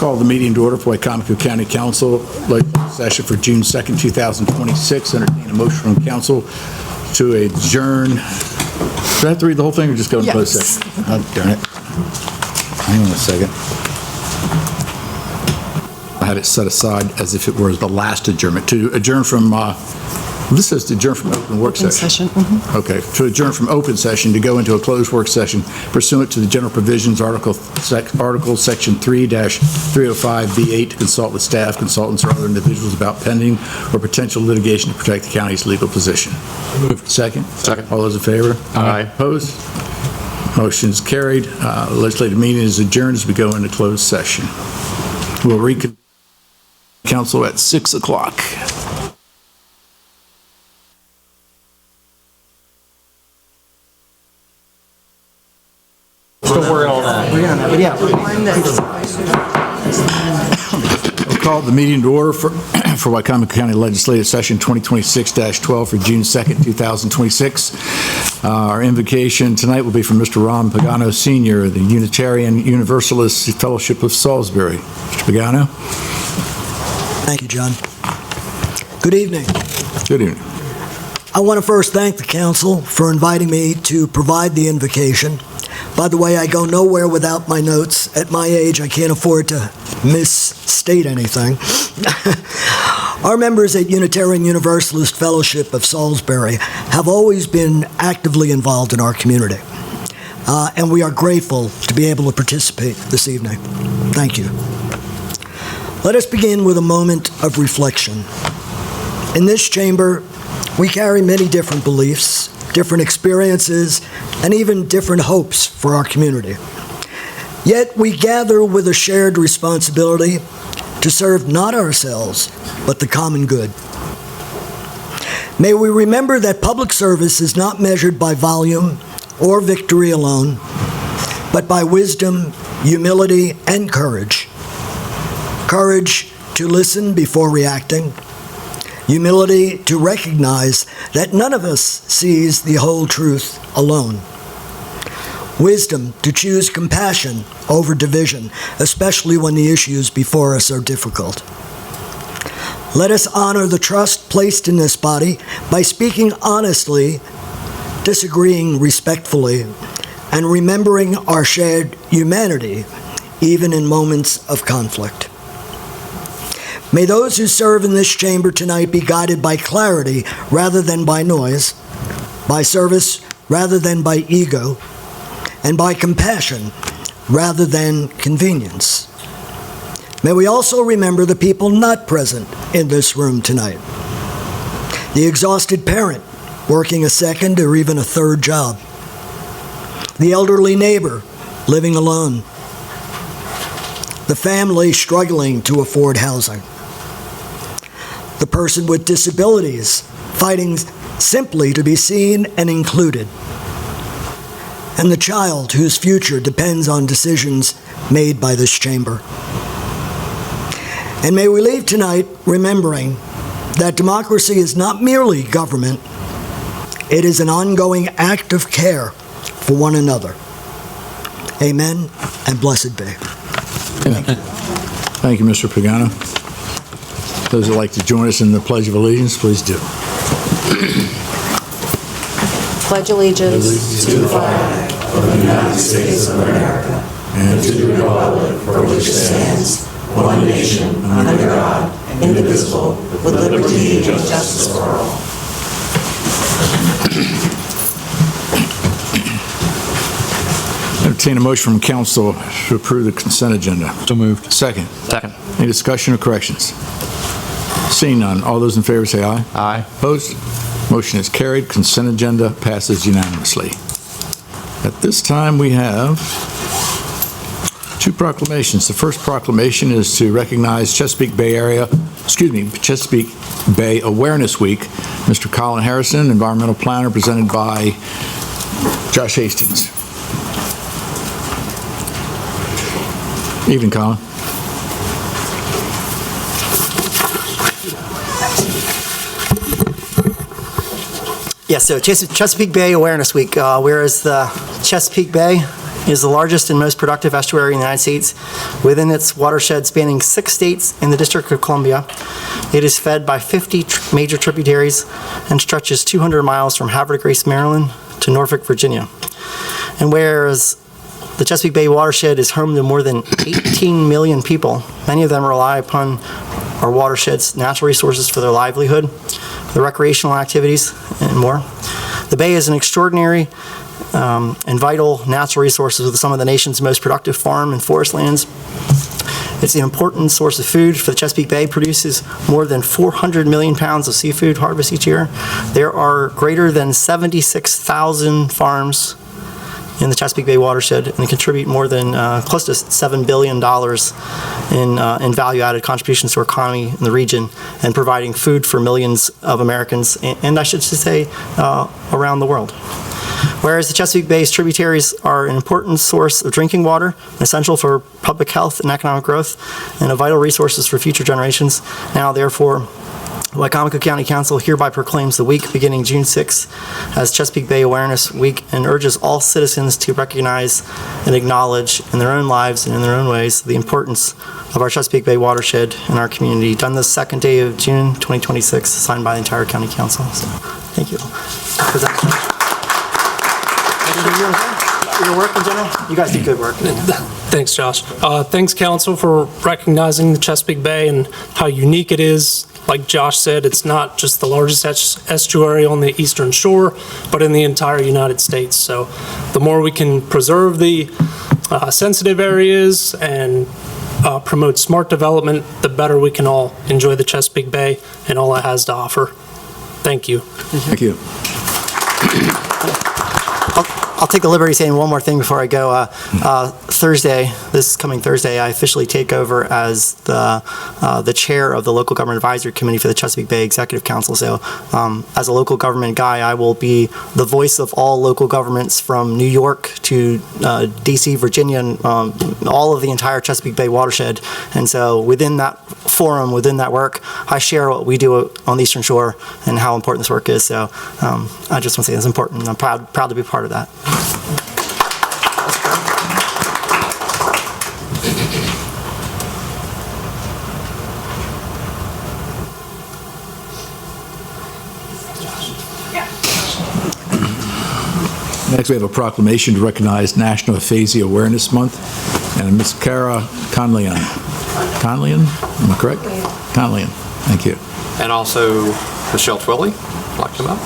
Call the meeting to order for Wicomico County Council legislative session for June 2nd, 2026. Entertain a motion from council to adjourn. Do I have to read the whole thing or just go into closed session? Oh, darn it. Hang on a second. I had it set aside as if it were the last adjournment. To adjourn from, this says to adjourn from open work session. Okay, to adjourn from open session to go into a closed work session pursuant to the general provisions, Article Section 3-305B8 to consult with staff, consultants, or other individuals about pending or potential litigation to protect the county's legal position. Moved. Second? Second. All those in favor? Aye. Opposed? Motion is carried. The legislative meeting is adjourned as we go into closed session. We'll reconvene council at 6 o'clock. Don't worry all that. We'll call the meeting to order for Wicomico County Legislative Session 2026-12 for June 2nd, 2026. Our invocation tonight will be from Mr. Ron Pagano, Sr., the Unitarian Universalist Fellowship of Salisbury. Mr. Pagano? Thank you, John. Good evening. Good evening. I want to first thank the council for inviting me to provide the invocation. By the way, I go nowhere without my notes. At my age, I can't afford to misstate anything. Our members at Unitarian Universalist Fellowship of Salisbury have always been actively involved in our community, and we are grateful to be able to participate this evening. Thank you. Let us begin with a moment of reflection. In this chamber, we carry many different beliefs, different experiences, and even different hopes for our community. Yet we gather with a shared responsibility to serve not ourselves, but the common good. May we remember that public service is not measured by volume or victory alone, but by wisdom, humility, and courage. Courage to listen before reacting. Humility to recognize that none of us sees the whole truth alone. Wisdom to choose compassion over division, especially when the issues before us are difficult. Let us honor the trust placed in this body by speaking honestly, disagreeing respectfully, and remembering our shared humanity, even in moments of conflict. May those who serve in this chamber tonight be guided by clarity rather than by noise, by service rather than by ego, and by compassion rather than convenience. May we also remember the people not present in this room tonight. The exhausted parent working a second or even a third job. The elderly neighbor living alone. The family struggling to afford housing. The person with disabilities fighting simply to be seen and included. And the child whose future depends on decisions made by this chamber. And may we leave tonight remembering that democracy is not merely government, it is an ongoing act of care for one another. Amen, and blessed be. Thank you, Mr. Pagano. Those who would like to join us in the Pledge of Allegiance, please do. Pledge allegiance to the flag of the United States of America and to the republic for which it stands, one nation, under God, indivisible, with liberty and justice for all. Entertain a motion from council to approve the consent agenda. So moved. Second. Second. Any discussion or corrections? Seeing none, all those in favor say aye. Aye. Opposed? Motion is carried. Consent agenda passes unanimously. At this time, we have two proclamations. The first proclamation is to recognize Chesapeake Bay Awareness Week. Mr. Colin Harrison, environmental planner, presented by Josh Hastings. Evening, Colin. Yes, so Chesapeake Bay Awareness Week. Whereas the Chesapeake Bay is the largest and most productive estuary in the United States. Within its watershed spanning 6 states and the District of Columbia, it is fed by 50 major tributaries and stretches 200 miles from Havre de Grace, Maryland to Norfolk, Virginia. And whereas the Chesapeake Bay watershed is home to more than 18 million people, many of them rely upon our watershed's natural resources for their livelihood, their recreational activities, and more. The Bay is an extraordinary and vital natural resources with some of the nation's most productive farm and forest lands. It's an important source of food for the Chesapeake Bay, produces more than 400 million pounds of seafood harvest each year. There are greater than 76,000 farms in the Chesapeake Bay watershed, and they contribute more than close to $7 billion in value-added contributions to our economy in the region and providing food for millions of Americans, and I should say around the world. Whereas the Chesapeake Bay's tributaries are an important source of drinking water, essential for public health and economic growth, and a vital resources for future generations. Now, therefore, Wicomico County Council hereby proclaims the week beginning June 6th as Chesapeake Bay Awareness Week and urges all citizens to recognize and acknowledge in their own lives and in their own ways the importance of our Chesapeake Bay watershed in our community. Done this 2nd day of June 2026, signed by the entire County Council. So, thank you. Your work in general? You guys do good work. Thanks, Josh. Thanks, Council, for recognizing the Chesapeake Bay and how unique it is. Like Josh said, it's not just the largest estuary on the eastern shore, but in the entire United States. So the more we can preserve the sensitive areas and promote smart development, the better we can all enjoy the Chesapeake Bay and all it has to offer. Thank you. Thank you. I'll take the liberty of saying one more thing before I go. Thursday, this coming Thursday, I officially take over as the chair of the Local Government Advisory Committee for the Chesapeake Bay Executive Council. So as a local government guy, I will be the voice of all local governments from New York to DC, Virginia, and all of the entire Chesapeake Bay watershed. And so within that forum, within that work, I share what we do on the Eastern Shore and how important this work is. So I just want to say it's important. I'm proud to be part of that. Next, we have a proclamation to recognize National Aphasia Awareness Month, and Ms. Kara Conleon. Conleon, am I correct? Conleon, thank you. And also Michelle Twilley, like to come up.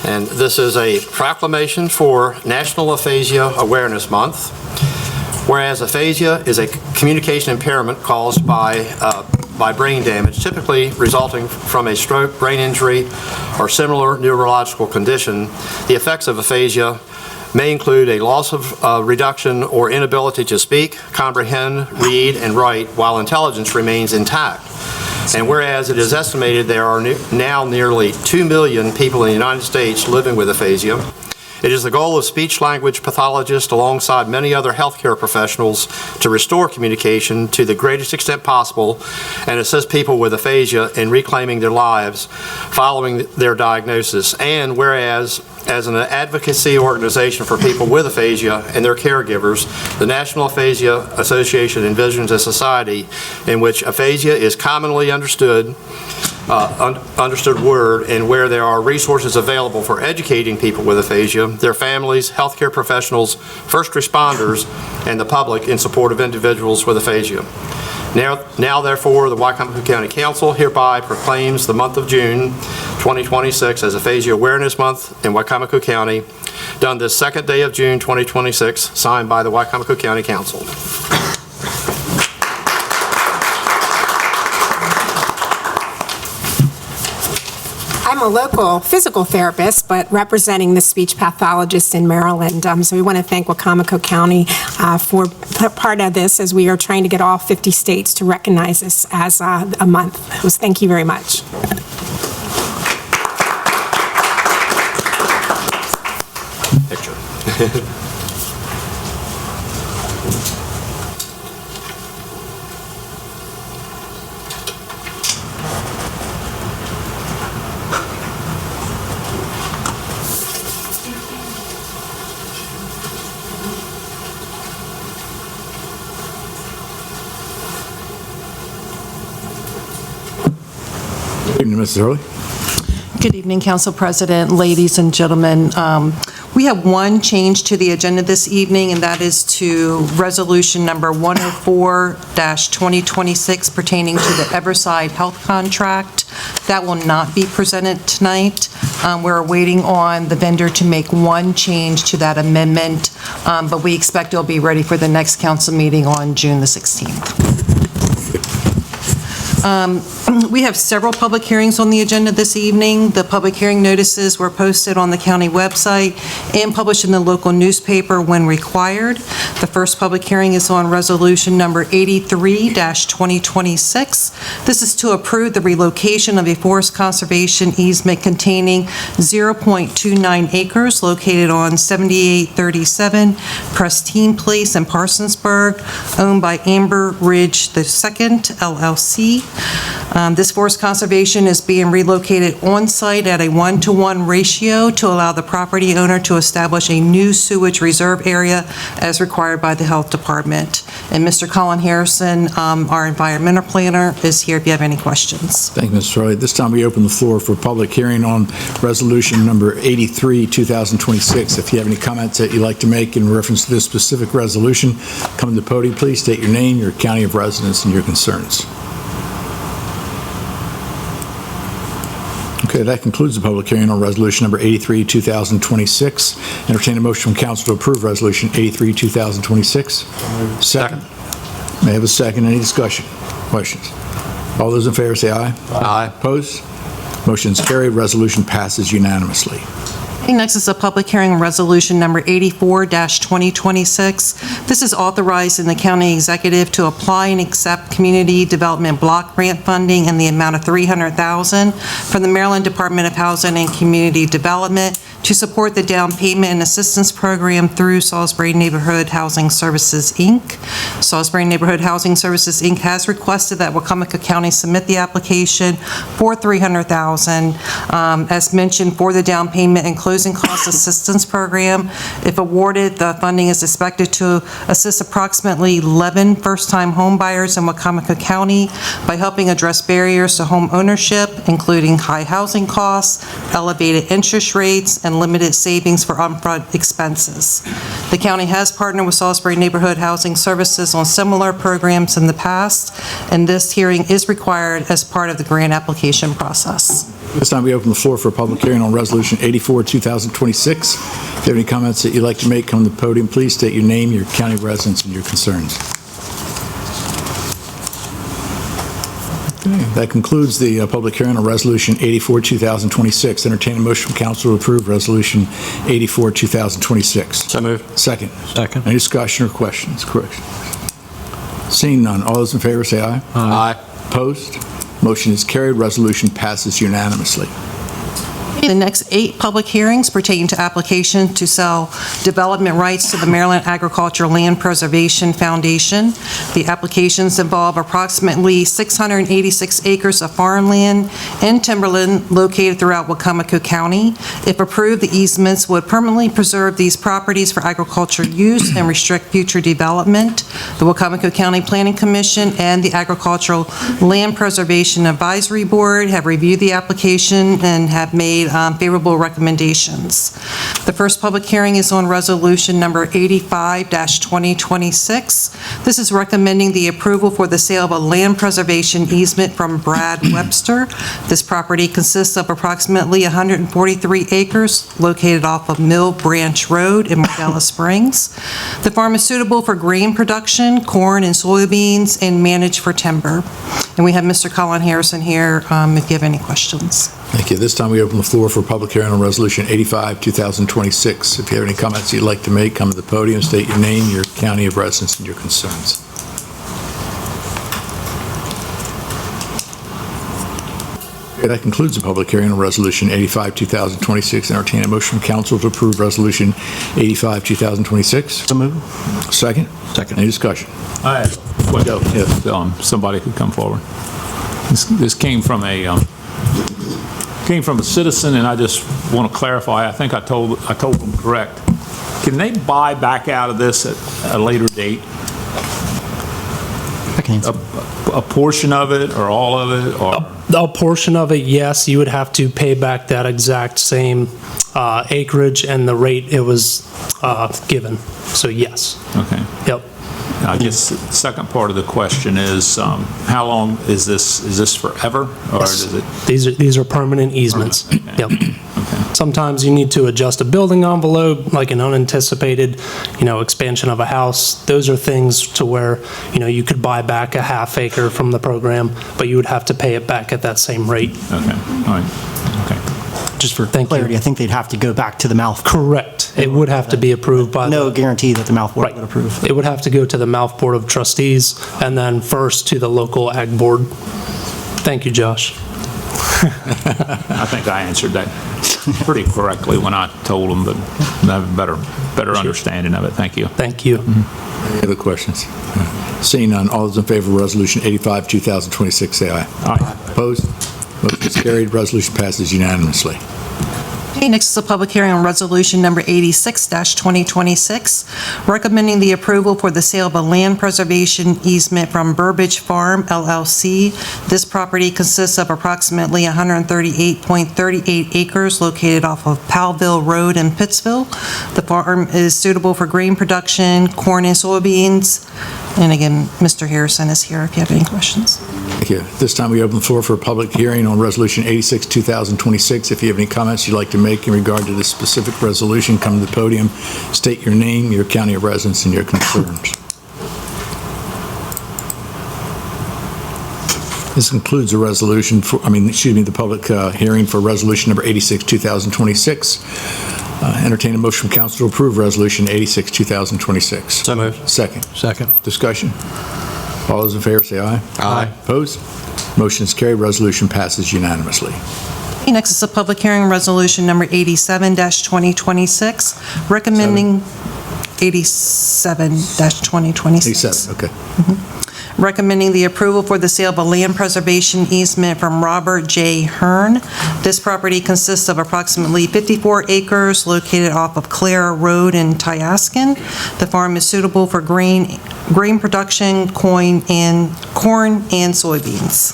And this is a proclamation for National Aphasia Awareness Month. Whereas aphasia is a communication impairment caused by brain damage, typically resulting from a stroke, brain injury, or similar neurological condition, the effects of aphasia may include a loss of reduction or inability to speak, comprehend, read, and write while intelligence remains intact. And whereas it is estimated there are now nearly 2 million people in the United States living with aphasia, it is the goal of speech-language pathologists alongside many other healthcare professionals to restore communication to the greatest extent possible and assist people with aphasia in reclaiming their lives following their diagnosis. And whereas, as an advocacy organization for people with aphasia and their caregivers, the National Aphasia Association envisions a society in which aphasia is commonly understood word, and where there are resources available for educating people with aphasia, their families, healthcare professionals, first responders, and the public in support of individuals with aphasia. Now, therefore, the Wicomico County Council hereby proclaims the month of June 2026 as Aphasia Awareness Month in Wicomico County, done this 2nd day of June 2026, signed by the Wicomico County Council. I'm a local physical therapist, but representing the speech pathologist in Maryland. So we want to thank Wicomico County for part of this, as we are trying to get all 50 states to recognize this as a month. So thank you very much. Picture. Evening, Mrs. Hurley. Good evening, Council President, ladies and gentlemen. We have one change to the agenda this evening, and that is to Resolution Number 104-2026 pertaining to the Everside Health Contract. That will not be presented tonight. We're waiting on the vendor to make one change to that amendment, but we expect it'll be ready for the next council meeting on June the 16th. We have several public hearings on the agenda this evening. The public hearing notices were posted on the county website and published in the local newspaper when required. The first public hearing is on Resolution Number 83-2026. This is to approve the relocation of a forest conservation easement containing 0.29 acres located on 7837 Prestine Place in Parsonsburg, owned by Amber Ridge II, LLC. This forest conservation is being relocated on-site at a 1-to-1 ratio to allow the property owner to establish a new sewage reserve area as required by the Health Department. And Mr. Colin Harrison, our environmental planner, is here if you have any questions. Thank you, Mrs. Hurley. At this time, we open the floor for public hearing on Resolution Number 83, 2026. If you have any comments that you'd like to make in reference to this specific resolution, come to the podium, please. State your name, your county of residence, and your concerns. Okay, that concludes the public hearing on Resolution Number 83, 2026. Entertain a motion from council to approve Resolution 83, 2026. Second. May I have a second? Any discussion? Questions? All those in favor say aye. Aye. Opposed? Motion is carried. Resolution passes unanimously. Next is a public hearing on Resolution Number 84-2026. This is authorizing the county executive to apply and accept community development block grant funding in the amount of $300,000 from the Maryland Department of Housing and Community Development to support the down payment and assistance program through Salisbury Neighborhood Housing Services, Inc. Salisbury Neighborhood Housing Services, Inc. has requested that Wicomico County submit the application for $300,000, as mentioned, for the down payment and closing cost assistance program. If awarded, the funding is expected to assist approximately 11 first-time home buyers in Wicomico County by helping address barriers to home ownership, including high housing costs, elevated interest rates, and limited savings for upfront expenses. The county has partnered with Salisbury Neighborhood Housing Services on similar programs in the past, and this hearing is required as part of the grant application process. This time we open the floor for a public hearing on Resolution 84, 2026. If you have any comments that you'd like to make, come to the podium, please. State your name, your county of residence, and your concerns. Okay, that concludes the public hearing on Resolution 84, 2026. Entertain a motion from council to approve Resolution 84, 2026. So moved. Second. Second. Any discussion or questions? Corrections? Seeing none, all those in favor say aye. Aye. Opposed? Motion is carried. Resolution passes unanimously. The next 8 public hearings pertain to application to sell development rights to the Maryland Agricultural Land Preservation Foundation. The applications involve approximately 686 acres of farmland and timberland located throughout Wicomico County. If approved, the easements would permanently preserve these properties for agricultural use and restrict future development. The Wicomico County Planning Commission and the Agricultural Land Preservation Advisory Board have reviewed the application and have made favorable recommendations. The first public hearing is on Resolution Number 85-2026. This is recommending the approval for the sale of a land preservation easement from Brad Webster. This property consists of approximately 143 acres located off of Mill Branch Road in Modella Springs. The farm is suitable for grain production, corn and soybeans, and managed for timber. And we have Mr. Colin Harrison here if you have any questions. Thank you. This time we open the floor for public hearing on Resolution 85, 2026. If you have any comments you'd like to make, come to the podium, state your name, your county of residence, and your concerns. Okay, that concludes the public hearing on Resolution 85, 2026. Entertain a motion from council to approve Resolution 85, 2026. So moved. Second? Second. Any discussion? I have a question. Go. Yes. Somebody could come forward. This came from a citizen, and I just want to clarify. I think I told them correct. Can they buy back out of this at a later date? I can answer. a portion of it or all of it, or? A portion of it, yes, you would have to pay back that exact same acreage and the rate it was given. So yes. Okay. Yep. I guess the second part of the question is, how long is this? Is this forever, or does it? These are permanent easements. Permanent, okay. Yep. Sometimes you need to adjust a building envelope, like an unanticipated, expansion of a house. Those are things to where, you could buy back a half acre from the program, but you would have to pay it back at that same rate. Okay, all right, okay. Just for Thank you. clarity, I think they'd have to go back to the mouth. Correct. It would have to be approved by No the... guarantee that the mouth board Right. would approve. It would have to go to the Mouth Board of Trustees and then first to the local ag board. Thank you, Josh. I think I answered that pretty correctly when I told them, but I have a better understanding of it. Thank you. Thank you. Any other questions? Seeing none, all those in favor of Resolution 85, 2026, say aye. Aye. Opposed? Motion is carried. Resolution passes unanimously. Okay, next is a public hearing on Resolution Number 86-2026, recommending the approval for the sale of a land preservation easement from Burbage Farm LLC. This property consists of approximately 138.38 acres located off of Powellville Road in Pittsville. The farm is suitable for grain production, corn and soybeans. And again, Mr. Harrison is here if you have any questions. Thank you. This time we open the floor for a public hearing on Resolution 86, 2026. If you have any comments you'd like to make in regard to this specific resolution, come to the podium, state your name, your county of residence, and your concerns. This concludes the the public hearing for Resolution Number 86, 2026. Entertain a motion from council to approve Resolution 86, 2026. So moved. Second. Second. Discussion. All those in favor say aye. Aye. Opposed? Motion is carried. Resolution passes unanimously. Okay, next is a public hearing on Resolution Number 87-2026, recommending 87-2026. 87, okay. Recommending the approval for the sale of a land preservation easement from Robert J. Hearn. This property consists of approximately 54 acres located off of Clara Road in Tyaskin. The farm is suitable for grain production, corn, and soybeans.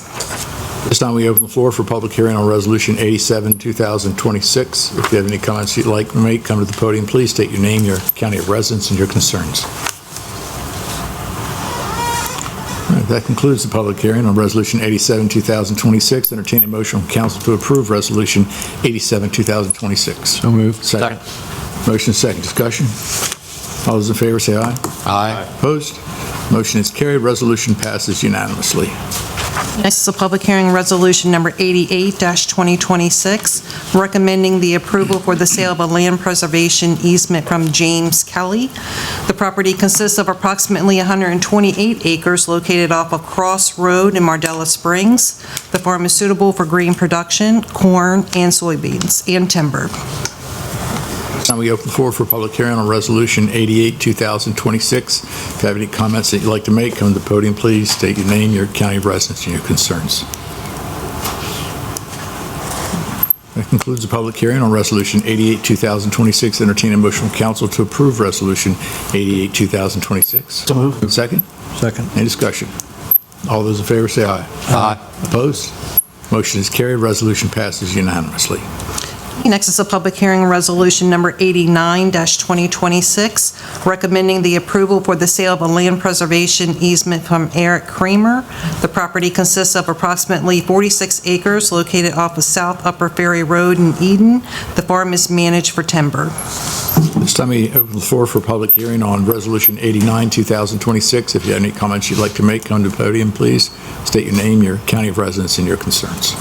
This time we open the floor for public hearing on Resolution 87, 2026. If you have any comments you'd like to make, come to the podium, please state your name, your county of residence, and your concerns. All right, that concludes the public hearing on Resolution 87, 2026. Entertain a motion from council to approve Resolution 87, 2026. So moved. Second. Motion second. Discussion. All those in favor say aye. Aye. Opposed? Motion is carried. Resolution passes unanimously. Next is a public hearing on Resolution Number 88-2026, recommending the approval for the sale of a land preservation easement from James Kelly. The property consists of approximately 128 acres located off of Cross Road in Mardella Springs. The farm is suitable for grain production, corn, and soybeans, and timber. Now we open the floor for public hearing on Resolution 88, 2026. If you have any comments that you'd like to make, come to the podium, please. State your name, your county of residence, and your concerns. That concludes the public hearing on Resolution 88, 2026. Entertain a motion from council to approve Resolution 88, 2026. So moved. Second? Second. Any discussion? All those in favor say aye. Aye. Opposed? Motion is carried. Resolution passes unanimously. Next is a public hearing on Resolution Number 89-2026, recommending the approval for the sale of a land preservation easement from Eric Kramer. The property consists of approximately 46 acres located off of South Upper Ferry Road in Eden. The farm is managed for timber. This time we open the floor for public hearing on Resolution 89, 2026. If you have any comments you'd like to make, come to the podium, please. State your name, your county of residence, and your concerns.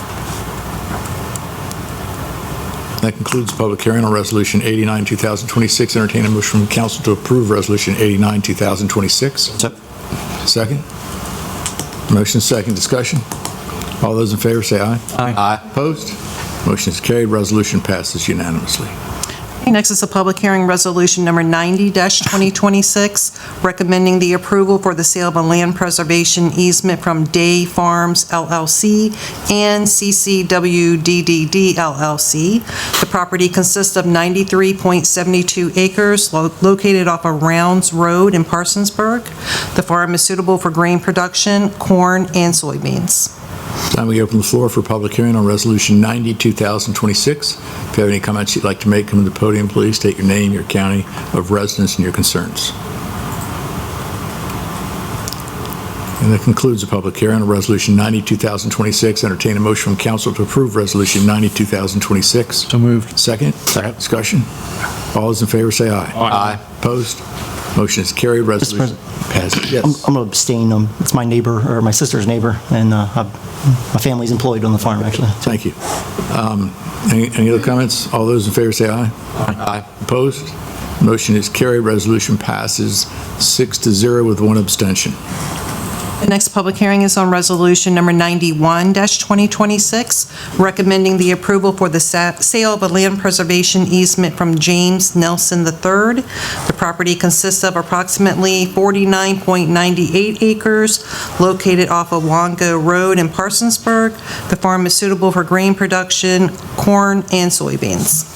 That concludes the public hearing on Resolution 89, 2026. Entertain a motion from council to approve Resolution 89, 2026. Second. Motion second. Discussion. All those in favor say aye. Aye. Opposed? Motion is carried. Resolution passes unanimously. Next is a public hearing resolution number 90-2026, recommending the approval for the sale of a land preservation easement from Day Farms LLC and CCWDDD LLC. The property consists of 93.72 acres located off of Rounds Road in Parsonsburg. The farm is suitable for grain production, corn, and soybeans. Time we open the floor for public hearing on Resolution 90, 2026. If you have any comments you'd like to make, come to the podium, please. State your name, your county of residence, and your concerns. And that concludes the public hearing on Resolution 90, 2026. Entertain a motion from council to approve Resolution 90, 2026. So moved. Second? Second. Discussion? All those in favor say aye. Aye. Opposed? Motion is carried. Resolution passes. Yes. I'm going to abstain. It's my neighbor, or my sister's neighbor, and my family's employed on the farm, actually. Thank you. Any other comments? All those in favor say aye. Aye. Opposed? Motion is carried. Resolution passes 6-0 with one abstention. The next public hearing is on resolution number 91-2026, recommending the approval for the sale of a land preservation easement from James Nelson III. The property consists of approximately 49.98 acres located off of Wango Road in Parsonsburg. The farm is suitable for grain production, corn, and soybeans.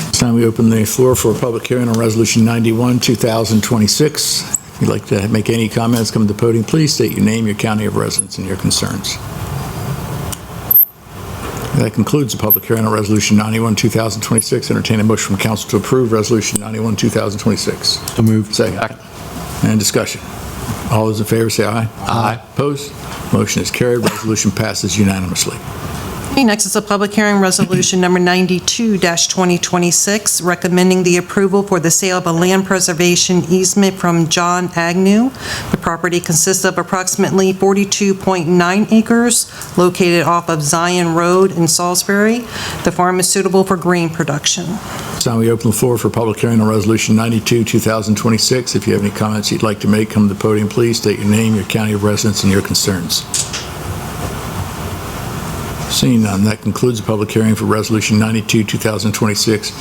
It's time we open the floor for a public hearing on Resolution 91, 2026. If you'd like to make any comments, come to the podium, please. State your name, your county of residence, and your concerns. That concludes the public hearing on Resolution 91, 2026. Entertain a motion from council to approve Resolution 91, 2026. So moved. Second. And discussion. All those in favor say aye. Aye. Opposed? Motion is carried. Resolution passes unanimously. Next is a public hearing resolution number 92-2026, recommending the approval for the sale of a land preservation easement from John Agnew. The property consists of approximately 42.9 acres located off of Zion Road in Salisbury. The farm is suitable for grain production. It's time we open the floor for public hearing on Resolution 92, 2026. If you have any comments you'd like to make, come to the podium, please. State your name, your county of residence, and your concerns. Seeing none, that concludes the public hearing for Resolution 92, 2026.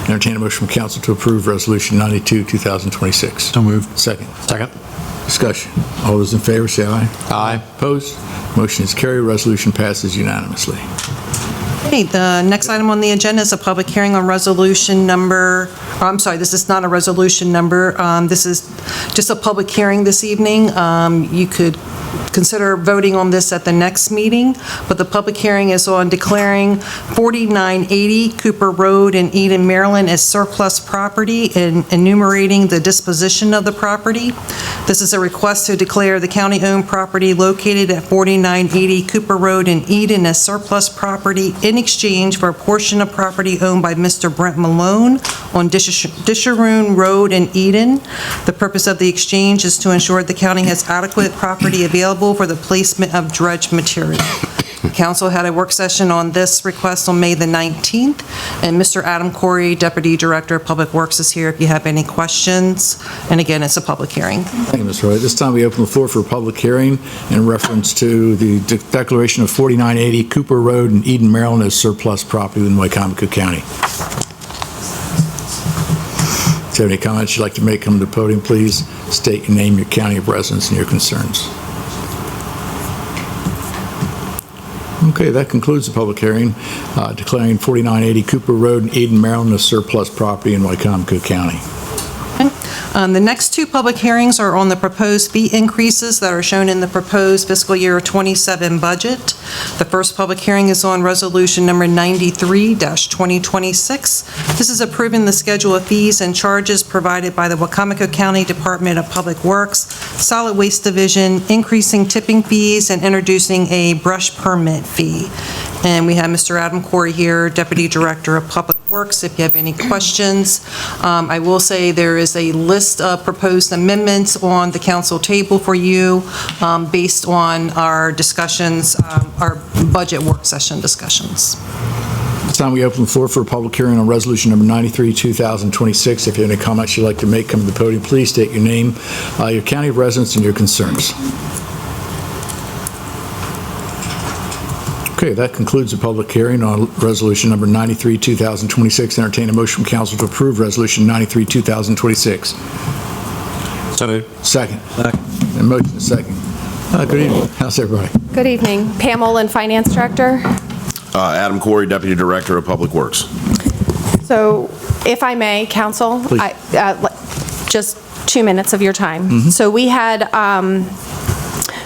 Entertain a motion from council to approve Resolution 92, 2026. So moved. Second. Second. Discussion. All those in favor say aye. Aye. Opposed? Motion is carried. Resolution passes unanimously. Okay, the next item on the agenda is a public hearing on resolution number, I'm sorry, this is not a resolution number. This is just a public hearing this evening. You could consider voting on this at the next meeting, but the public hearing is on declaring 4980 Cooper Road in Eden, Maryland as surplus property and enumerating the disposition of the property. This is a request to declare the county-owned property located at 4980 Cooper Road in Eden as surplus property in exchange for a portion of property owned by Mr. Brent Malone on Disharoon Road in Eden. The purpose of the exchange is to ensure the county has adequate property available for the placement of dredge material. The council had a work session on this request on May the 19th, and Mr. Adam Corey, Deputy Director of Public Works, is here if you have any questions. And again, it's a public hearing. Thank you, Ms. Roy. This time we open the floor for a public hearing in reference to the declaration of 4980 Cooper Road in Eden, Maryland as surplus property in Wicomico County. If you have any comments you'd like to make, come to the podium, please. State your name, your county of residence, and your concerns. Okay, that concludes the public hearing, declaring 4980 Cooper Road in Eden, Maryland as surplus property in Wicomico County. The next two public hearings are on the proposed fee increases that are shown in the proposed fiscal year 27 budget. The first public hearing is on resolution number 93-2026. This is approving the schedule of fees and charges provided by the Wicomico County Department of Public Works, Solid Waste Division, increasing tipping fees and introducing a brush permit fee. And we have Mr. Adam Corey here, Deputy Director of Public Works, if you have any questions. I will say there is a list of proposed amendments on the council table for you based on our discussions, our budget work session discussions. It's time we open the floor for a public hearing on resolution number 93, 2026. If you have any comments you'd like to make, come to the podium. Please state your name, your county of residence, and your concerns. Okay, that concludes the public hearing on resolution number 93, 2026. Entertain a motion from council to approve resolution 93, 2026. So moved. Second. And motion is second. Good evening. How's everybody? Good evening. Pam Olin, Finance Director. Adam Corey, Deputy Director of Public Works. So if I may, Council, Please. Just 2 minutes of your time. So we had,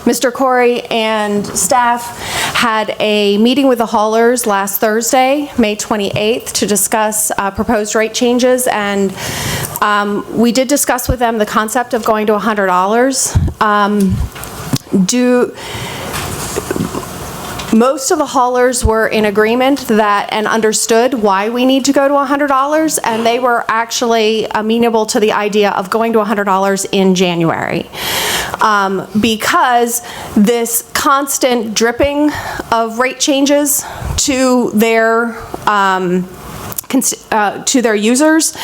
Mr. Corey and staff had a meeting with the haulers last Thursday, May 28th, to discuss proposed rate changes, and we did discuss with them the concept of going to $100. Most of the haulers were in agreement that and understood why we need to go to $100, and they were actually amenable to the idea of going to $100 in January. Because this constant dripping of rate changes to their users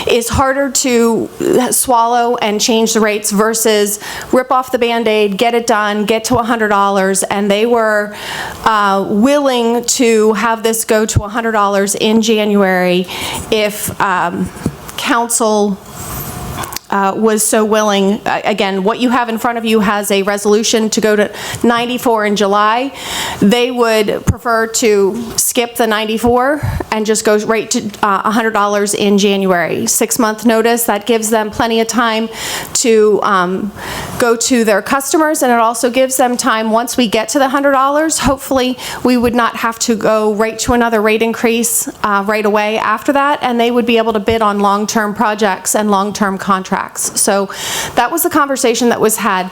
is harder to swallow and change the rates versus rip off the Band-Aid, get it done, get to $100, and they were willing to have this go to $100 in January if council was so willing. Again, what you have in front of you has a resolution to go to 94 in July. They would prefer to skip the 94 and just go right to $100 in January. 6-month notice, that gives them plenty of time to go to their customers, and it also gives them time, once we get to the $100, hopefully we would not have to go right to another rate increase right away after that, and they would be able to bid on long-term projects and long-term contracts. So that was the conversation that was had.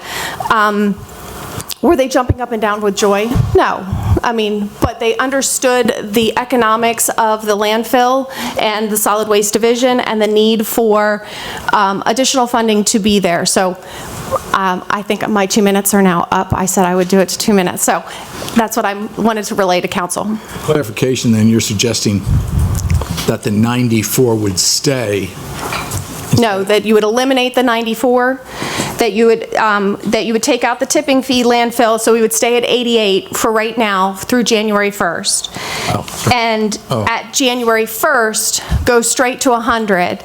Were they jumping up and down with joy? No. I mean, but they understood the economics of the landfill and the solid waste division and the need for additional funding to be there. So I think my 2 minutes are now up. I said I would do it to 2 minutes. So that's what I wanted to relay to council. Clarification then, you're suggesting that the 94 would stay. No, that you would eliminate the 94, that you would take out the tipping fee landfill, so we would stay at 88 for right now through January 1st. Oh. And at January 1st, go straight to 100.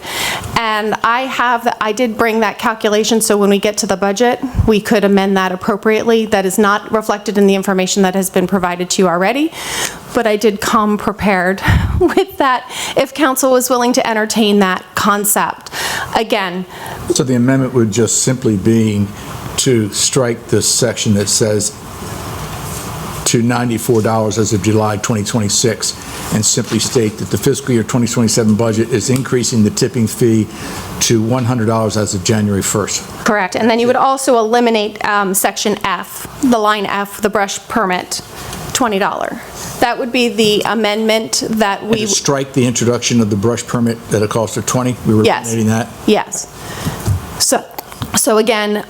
And I did bring that calculation, so when we get to the budget, we could amend that appropriately. That is not reflected in the information that has been provided to you already, but I did come prepared with that if council was willing to entertain that concept. Again. So the amendment would just simply be to strike this section that says to $94 as of July 2026 and simply state that the fiscal year 2027 budget is increasing the tipping fee to $100 as of January 1st. Correct. And then you would also eliminate section F, the line F, the brush permit, $20. That would be the amendment that we... And to strike the introduction of the brush permit at a cost of $20? We were eliminating that? Yes. So again,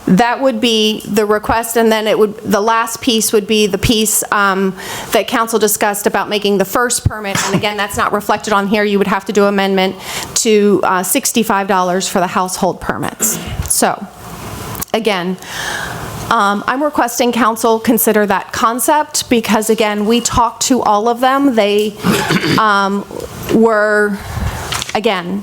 that would be the request, and then the last piece would be the piece that council discussed about making the first permit, and again, that's not reflected on here. You would have to do amendment to $65 for the household permits. So, again, I'm requesting council consider that concept because, again, we talked to all of them. They were, again,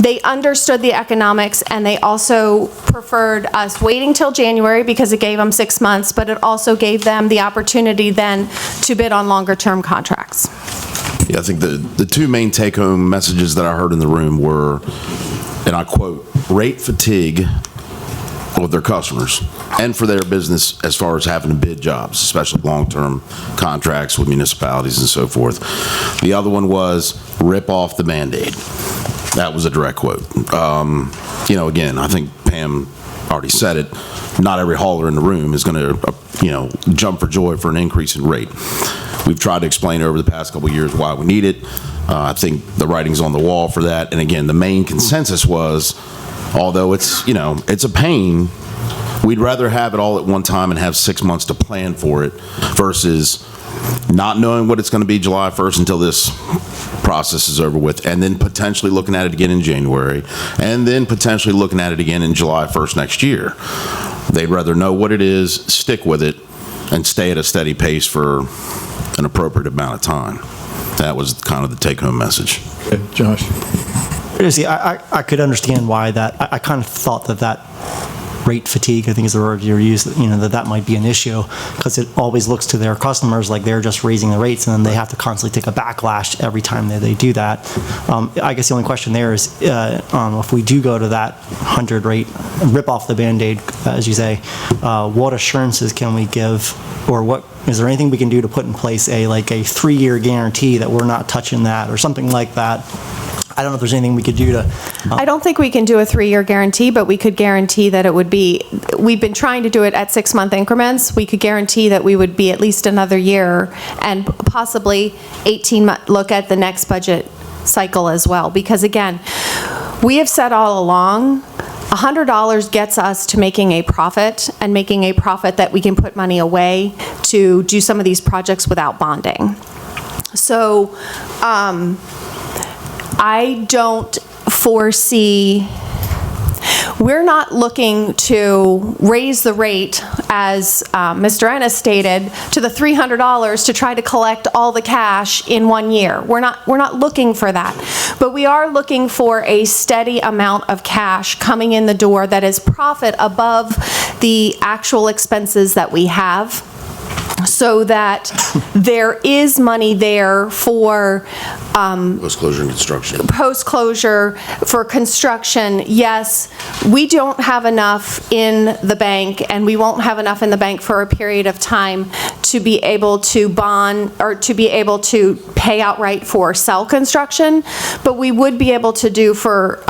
they understood the economics, and they also preferred us waiting till January because it gave them 6 months, but it also gave them the opportunity then to bid on longer-term contracts. Yeah, I think the two main take-home messages that I heard in the room were, and I quote, rate fatigue with their customers and for their business as far as having to bid jobs, especially long-term contracts with municipalities and so forth. The other one was rip off the Band-Aid. That was a direct quote. Again, I think Pam already said it. Not every hauler in the room is going to, jump for joy for an increase in rate. We've tried to explain over the past couple of years why we need it. I think the writing's on the wall for that. And again, the main consensus was, although it's a pain, we'd rather have it all at one time and have 6 months to plan for it versus not knowing what it's going to be July 1st until this process is over with, and then potentially looking at it again in January, and then potentially looking at it again in July 1st next year. They'd rather know what it is, stick with it, and stay at a steady pace for an appropriate amount of time. That was kind of the take-home message. Okay, Josh? See, I could understand why that, I kind of thought that rate fatigue, I think is the word you used, that might be an issue, because it always looks to their customers like they're just raising the rates, and then they have to constantly take a backlash every time that they do that. I guess the only question there is, if we do go to that 100 rate, rip off the Band-Aid, as you say, what assurances can we give, or is there anything we can do to put in place a 3-year guarantee that we're not touching that, or something like that? I don't know if there's anything we could do to... I don't think we can do a 3-year guarantee, but we could guarantee that it would be, we've been trying to do it at 6-month increments. We could guarantee that we would be at least another year, and possibly 18 months, look at the next budget cycle as well. Because again, we have said all along, $100 gets us to making a profit, and making a profit that we can put money away to do some of these projects without bonding. So, I don't foresee, we're not looking to raise the rate, as Mr. Ennis stated, to the $300 to try to collect all the cash in 1 year. We're not looking for that. But we are looking for a steady amount of cash coming in the door that is profit above the actual expenses that we have, so that there is money there for Post-closure and construction. Post-closure, for construction. Yes, we don't have enough in the bank, and we won't have enough in the bank for a period of time to be able to bond, or to be able to pay outright for cell construction, but we would be able to do for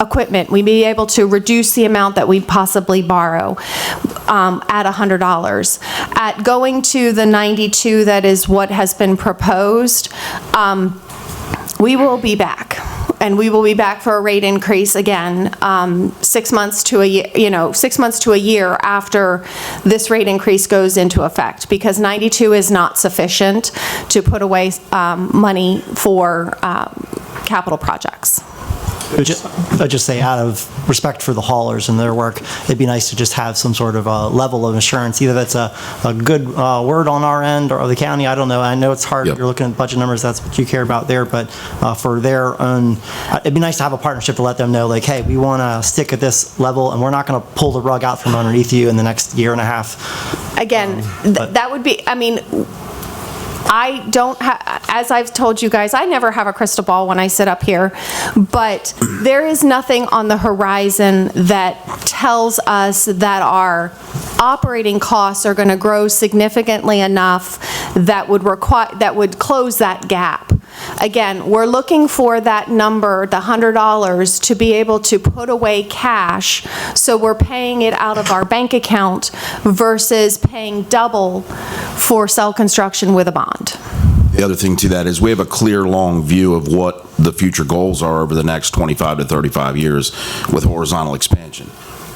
equipment. We'd be able to reduce the amount that we possibly borrow at $100. At going to the 92, that is what has been proposed, we will be back. And we will be back for a rate increase again, 6 months to a year, 6 months to a year after this rate increase goes into effect, because 92 is not sufficient to put away money for capital projects. I'd just say, out of respect for the haulers and their work, it'd be nice to just have some sort of a level of assurance, either that's a good word on our end or the county, I don't know. I know it's hard, Yep. You're looking at budget numbers, that's what you care about there, but for their own, it'd be nice to have a partnership to let them know, like, hey, we want to stick at this level, and we're not going to pull the rug out from underneath you in the next year and a half. Again, that would be, I mean, I don't as I've told you guys, I never have a crystal ball when I sit up here, but there is nothing on the horizon that tells us that our operating costs are going to grow significantly enough that would close that gap. Again, we're looking for that number, the $100, to be able to put away cash, so we're paying it out of our bank account versus paying double for cell construction with a bond. The other thing to that is we have a clear, long view of what the future goals are over the next 25 to 35 years with horizontal expansion.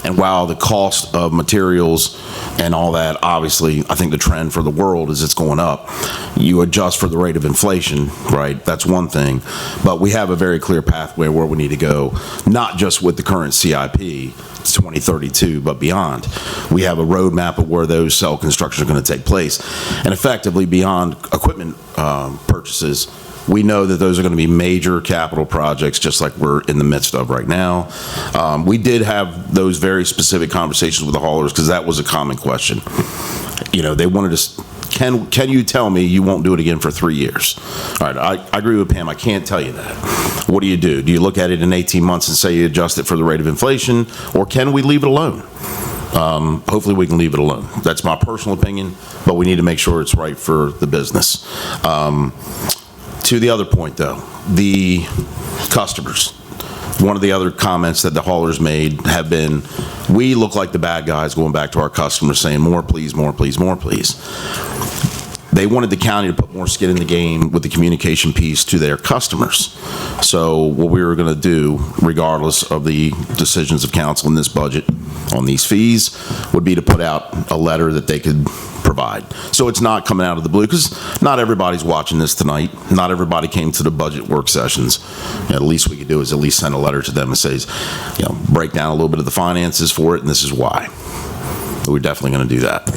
And while the cost of materials and all that, obviously, I think the trend for the world is it's going up. You adjust for the rate of inflation, right? That's one thing. But we have a very clear pathway where we need to go, not just with the current CIP, 2032, but beyond. We have a roadmap of where those cell constructions are going to take place. And effectively, beyond equipment purchases, we know that those are going to be major capital projects, just like we're in the midst of right now. We did have those very specific conversations with the haulers, because that was a common question. You know, they wanted to, can you tell me you won't do it again for 3 years? All right, I agree with Pam. I can't tell you that. What do? Do you look at it in 18 months and say you adjust it for the rate of inflation, or can we leave it alone? Hopefully we can leave it alone. That's my personal opinion, but we need to make sure it's right for the business. To the other point, though, the customers. One of the other comments that the haulers made have been, we look like the bad guys going back to our customers saying, more please, more please, more please. They wanted the county to put more skin in the game with the communication piece to their customers. So what we were going to do, regardless of the decisions of council in this budget on these fees, would be to put out a letter that they could provide. So it's not coming out of the blue, because not everybody's watching this tonight. Not everybody came to the budget work sessions. The least we could do is at least send a letter to them and say, you know, break down a little bit of the finances for it, and this is why. We're definitely going to do that.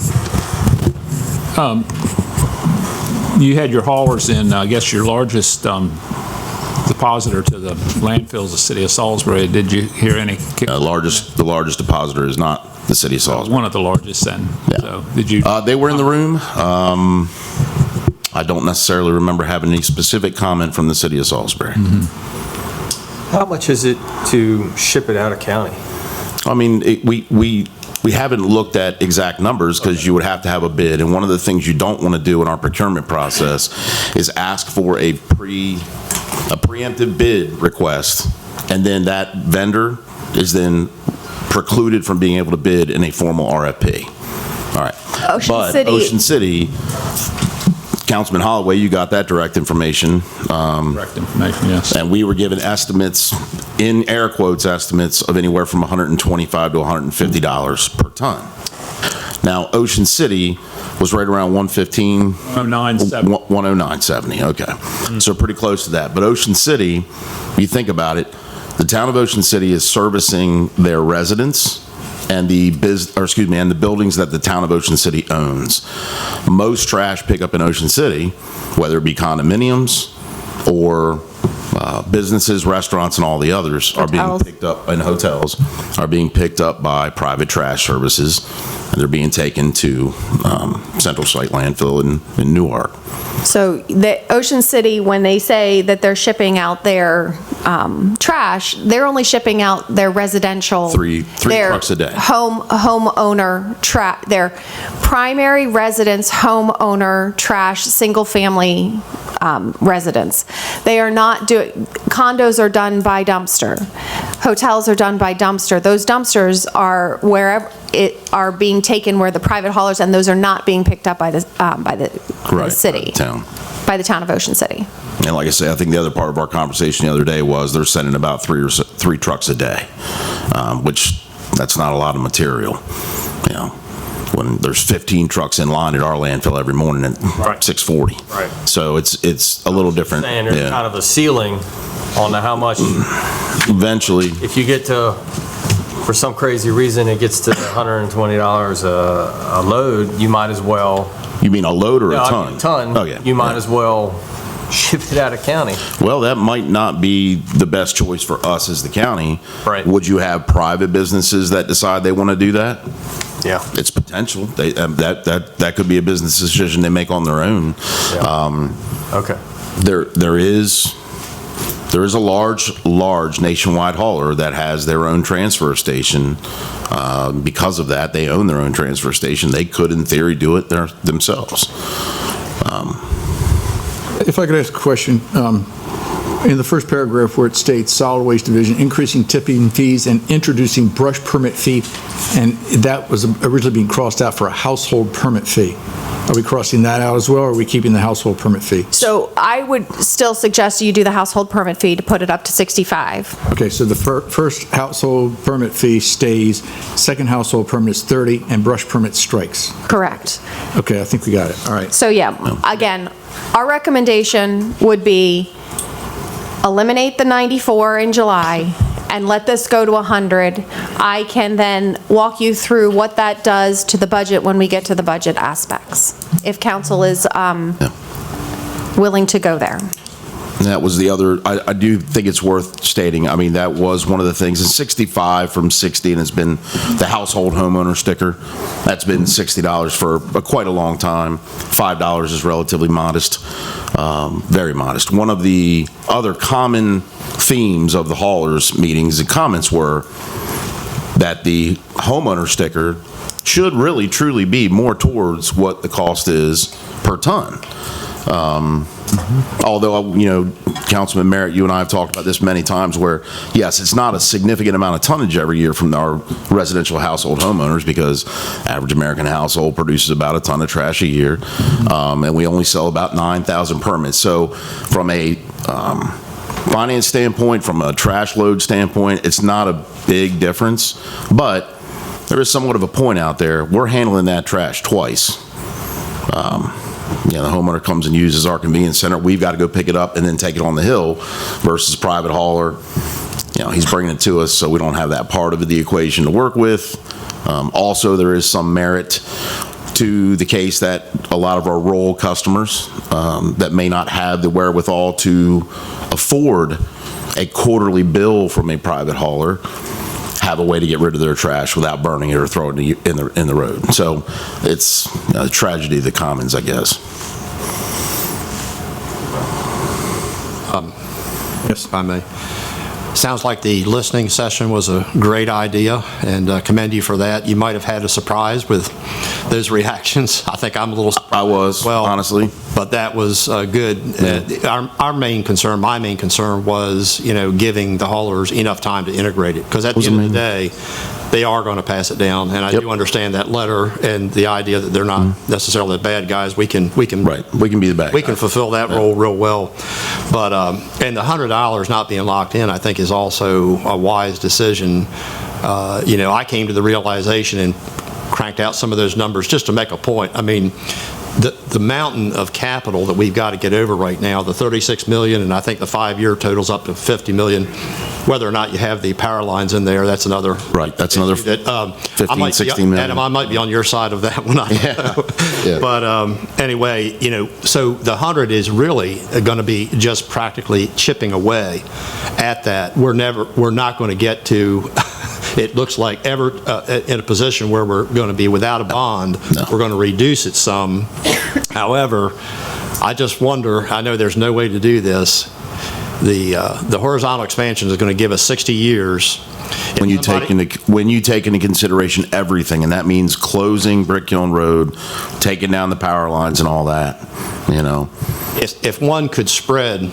You had your haulers in, I guess, your largest depositor to the landfills, the city of Salisbury. Did you hear any? The largest depositor is not the city of Salisbury. One of the largest then. Yeah. So did you? They were in the room. I don't necessarily remember having any specific comment from the city of Salisbury. How much is it to ship it out of county? I mean, we haven't looked at exact numbers because you would have to have a bid. And one of the things you don't want to do in our procurement process is ask for a preemptive bid request, and then that vendor is then precluded from being able to bid in a formal RFP. All right. Ocean City, Councilman Holloway, you got that direct information. Correct information, yes. And we were given estimates, in air quotes estimates, of anywhere from $125 to $150 per ton. Now, Ocean City was right around 115. 109.70. 109.70, okay. So pretty close to that. But Ocean City, you think about it, the town of Ocean City is servicing their residents and the buildings that the town of Ocean City owns. Most trash pickup in Ocean City, whether it be condominiums or businesses, restaurants, and all the others, are being picked up, and hotels are being picked up by private trash services, and they're being taken to Central Site Landfill in Newark. So the Ocean City, when they say that they're shipping out their trash, they're only shipping out their residential. Three trucks a day. Homeowner trash, their primary residence homeowner trash, single-family residents. They are not doing, condos are done by dumpster. Hotels are done by dumpster. Those dumpsters are wherever are being taken where the private haulers, and those are not being picked up by the city. By the town of Ocean City. And like I say, I think the other part of our conversation the other day was they're sending about three trucks a day, which that's not a lot of material. You know, when there's 15 trucks in line at our landfill every morning at 6:40. Right. So it's a little different. And there's kind of a ceiling on how much. Eventually. If you get to, for some crazy reason, it gets to $120 a load, you might as well. You mean a load or a ton? I mean a ton. Oh, yeah. You might as well ship it out of county. Well, that might not be the best choice for us as the county. Right. Would you have private businesses that decide they want to do that? Yeah. It's potential. That could be a business decision they make on their own. Yeah. Okay. There is a large nationwide hauler that has their own transfer station. Because of that, they own their own transfer station. They could, in theory, do it themselves. If I could ask a question, in the first paragraph where it states solid waste division increasing tipping fees and introducing brush permit fee, and that was originally being crossed out for a household permit fee. Are we crossing that out as well, or are we keeping the household permit fee? So I would still suggest you do the household permit fee to put it up to 65. Okay, so the first household permit fee stays, second household permit is 30, and brush permit strikes. Correct. Okay, I think we got it. All right. So yeah, again, our recommendation would be eliminate the 94 in July and let this go to 100. I can then walk you through what that does to the budget when we get to the budget aspects, if council is willing to go there. And that was the other, I do think it's worth stating, I mean, that was one of the things, in 65 from 60, and it's been the household homeowner sticker. That's been $60 for quite a long time. $5 is relatively modest, very modest. One of the other common themes of the haulers meetings and comments were that the homeowner sticker should really truly be more towards what the cost is per ton. Although, you know, Councilman Merritt, you and I have talked about this many times where, yes, it's not a significant amount of tonnage every year from our residential household homeowners because average American household produces about a ton of trash a year, and we only sell about 9,000 permits. So from a finance standpoint, from a trash load standpoint, it's not a big difference, but there is somewhat of a point out there. We're handling that trash twice. You know, the homeowner comes and uses our convenience center. We've got to go pick it up and then take it on the hill versus private hauler. You know, he's bringing it to us, so we don't have that part of the equation to work with. Also, there is some merit to the case that a lot of our rural customers that may not have the wherewithal to afford a quarterly bill from a private hauler have a way to get rid of their trash without burning it or throwing it in the road. So it's a tragedy of the commons, I guess. Yes, if I may. Sounds like the listening session was a great idea, and commend you for that. You might have had a surprise with those reactions. I think I'm a little surprised. I was, honestly. But that was good. Yeah. Our main concern, my main concern was, giving the haulers enough time to integrate it. Because at the end of the day, they are going to pass it down. And I do understand that letter and the idea that they're not necessarily the bad guys. We can Right. We can be the bad We guys. can fulfill that role real well. But, and the $100 not being locked in, I think, is also a wise decision. I came to the realization and cranked out some of those numbers just to make a point. I mean, the mountain of capital that we've got to get over right now, the $36 million, and I think the 5-year total's up to $50 million. Whether or not you have the power lines in there, that's another. Right, that's another 15, 16 million. Adam, I might be on your side of that one. Yeah. But anyway, so the 100 is really going to be just practically chipping away at that. We're not going to get to. It looks like ever in a position where we're going to be without a bond. No. We're going to reduce it some. However, I just wonder, I know there's no way to do this. The horizontal expansion is going to give us 60 years. When you take into consideration everything, and that means closing Brick Hill Road, taking down the power lines and all that, If one could spread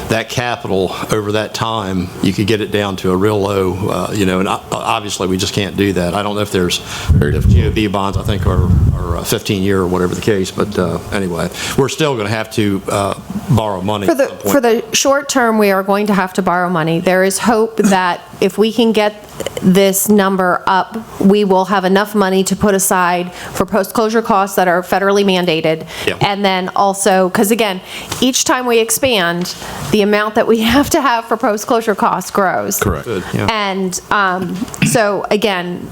that capital over that time, you could get it down to a real low, and obviously we just can't do that. I don't know if there's GOB bonds, I think, are 15-year or whatever the case, but anyway, we're still going to have to borrow money at some point. For the short term, we are going to have to borrow money. There is hope that if we can get this number up, we will have enough money to put aside for post-closure costs that are federally mandated. Yeah. And then also, because again, each time we expand, the amount that we have to have for post-closure costs grows. Correct. Good, yeah. And so again,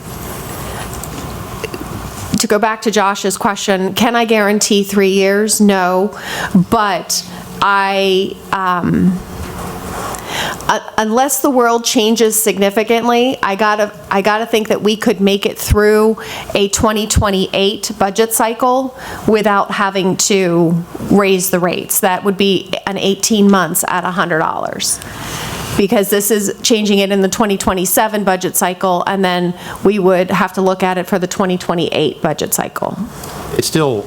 to go back to Josh's question, can I guarantee 3 years? No, but unless the world changes significantly, I gotta think that we could make it through a 2028 budget cycle without having to raise the rates. That would be an 18 months at $100. Because this is changing it in the 2027 budget cycle, and then we would have to look at it for the 2028 budget cycle. It still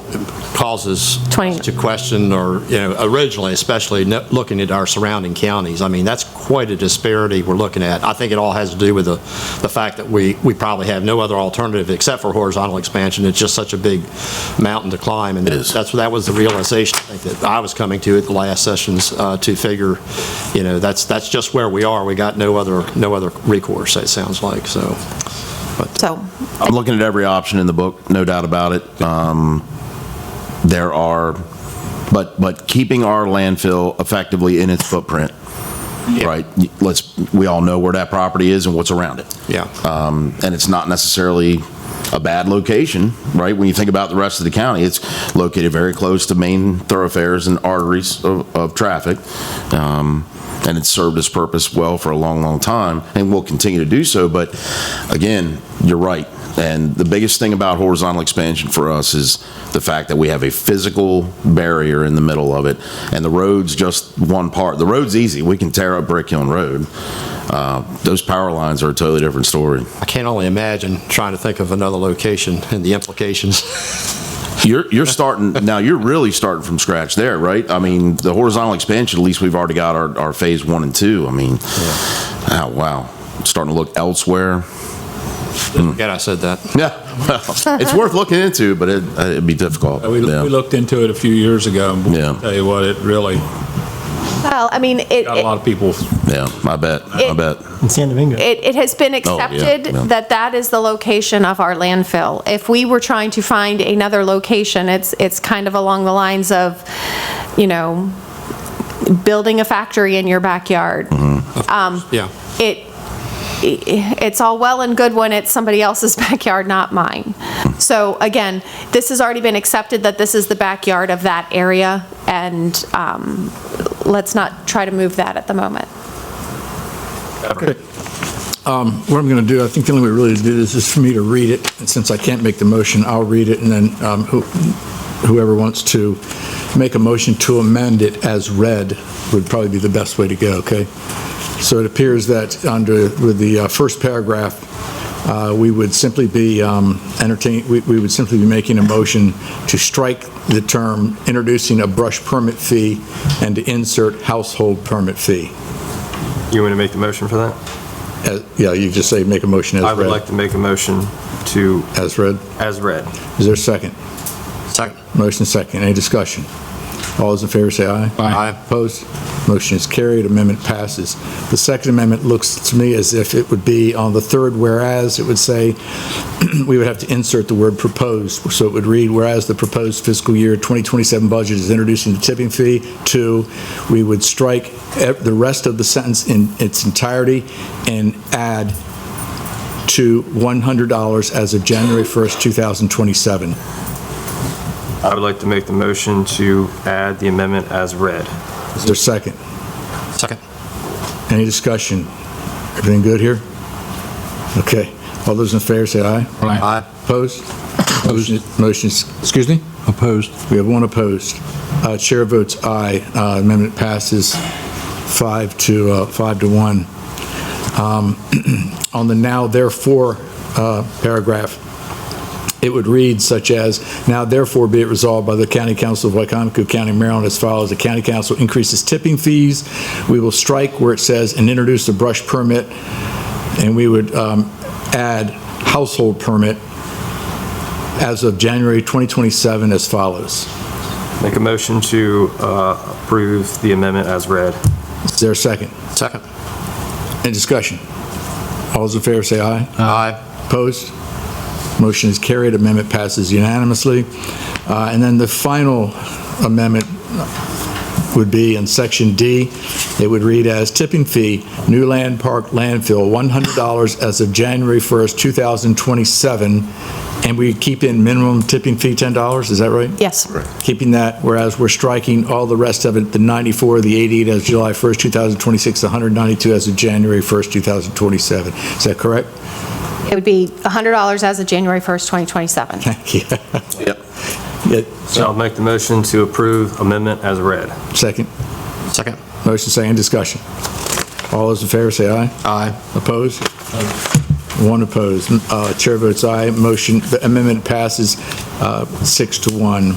causes us to question, or, originally, especially looking at our surrounding counties. I mean, that's quite a disparity we're looking at. I think it all has to do with the fact that we probably have no other alternative except for horizontal expansion. It's just such a big mountain to climb, and that was the realization, I think, that I was coming to at the last sessions to figure, that's just where we are. We got no other recourse, it sounds like, so. I'm looking at every option in the book, no doubt about it. There are, but keeping our landfill effectively in its footprint, right? We all know where that property is and what's around it. Yeah. And it's not necessarily a bad location, right? When you think about the rest of the county, it's located very close to main thoroughfares and arteries of traffic. And it's served its purpose well for a long, long time, and will continue to do so. But again, you're right. And the biggest thing about horizontal expansion for us is the fact that we have a physical barrier in the middle of it, and the road's just one part. The road's easy. We can tear up Brick Hill Road. Those power lines are a totally different story. I can only imagine trying to think of another location and the implications. You're starting, now you're really starting from scratch there, right? I mean, the horizontal expansion, at least we've already got our phase 1 and 2. I mean, oh, wow. Starting to look elsewhere. Yeah, I said that. Yeah, well, it's worth looking into, but it'd be difficult. We looked into it a few years ago, and I'll tell you what, it really Well, I mean, got a lot of people. Yeah, I bet. In San Domingo. It has been accepted that is the location of our landfill. If we were trying to find another location, it's kind of along the lines of, building a factory in your backyard. Yeah. it's all well and good when it's somebody else's backyard, not mine. So again, this has already been accepted that this is the backyard of that area, and let's not try to move that at the moment. What I'm going to do, I think the only way really to do this is for me to read it, and since I can't make the motion, I'll read it, and then whoever wants to make a motion to amend it as read would probably be the best way to go, okay? So it appears that with the first paragraph, we would simply be we would simply be making a motion to strike the term introducing a brush permit fee and to insert household permit fee. You want to make the motion for that? Yeah, you just say make a motion as read. I would like to make a motion to... As read? As read. Is there a second? Second. Motion second. Any discussion? All those in favor say aye. Aye. Opposed? Motion is carried. Amendment passes. The second amendment looks to me as if it would be on the third whereas. It would say we would have to insert the word proposed. So it would read, whereas the proposed fiscal year 2027 budget is introducing the tipping fee. 2, we would strike the rest of the sentence in its entirety and add to $100 as of January 1st, 2027. I would like to make the motion to add the amendment as read. Is there a second? Second. Any discussion? Everything good here? Okay. All those in favor say aye. Aye. Opposed? Motion is, excuse me? Opposed. We have one opposed. Chair votes aye. Amendment passes 5 to 1. On the now therefore paragraph, it would read such as, now therefore be it resolved by the County Council of Wicomico County, Maryland as follows. The County Council increases tipping fees. We will strike where it says and introduce a brush permit, and we would add household permit as of January 2027 as follows. Make a motion to approve the amendment as read. Is there a second? Second. Any discussion? All those in favor say aye. Aye. Opposed? Motion is carried. Amendment passes unanimously. And then the final amendment would be in Section D. It would read as tipping fee, New Land Park landfill, $100 as of January 1st, 2027. And we keep in minimum tipping fee $10, is that right? Yes. Keeping that, whereas we're striking all the rest of it, the 94, the 88 as July 1st, 2026, the 192 as of January 1st, 2027. Is that correct? It would be $100 as of January 1st, 2027. Thank you. Yep. Yeah. So I'll make the motion to approve amendment as read. Second. Second. Motion second. Discussion. All those in favor say aye. Aye. Opposed? One opposed. Chair votes aye. Motion, the amendment passes 6 to 1.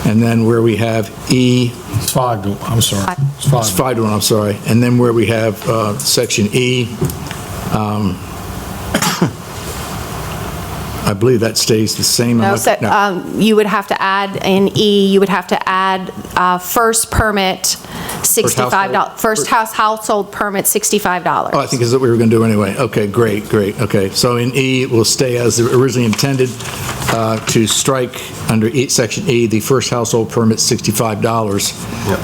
And then where we have E. It's 5 to, I'm sorry. It's 5 to 1, I'm sorry. And then where we have Section E, I believe that stays the same. No, so, you would have to add, in E, you would have to add first permit, $65. First household permit, $65. Oh, I think is what we were going to do anyway. Okay, great. Okay, so in E, it will stay as originally intended to strike under Section E, the first household permit, $65. Yep.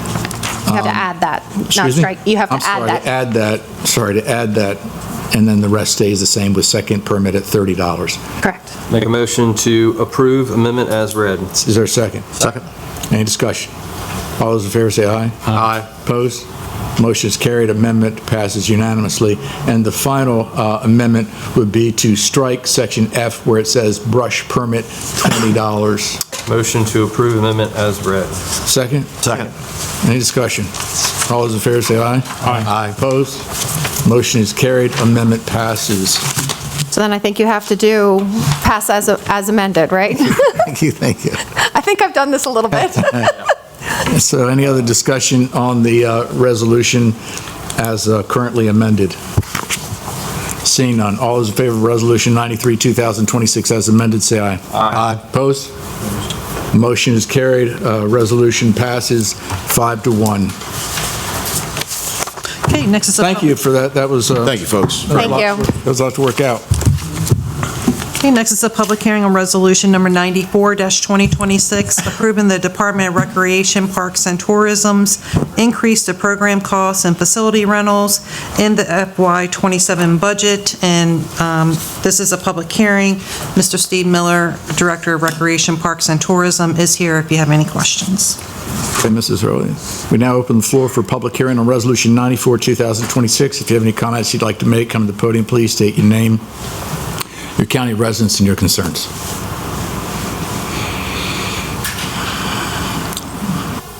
You have to add that, not Excuse me? strike. You have to add that. To add that, and then the rest stays the same with second permit at $30. Correct. Make a motion to approve amendment as read. Is there a second? Second. Any discussion? All those in favor say aye. Aye. Opposed? Motion is carried. Amendment passes unanimously. And the final amendment would be to strike Section F where it says brush permit, $20. Motion to approve amendment as read. Second? Second. Any discussion? All those in favor say aye. Aye. Opposed? Motion is carried. Amendment passes. So then I think you have to do pass as amended, right? Thank you. I think I've done this a little bit. So any other discussion on the resolution as currently amended? Seeing none. All those in favor of Resolution 93, 2026 as amended, say aye. Aye. Opposed? Motion is carried. Resolution passes 5 to 1. Okay, next is a... Thank you for that. That was... Thank you, folks. Thank you. That was a lot to work out. Okay, next is a public hearing on resolution number 94-2026, approving the Department of Recreation, Parks, and Tourism's increase to program costs and facility rentals in the FY27 budget. And this is a public hearing. Mr. Steve Miller, Director of Recreation, Parks, and Tourism, is here if you have any questions. Okay, Mrs. Hurley. We now open the floor for public hearing on Resolution 94, 2026. If you have any comments you'd like to make, come to the podium, please state your name, your county residence, and your concerns.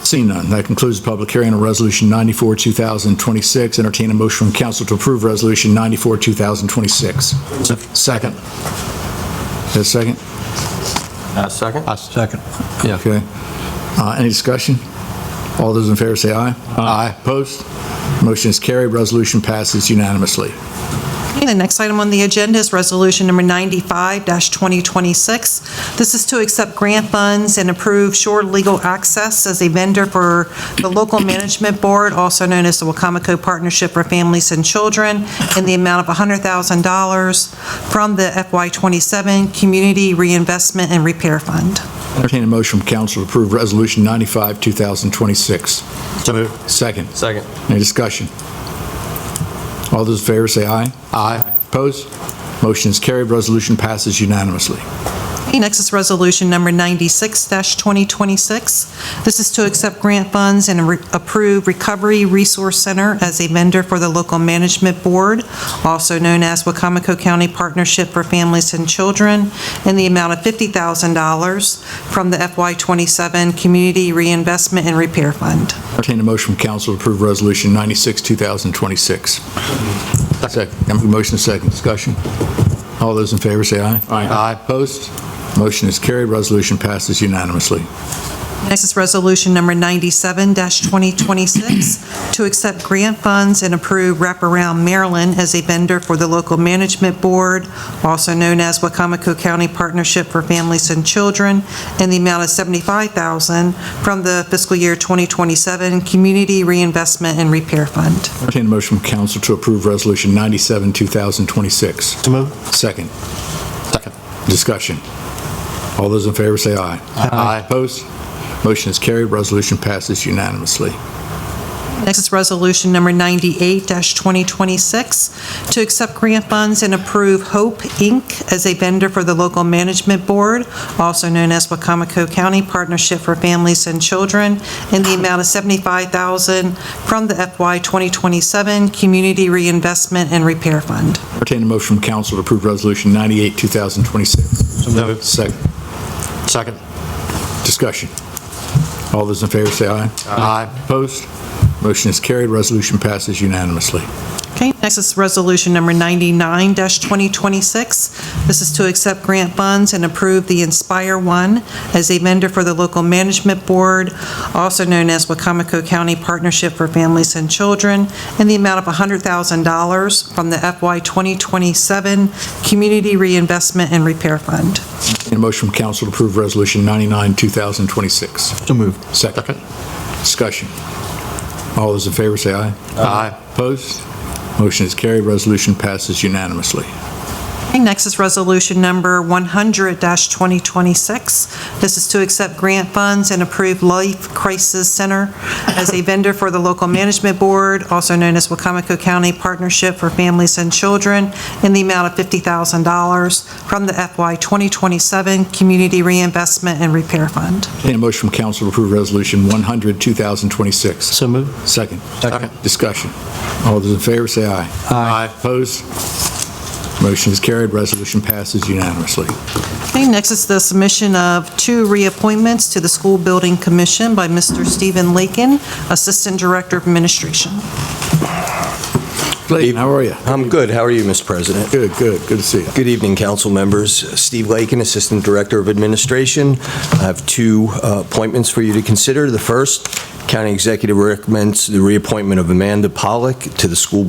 Seeing none, that concludes the public hearing on Resolution 94, 2026. Entertain a motion from council to approve Resolution 94, 2026. Second. Is there a second? Second? Second. Yeah. Okay. Any discussion? All those in favor say aye. Aye. Opposed? Motion is carried. Resolution passes unanimously. Okay, the next item on the agenda is resolution number 95-2026. This is to accept grant funds and approve Shore Legal Access as a vendor for the Local Management Board, also known as the Wicomico Partnership for Families and Children, in the amount of $100,000 from the FY27 Community Reinvestment and Repair Fund. Entertain a motion from council to approve Resolution 95, 2026. So moved. Second. Second. Any discussion? All those in favor say aye. Aye. Opposed? Motion is carried. Resolution passes unanimously. Okay, next is resolution number 96-2026. This is to accept grant funds and approve Recovery Resource Center as a vendor for the Local Management Board, also known as Wicomico County Partnership for Families and Children, in the amount of $50,000 from the FY27 Community Reinvestment and Repair Fund. Entertain a motion from council to approve Resolution 96, 2026. Second. Motion is second. Discussion? All those in favor say aye. Aye. Opposed? Motion is carried. Resolution passes unanimously. Next is resolution number 97-2026, to accept grant funds and approve Wraparound Maryland as a vendor for the Local Management Board, also known as Wicomico County Partnership for Families and Children, in the amount of $75,000 from the fiscal year 2027 Community Reinvestment and Repair Fund. Entertain a motion from council to approve Resolution 97, 2026. So moved. Second. Second. Discussion. All those in favor say aye. Aye. Opposed? Motion is carried. Resolution passes unanimously. Next is resolution number 98-2026, to accept grant funds and approve Hope, Inc. as a vendor for the Local Management Board, also known as Wicomico County Partnership for Families and Children, in the amount of $75,000 from the FY 2027 Community Reinvestment and Repair Fund. Entertain a motion from council to approve Resolution 98, 2026. So moved. Second. Second. Discussion. All those in favor say aye. Aye. Opposed? Motion is carried. Resolution passes unanimously. Okay, next is resolution number 99-2026. This is to accept grant funds and approve the Inspire One as a vendor for the Local Management Board, also known as Wicomico County Partnership for Families and Children, in the amount of $100,000 from the FY 2027 Community Reinvestment and Repair Fund. And a motion from council to approve Resolution 99, 2026. So moved. Second. Discussion. All those in favor say aye. Aye. Opposed? Motion is carried. Resolution passes unanimously. Okay, next is resolution number 100-2026. This is to accept grant funds and approve Life Crisis Center as a vendor for the Local Management Board, also known as Wicomico County Partnership for Families and Children, in the amount of $50,000 from the FY 2027 Community Reinvestment and Repair Fund. And a motion from council to approve Resolution 100, 2026. So moved. Second. Second. Discussion. All those in favor say aye. Aye. Opposed? Motion is carried. Resolution passes unanimously. Okay, next is the submission of 2 reappointments to the School Building Commission by Mr. Stephen Lakin, Assistant Director of Administration. Clayton, how are you? I'm good. How are you, Mr. President? Good, good. Good to see you. Good evening, council members. Steve Lakin, Assistant Director of Administration. I have 2 appointments for you to consider. The first, County Executive recommends the reappointment of Amanda Pollock to the School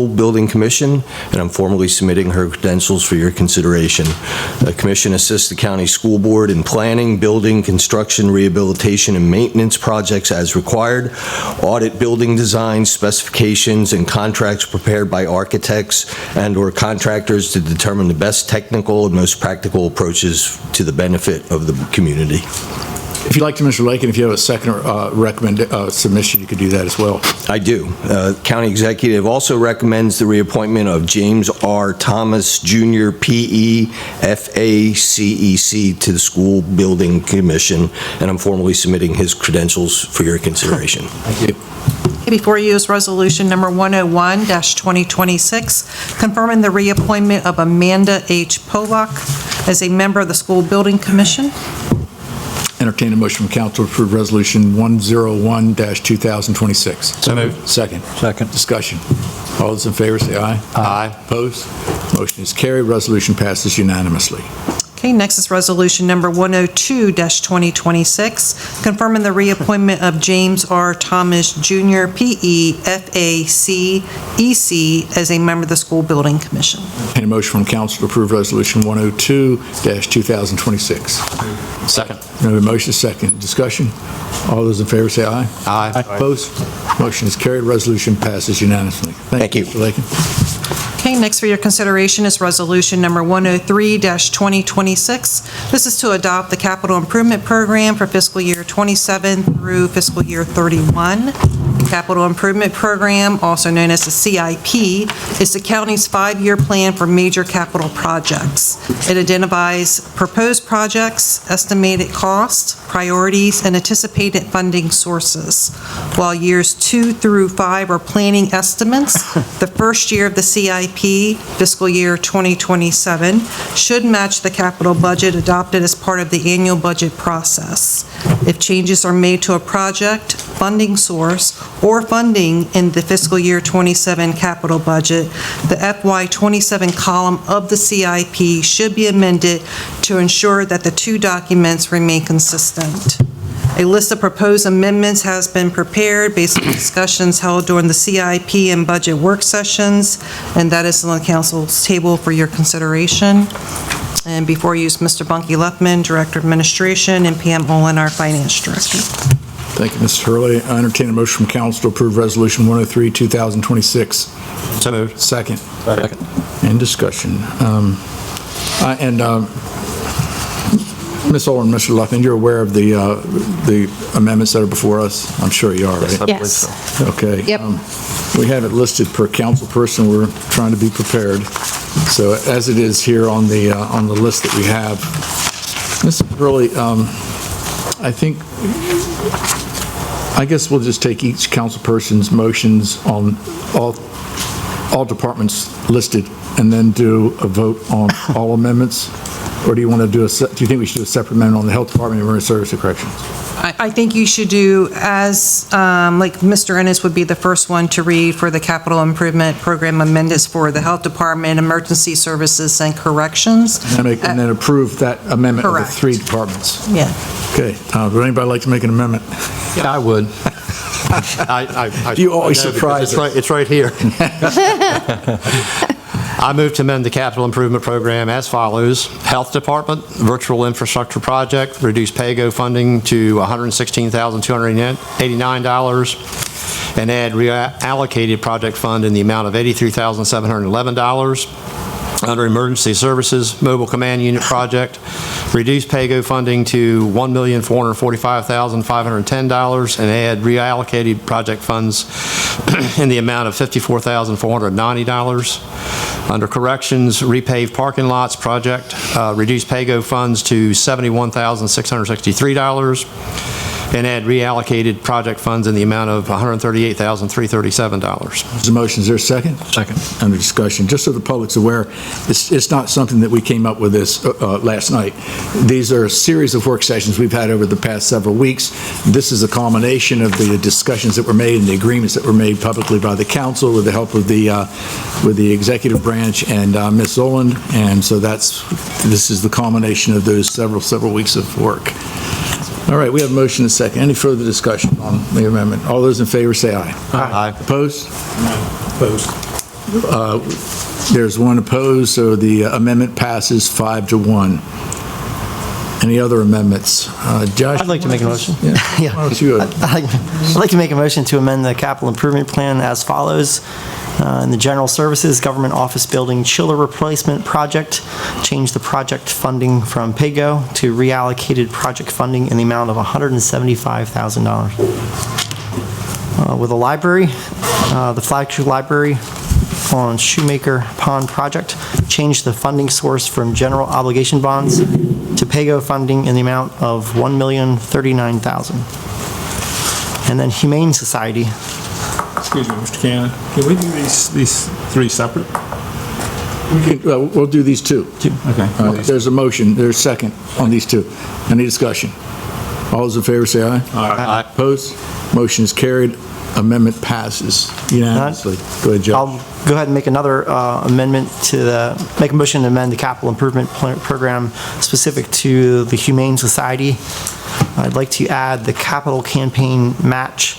Building Commission, and I'm formally submitting her credentials for your consideration. The commission assists the county school board in planning, building, construction, rehabilitation, and maintenance projects as required, audit building designs, specifications, and contracts prepared by architects and/or contractors to determine the best technical and most practical approaches to the benefit of the community. If you'd like to, Mr. Lakin, if you have a second submission, you could do that as well. I do. County Executive also recommends the reappointment of James R. Thomas, Jr., P.E., F.A.C.E.C. to the School Building Commission, and I'm formally submitting his credentials for your consideration. Thank you. Before you is Resolution Number 101-2026, confirming the reappointment of Amanda H. Polak as a member of the School Building Commission. Entertain a motion from council to approve Resolution 101-2026. So moved. Second. Second. Discussion. All those in favor say aye. Aye. Opposed? Motion is carried. Resolution passes unanimously. Okay, next is Resolution Number 102-2026, confirming the reappointment of James R. Thomas, Jr., P.E., F.A.C.E.C. as a member of the School Building Commission. Entertain a motion from council to approve Resolution 102-2026. Second. We have a motion, second. Discussion. All those in favor say aye. Aye. Opposed? Motion is carried. Resolution passes unanimously. Thank you. Mr. Lakin. Okay, next for your consideration is Resolution Number 103-2026. This is to adopt the Capital Improvement Program for fiscal year 27 through fiscal year 31. The Capital Improvement Program, also known as the CIP, is the county's 5-year plan for major capital projects. It identifies proposed projects, estimated costs, priorities, and anticipated funding sources. While years 2 through 5 are planning estimates, the first year of the CIP, fiscal year 2027, should match the capital budget adopted as part of the annual budget process. If changes are made to a project, funding source, or funding in the fiscal year 27 capital budget, the FY27 column of the CIP should be amended to ensure that the two documents remain consistent. A list of proposed amendments has been prepared based on discussions held during the CIP and budget work sessions, and that is on the council's table for your consideration. And before you is Mr. Bunky Luffman, Director of Administration, and Pam Olin, our Finance Director. Thank you, Mrs. Hurley. I entertain a motion from council to approve Resolution 103-2026. So moved. Second. Second. And discussion. Ms. Olin, Mr. Luffman, you're aware of the amendments that are before us? I'm sure you are, right? Yes. Okay. Yep. We have it listed per council person. We're trying to be prepared. So as it is here on the list that we have, Ms. Hurley, I guess we'll just take each council person's motions on all departments listed and then do a vote on all amendments? Or do you want to do you think we should do a separate amendment on the Health Department and Emergency Service and Corrections? I think you should do as, like Mr. Ennis would be the first one to read for the Capital Improvement Program amendments for the Health Department, Emergency Services, and Corrections. And then approve that amendment of the Correct. 3 departments. Yeah. Okay. Would anybody like to make an amendment? Yeah, I would. You always I know, surprise because it's right here. I move to amend the capital improvement program as follows. Health Department, virtual infrastructure project, reduce PAYGO funding to $116,289 and add reallocated project fund in the amount of $83,711. Under Emergency Services, Mobile Command Unit Project, reduce PAYGO funding to $1,445,510 and add reallocated project funds in the amount of $54,490. Under Corrections, repave parking lots project, reduce PAYGO funds to $71,663 and add reallocated project funds in the amount of $138,337. There's a motion. Is there a second? Second. Under discussion. Just so the public's aware, it's not something that we came up with this last night. These are a series of work sessions we've had over the past several weeks. This is a culmination of the discussions that were made and the agreements that were made publicly by the council with the help of the executive branch and Ms. Zoland. And so this is the culmination of those several weeks of work. All right, we have a motion and a second. Any further discussion on the amendment? All those in favor say aye. Aye. Opposed? No. Opposed. There's one opposed, so the amendment passes 5-1. Any other amendments? Josh? I'd like to make a motion. Yeah. Yeah. Why don't you, I'd like to make a motion to amend the capital improvement plan as follows. In the General Services Government Office Building Chiller Replacement Project, change the project funding from PAYGO to reallocated project funding in the amount of $175,000. With the library, the flagship library on Shoemaker Pond project, change the funding source from general obligation bonds to PAYGO funding in the amount of $1,039,000. And then Humane Society. Excuse me, Mr. Cannon, can we do these three separate? We'll do these two. Okay. There's a motion, there's a second on these two. Any discussion? All those in favor say aye. Aye. Opposed? Motion is carried. Amendment passes unanimously. Go ahead, Joe. I'll go ahead and make another amendment make a motion to amend the capital improvement program specific to the Humane Society. I'd like to add the capital campaign match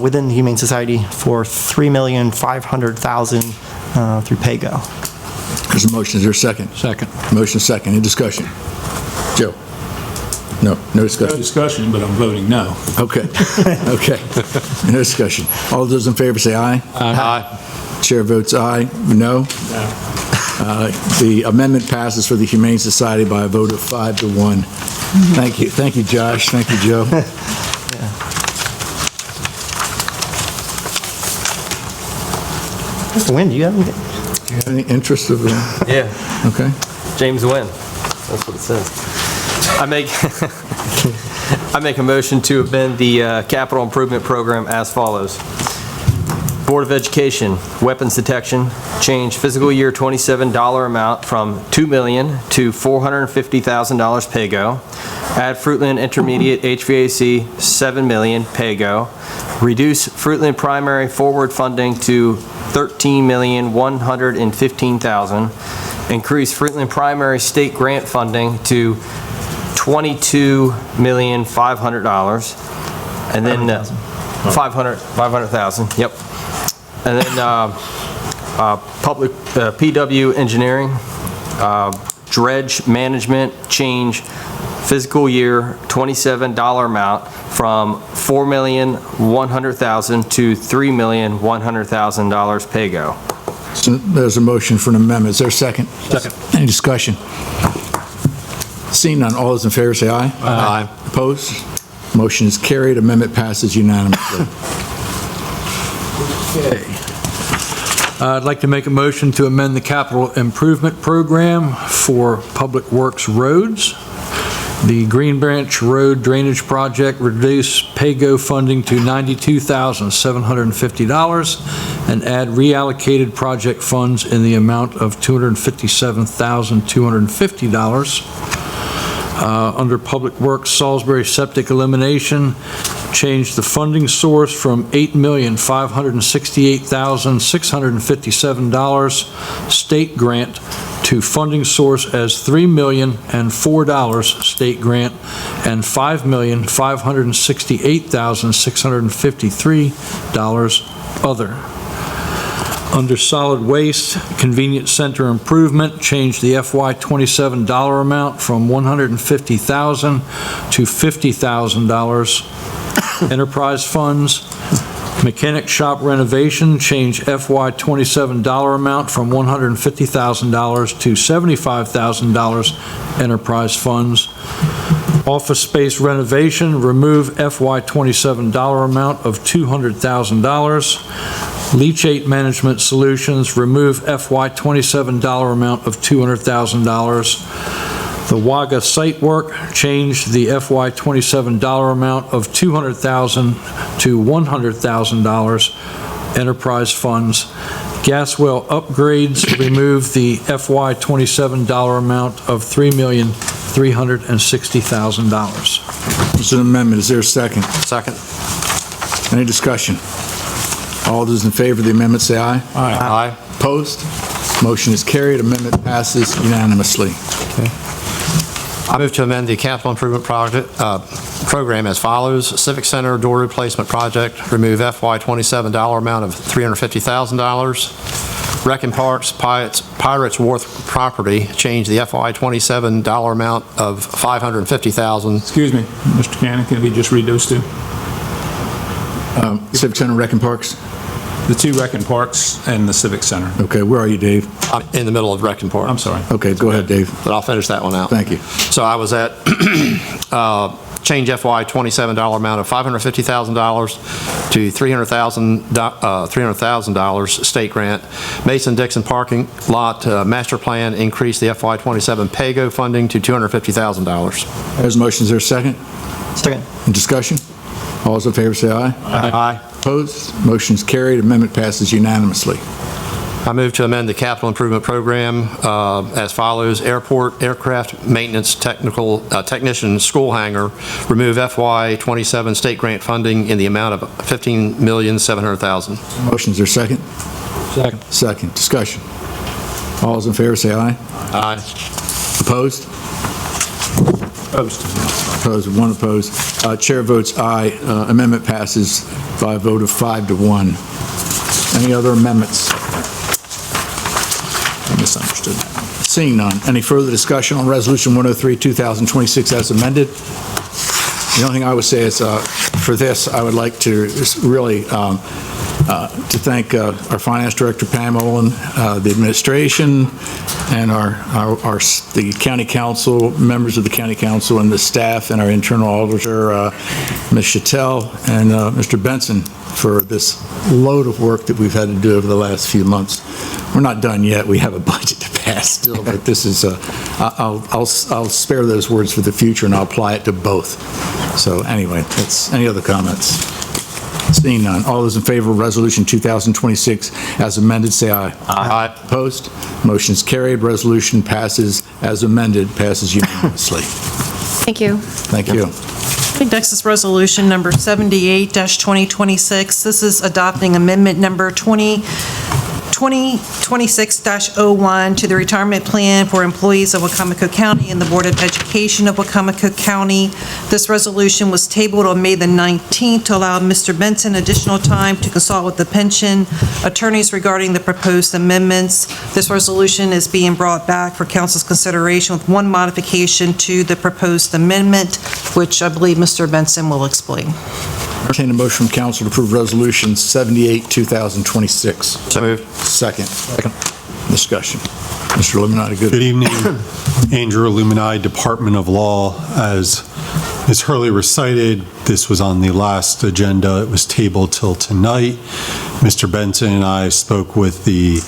within the Humane Society for $3,500,000 through PAYGO. There's a motion. Is there a second? Second. Motion second. Any discussion? Joe? No discussion. No discussion, but I'm voting no. Okay. Okay. No discussion. All those in favor say aye. Aye. Chair votes aye. No? The amendment passes for the Humane Society by a vote of 5-1. Thank you. Thank you, Josh. Thank you, Joe. Mr. Nguyen, do you have anything? Do you have any interest of... Yeah, Okay. James Nguyen. That's what it says. I make a motion to amend the capital improvement program as follows. Board of Education, weapons detection, change fiscal year '27 dollar amount from $2 million to $450,000 PAYGO. Add Fruitland Intermediate HVAC, $7 million PAYGO. Reduce Fruitland Primary forward funding to $13,115,000. Increase Fruitland Primary state grant funding to $22,500,000. And then 500,000, yep. And then public PW engineering, dredge management, change fiscal year '27 dollar amount from $4,100,000 to $3,100,000 PAYGO. So there's a motion for an amendment. Is there a second? Second. Any discussion? Seeing none, all those in favor say aye. Aye. Opposed? Motion is carried. Amendment passes unanimously. Okay. I'd like to make a motion to amend the capital improvement program for Public Works roads. The Green Branch Road Drainage Project reduce PAYGO funding to $92,750 and add reallocated project funds in the amount of $257,250. Under Public Works, Salisbury Septic Elimination, change the funding source from $8,568,657 state grant to funding source as $3,004 state grant and $5,568,653 other. Under solid waste, convenience center improvement, change the FY27 dollar amount from $150,000 to $50,000. Enterprise funds. Mechanic shop renovation, change FY27 dollar amount from $150,000 to $75,000 enterprise funds. Office space renovation, remove FY27 dollar amount of $200,000. Leachate Management Solutions, remove FY27 dollar amount of $200,000. The WAGA site work, change the FY27 dollar amount of $200,000 to $100,000 enterprise funds. Gas well upgrades, remove the FY27 dollar amount of $3,360,000. It's an amendment. Is there a second? Second. Any discussion? All those in favor of the amendment say aye. Aye. Opposed? Motion is carried. Amendment passes unanimously. I move to amend the capital improvement program as follows. Civic Center door replacement project, remove FY27 dollar amount of $350,000. Rec and Parks Pirates Wharf property, change the FY27 dollar amount of $550,000. Excuse me, Mr. Cannon, can we just read those two? Civic Center, Rec and Parks? The two rec and parks and the civic center. Okay, where are you, Dave? I'm in the middle of Rec and Park. I'm sorry. Okay, go ahead, Dave. But I'll finish that one out. Thank you. So I was at change FY $27 amount of $550,000 to $300,000 state grant. Mason-Dixon parking lot master plan increased the FY '27 PAYGO funding to $250,000. There's a motion. Is there a second? Second. In discussion? All those in favor say aye. Aye. Opposed? Motion's carried. Amendment passes unanimously. I move to amend the capital improvement program as follows. Airport aircraft maintenance technician school hangar, remove FY '27 state grant funding in the amount of $15,700,000. Motion. Is there a second? Second. Second. Discussion. All those in favor say aye. Aye. Opposed? Opposed. Opposed, one opposed. Chair votes aye. Amendment passes by a vote of 5 to 1. Any other amendments? I misunderstood. Seeing none. Any further discussion on Resolution 103, 2026 as amended? The only thing I would say is for this, I would like to really to thank our Finance Director, Pam Olin, the administration, and the County Council, members of the County Council, and the staff, and our internal auditor, Ms. Chattel, and Mr. Benson, for this load of work that we've had to do over the last few months. We're not done yet. We have a budget to pass still, but this is, I'll spare those words for the future, and I'll apply it to both. So anyway, any other comments? Seeing none. All those in favor of Resolution 2026 as amended, say aye. Aye. Opposed? Motion's carried. Resolution passes as amended, passes unanimously. Thank you. Thank you. Next is Resolution Number 78-2026. This is adopting Amendment Number 2026-01 to the retirement plan for employees of Wicomico County and the Board of Education of Wicomico County. This resolution was tabled on May the 19th to allow Mr. Benson additional time to consult with the pension attorneys regarding the proposed amendments. This resolution is being brought back for council's consideration with one modification to the proposed amendment, which I believe Mr. Benson will explain. Entertain a motion from council to approve Resolution 78, 2026. So moved. Second. Discussion. Mr. Illuminati, good. Good evening. Andrew Illuminati, Department of Law. As Ms. Hurley recited, this was on the last agenda. It was tabled till tonight. Mr. Benson and I spoke with the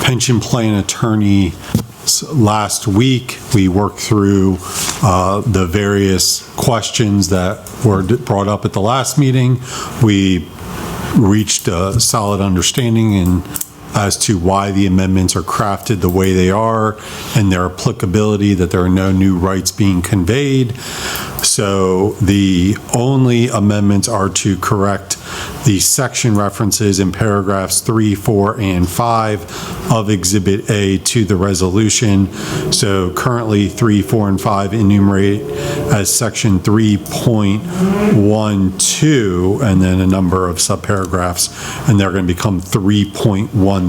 pension plan attorney last week. We worked through the various questions that were brought up at the last meeting. We reached a solid understanding as to why the amendments are crafted the way they are and their applicability, that there are no new rights being conveyed. So the only amendments are to correct the section references in paragraphs 3, 4, and 5 of Exhibit A to the resolution. So currently 3, 4, and 5 enumerate as section 3.12 and then a number of subparagraphs, and they're going to become 3.13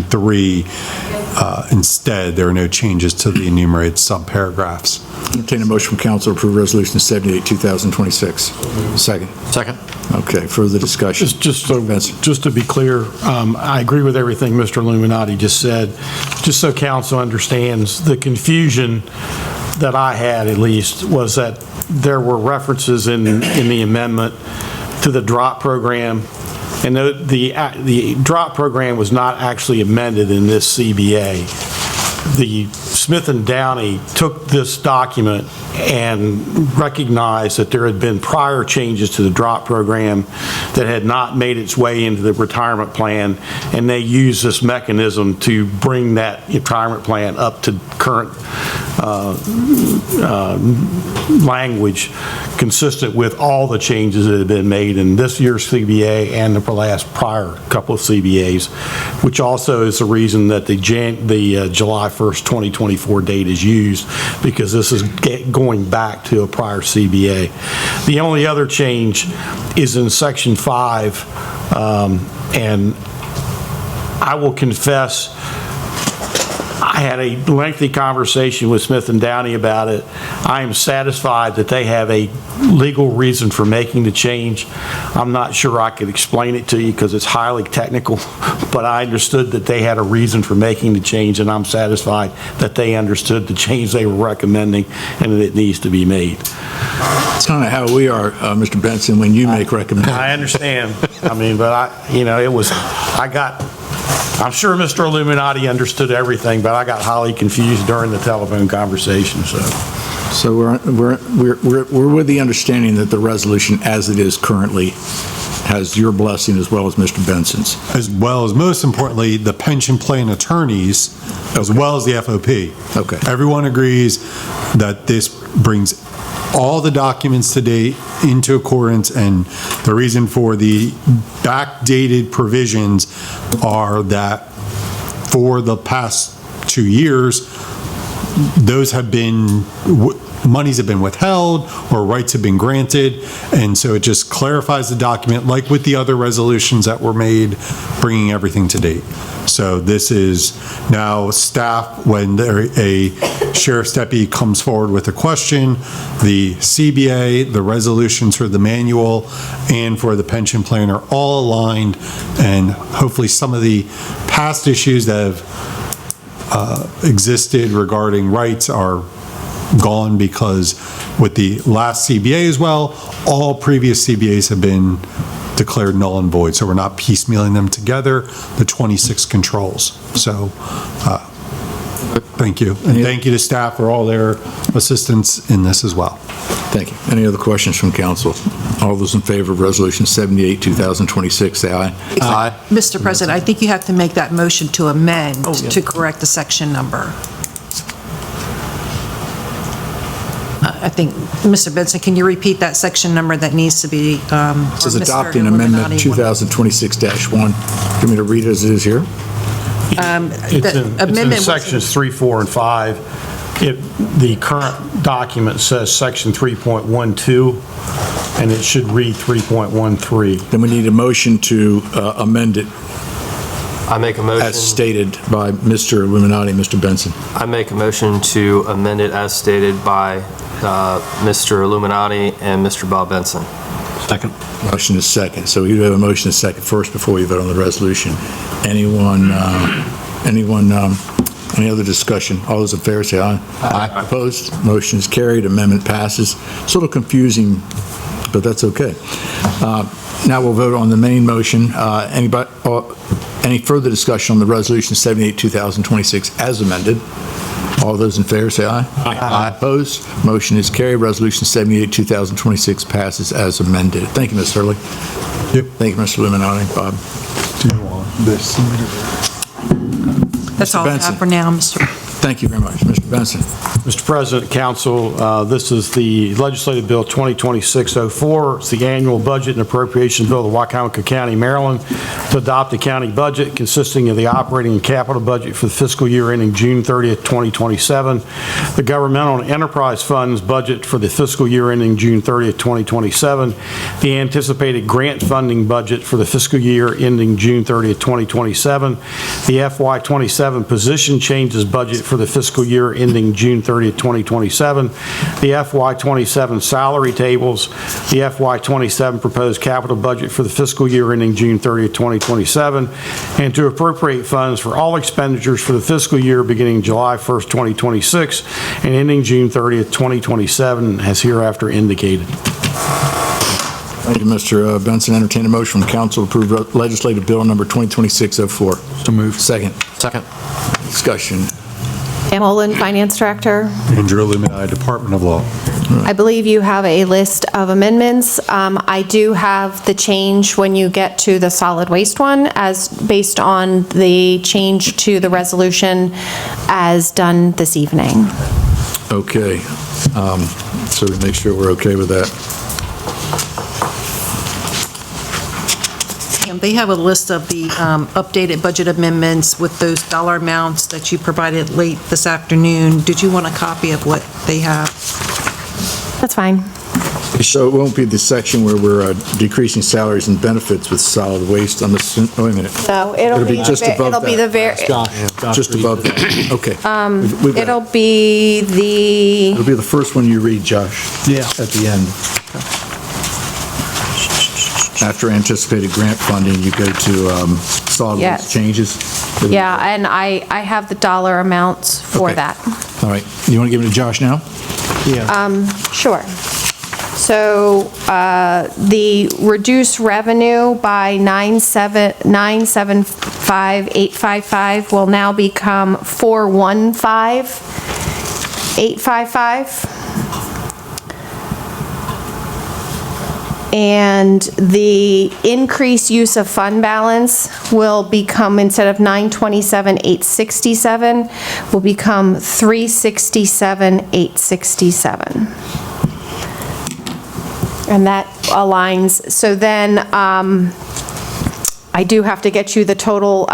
instead. There are no changes to the enumerated subparagraphs. Entertain a motion from council to approve Resolution 78, 2026. Second. Second. Okay, further discussion. Just to be clear, I agree with everything Mr. Illuminati just said. Just so council understands, the confusion that I had, at least, was that there were references in the amendment to the DROP program, and the DROP program was not actually amended in this CBA. The Smith and Downey took this document and recognized that there had been prior changes to the DROP program that had not made its way into the retirement plan, and they used this mechanism to bring that retirement plan up to current language consistent with all the changes that have been made in this year's CBA and the prior couple of CBAs, which also is the reason that the July 1st, 2024 date is used, because this is going back to a prior CBA. The only other change is in Section 5, and I will confess, I had a lengthy conversation with Smith and Downey about it. I am satisfied that they have a legal reason for making the change. I'm not sure I could explain it to you because it's highly technical, but I understood that they had a reason for making the change, and I'm satisfied that they understood the change they were recommending and that it needs to be made. It's kind of how we are, Mr. Benson, when you make recommendations. I understand. I mean, but I'm sure Mr. Illuminati understood everything, but I got highly confused during the telephone conversation, so. So we're with the understanding that the resolution as it is currently has your blessing as well as Mr. Benson's. As well as, most importantly, the pension plan attorneys, as well as the FOP. Okay. Everyone agrees that this brings all the documents to date into accordance, and the reason for the backdated provisions are that for the past 2 years, those have been, monies have been withheld or rights have been granted, and so it just clarifies the document, like with the other resolutions that were made, bringing everything to date. So this is now staff, when a sheriff's deputy comes forward with a question, the CBA, the resolutions for the manual, and for the pension plan are all aligned, and hopefully some of the past issues that have existed regarding rights are gone, because with the last CBA as well, all previous CBAs have been declared null and void, so we're not piecemealing them together, the 26 controls. So thank you, and thank you to staff for all their assistance in this as well. Thank you. Any other questions from council? All those in favor of Resolution 78, 2026, say aye. Aye. Mr. President, I think you have to make that motion to amend to correct the section number. I think, Mr. Benson, can you repeat that section number that needs to be? This is adopting amendment 2026-1. Do you want me to read it as it is here? It's in sections 3, 4, and 5. The current document says section 3.12, and it should read 3.13. Then we need a motion to amend it I make a motion. as stated by Mr. Illuminati, Mr. Benson. I make a motion to amend it as stated by Mr. Illuminati and Mr. Bob Benson. Second. Motion is second. So we have a motion is second first before we vote on the resolution. Any other discussion? All those in favor say aye. Aye. Opposed? Motion is carried. Amendment passes. It's a little confusing, but that's okay. Now we'll vote on the main motion. Any further discussion on the resolution 78, 2026 as amended? All those in favor say aye. Aye. Opposed? Motion is carried. Resolution 78, 2026 passes as amended. Thank you, Ms. Hurley. Yep. Thank you, Mr. Illuminati. Bob. Do you want this? That's all I have for now, Mr. Thank you very much. Mr. Benson. Mr. President, Council, this is the Legislative Bill 2026-04. It's the annual budget and appropriation bill of Wicomico County, Maryland, to adopt a county budget consisting of the operating and capital budget for the fiscal year ending June 30th, 2027, the governmental and enterprise funds budget for the fiscal year ending June 30th, 2027, the anticipated grant funding budget for the fiscal year ending June 30th, 2027, the FY27 position changes budget for the fiscal year ending June 30th, 2027, the FY27 salary tables, the FY27 proposed capital budget for the fiscal year ending June 30th, 2027, and to appropriate funds for all expenditures for the fiscal year beginning July 1st, 2026, and ending June 30th, 2027, as hereafter indicated. Thank you, Mr. Benson. Entertain a motion from council to approve legislative bill number 2026-04. So moved. Second. Second. Discussion. Pam Olin, Finance Director. Andrew Illuminati, Department of Law. I believe you have a list of amendments. I do have the change when you get to the solid waste one, as based on the change to the resolution as done this evening. Okay. So we make sure we're okay with that. They have a list of the updated budget amendments with those dollar amounts that you provided late this afternoon. Did you want a copy of what they have? That's fine. So it won't be the section where we're decreasing salaries and benefits with solid waste on the, wait a minute. No, it'll be, just above it'll be that. the very, Just above that. Okay. We've got it. it'll be the, It'll be the first one you read, Josh. Yeah. At the end. After anticipated grant funding, you go to solid Yes. waste changes. yeah, and I have the dollar amounts for Okay. that. All right. You want to give it to Josh now? Sure. So the reduced revenue by 975,855 will now become 415,855. And the increased use of fund balance will become, instead of 927,867, will become 367,867. And that aligns. So then I do have to get you the total,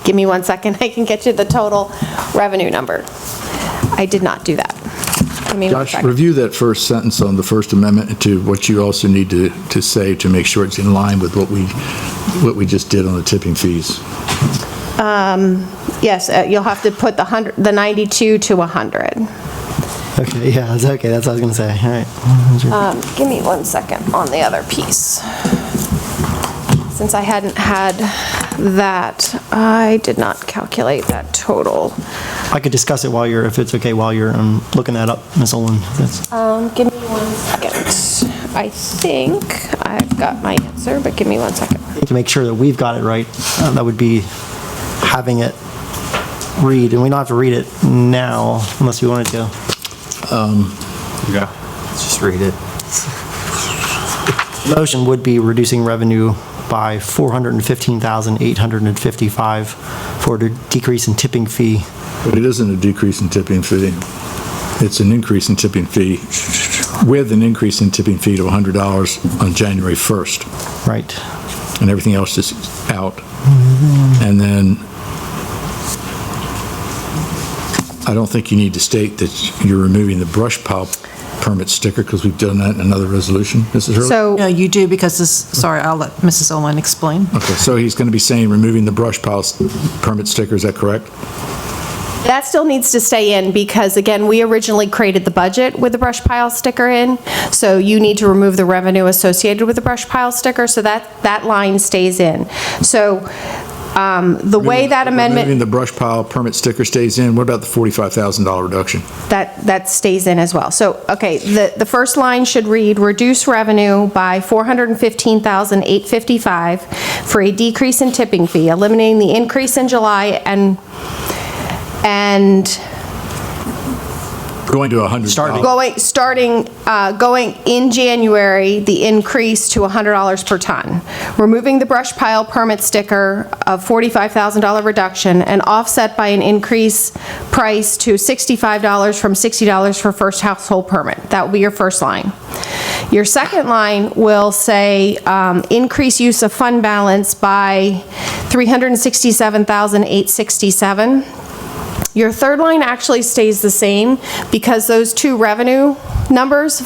give me 1 second, I can get you the total revenue number. I did not do that. Give me 1 Josh, second. review that first sentence on the First Amendment to what you also need to say to make sure it's in line with what we just did on the tipping fees. Yes, you'll have to put the 92 to 100. Okay, yeah, that's okay, that's what I was gonna say, all right. Give me 1 second on the other piece. Since I hadn't had that, I did not calculate that total. I could discuss it while you're, if it's okay, while you're looking that up, Ms. Olin. Give me 1 second. I think I've got my answer, but give me 1 second. To make sure that we've got it right, that would be having it read, and we don't have to read it now unless we wanted to. Yeah, let's just read it. Motion would be reducing revenue by $415,855 for the decrease in tipping fee. But it isn't a decrease in tipping fee. It's an increase in tipping fee with an increase in tipping fee to $100 on January 1st. Right. And everything else is out. And then I don't think you need to state that you're removing the brush pile permit sticker because we've done that in another resolution, Mrs. Hurley? So, No, you do, because this, sorry, I'll let Mrs. Olin explain. Okay, so he's going to be saying removing the brush pile permit sticker, is that correct? that still needs to stay in because, again, we originally created the budget with the brush pile sticker in, so you need to remove the revenue associated with the brush pile sticker, so that line stays in. So the way that amendment... Removing the brush pile permit sticker stays in, what about the $45,000 reduction? That stays in as well. So, okay, the first line should read, reduce revenue by $415,855 for a decrease in tipping fee, eliminating the increase in July and Going to $100. Going in January, the increase to $100 per ton. Removing the brush pile permit sticker of $45,000 reduction and offset by an increase price to $65 from $60 for first household permit. That will be your first line. Your second line will say increase use of fund balance by $367,867. Your third line actually stays the same because those two revenue numbers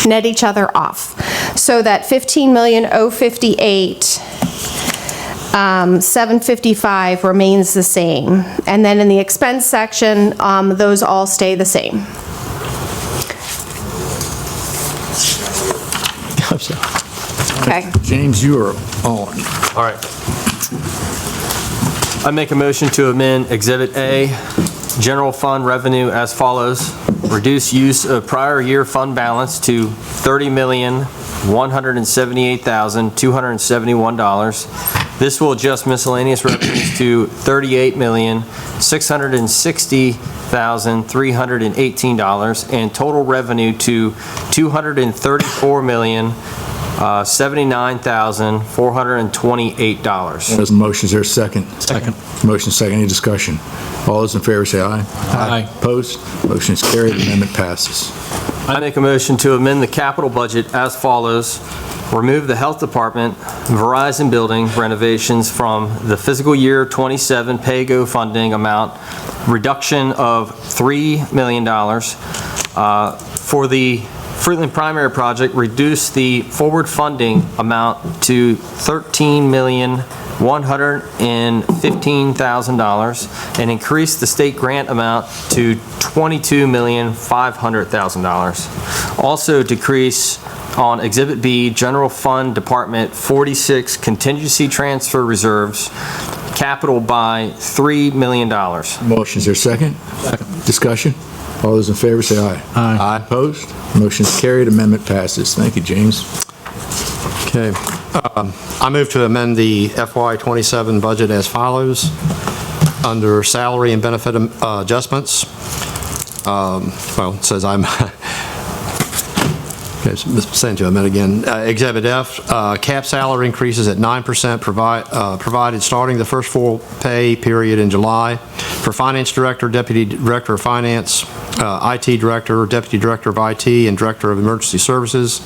net each other off. So that $15,058,755 remains the same. And then in the expense section, those all stay the same. Okay. James, you are on. All right. I make a motion to amend Exhibit A, general fund revenue as follows. Reduce use of prior year fund balance to $30,178,271. This will adjust miscellaneous revenues to $38,660,318 and total revenue to $234,079,428. There's a motion, is there a second? Second. Motion second, any discussion? All those in favor say aye. Aye. Opposed? Motion is carried, amendment passes. I make a motion to amend the capital budget as follows. Remove the Health Department Verizon Building renovations from the fiscal year 27 pay-go funding amount, reduction of $3 million for the Fruitland Primary Project, reduce the forward funding amount to $13,115,000 and increase the state grant amount to $22,500,000. Also decrease on Exhibit B, General Fund Department 46 Contingency Transfer Reserves, capital by $3 million. Motion, is there a second? Second. Discussion? All those in favor say aye. Aye. Opposed? Motion's carried, amendment passes. Thank you, James. Okay. I move to amend the FY27 budget as follows. Under salary and benefit adjustments, well, it says I'm, okay, so send to amend again. Exhibit F, cap salary increases at 9% provided starting the first full pay period in July. For Finance Director, Deputy Director of Finance, IT Director, Deputy Director of IT, and Director of Emergency Services.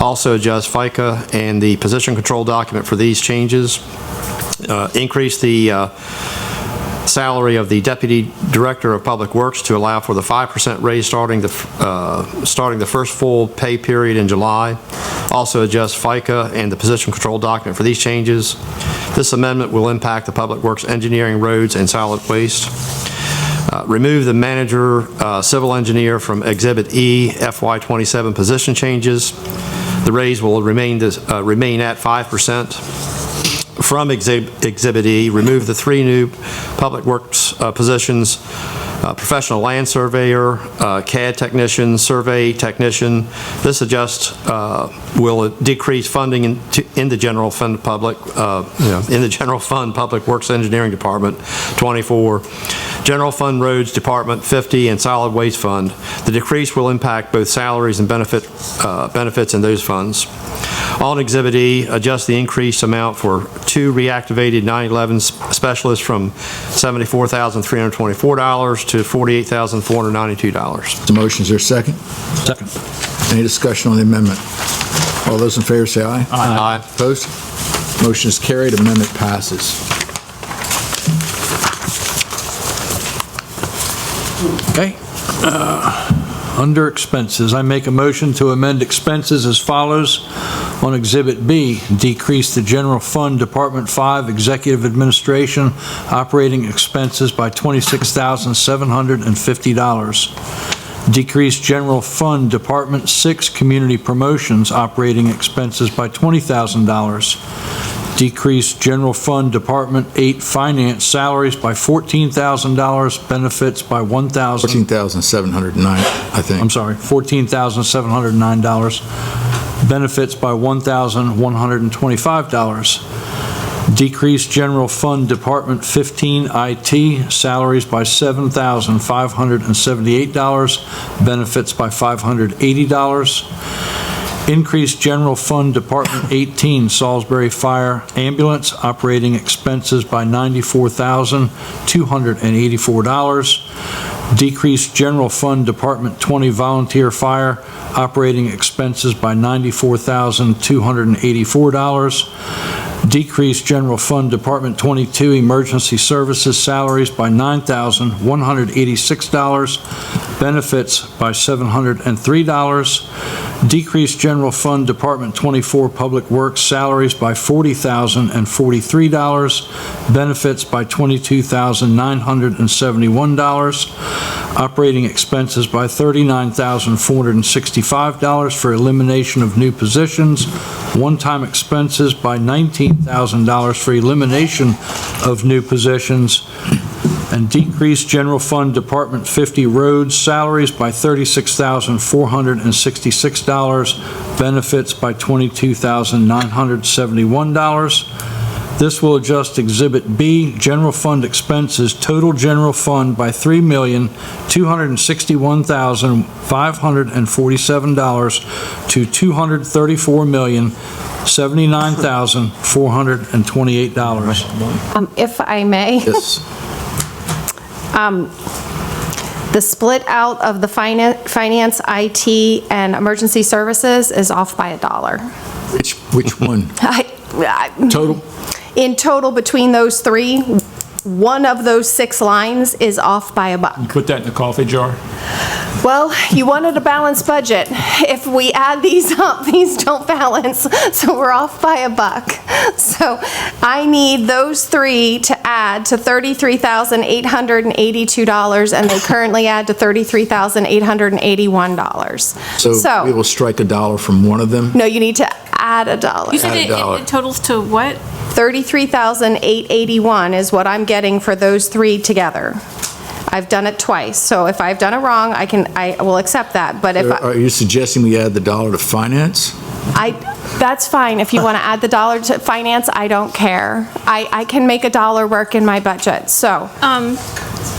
Also adjust FICA and the position control document for these changes. Increase the salary of the Deputy Director of Public Works to allow for the 5% raise starting the first full pay period in July. Also adjust FICA and the position control document for these changes. This amendment will impact the Public Works Engineering, Roads, and Solid Waste. Remove the Manager Civil Engineer from Exhibit E, FY27 position changes. The raise will remain at 5%. From Exhibit E, remove the 3 new Public Works positions, Professional Land Surveyor, CAD Technician, Survey Technician. This adjust will decrease funding in the General Fund Public Works Engineering Department, 24. General Fund Roads Department, 50, and Solid Waste Fund. The decrease will impact both salaries and benefits in those funds. On Exhibit E, adjust the increased amount for 2 reactivated 911 specialists from $74,324 to $48,492. The motion, is there a second? Second. Any discussion on the amendment? All those in favor say aye. Aye. Opposed? Motion is carried, amendment passes. Okay. Under expenses, I make a motion to amend expenses as follows. On Exhibit B, decrease the General Fund Department 5 Executive Administration operating expenses by $26,750. Decrease General Fund Department 6 Community Promotions operating expenses by $20,000. Decrease General Fund Department 8 Finance salaries by $14,000, benefits by $14,709, I think. I'm sorry, $14,709, benefits by $1,125. Decrease General Fund Department 15 IT salaries by $7,578, benefits by $580. Increase General Fund Department 18 Salisbury Fire Ambulance operating expenses by $94,284. Decrease General Fund Department 20 Volunteer Fire operating expenses by $94,284. Decrease General Fund Department 22 Emergency Services salaries by $9,186, benefits by $703. Decrease General Fund Department 24 Public Works salaries by $40,043, benefits by $22,971. Operating expenses by $39,465 for elimination of new positions. One-time expenses by $19,000 for elimination of new positions. And decrease General Fund Department 50 Roads salaries by $36,466, benefits by $22,971. This will adjust Exhibit B, General Fund expenses, total general fund by $3,261,547 to $234,079,428. If I may? Yes. The split out of the finance, IT, and emergency services is off by $1. Which one? Total? In total, between those three, one of those 6 lines is off by $1. Put that in the coffee jar? Well, you wanted a balanced budget. If we add these up, these don't balance, so we're off by $1. So I need those three to add to $33,882, and they currently add to $33,881. So we will strike $1 from one of them? No, you need to add $1. You said it totals to what? $33,881 is what I'm getting for those three together. I've done it twice, so if I've done it wrong, I will accept that, but if Are you suggesting we add the $1 to finance? that's fine. If you want to add the $1 to finance, I don't care. I can make $1 work in my budget, so.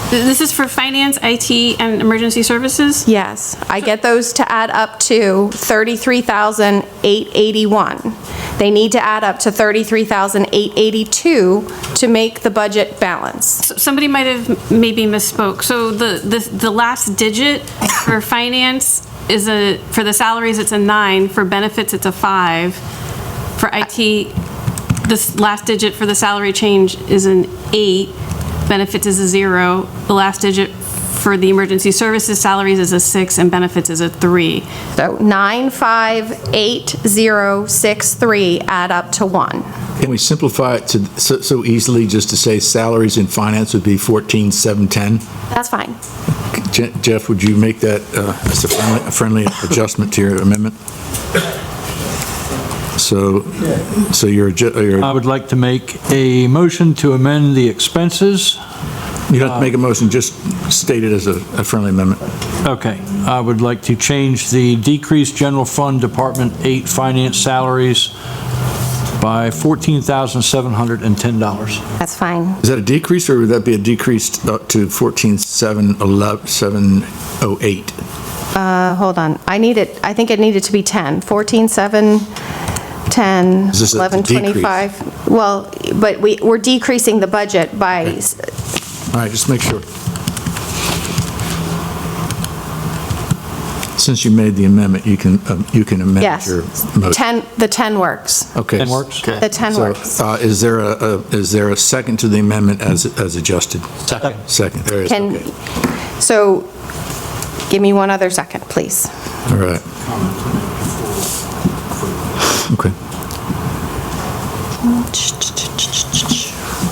This is for finance, IT, and emergency services? Yes, I get those to add up to $33,881. They need to add up to $33,882 to make the budget balance. Somebody might have maybe misspoke. So the last digit for finance is for the salaries, it's a 9. For benefits, it's a 5. For IT, this last digit for the salary change is an 8. Benefits is a 0. The last digit for the emergency services salaries is a 6, and benefits is a 3. So 958063 add up to 1. Can we simplify it to so easily just to say salaries in finance would be 14,710? That's fine. Jeff, would you make that as a friendly adjustment to your amendment? So you're I would like to make a motion to amend the expenses. You don't have to make a motion, just state it as a friendly amendment. Okay. I would like to change the decreased general fund Department 8 finance salaries by $14,710. That's fine. Is that a decrease, or would that be a decrease up to 14,708? Hold on. I think it needed to be 10. 14,710, Is this a 1125. Well, but we're decreasing the budget by. All right, just make sure. Since you made the amendment, you can amend Yes. your motion. The 10 works. Okay. 10 works? The 10 works. Is there a second to the amendment as adjusted? Second. Second, there is, okay. So, give me one other second, please. All right. Okay.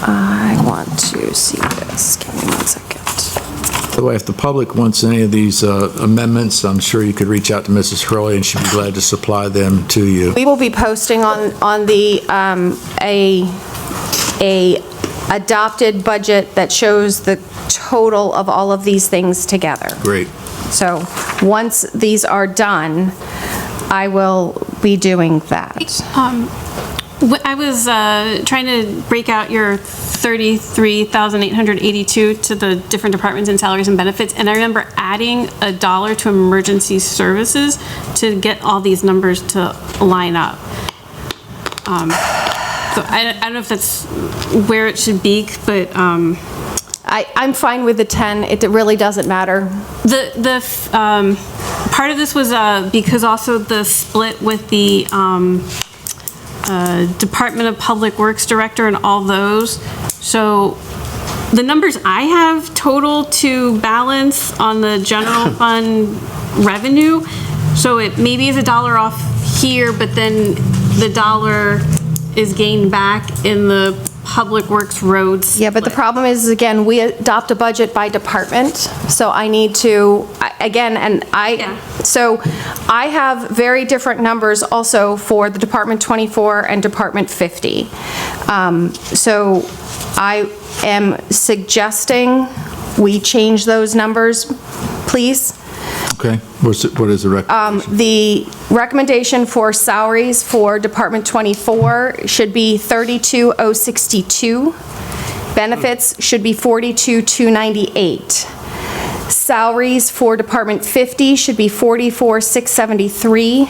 I want to see this. Give me 1 second. By the way, if the public wants any of these amendments, I'm sure you could reach out to Mrs. Hurley, and she'd be glad to supply them to you. We will be posting on the, a adopted budget that shows the total of all of these things together. Great. So, once these are done, I will be doing that. I was trying to break out your $33,882 to the different departments and salaries and benefits, and I remember adding $1 to emergency services to get all these numbers to line up. So I don't know if that's where it should be, but I'm fine with the 10. It really doesn't matter. the part of this was because also the split with the Department of Public Works Director and all those. So the numbers I have total to balance on the general fund revenue, so it maybe is $1 off here, but then the $1 is gained back in the Public Works roads. Yeah, but the problem is, again, we adopt a budget by department, so I need to, again, so I have very different numbers also for the Department 24 and Department 50. So I am suggesting we change those numbers, please. Okay. What is the recommendation? The recommendation for salaries for Department 24 should be $32,062. Benefits should be $42,298. Salaries for Department 50 should be $44,673.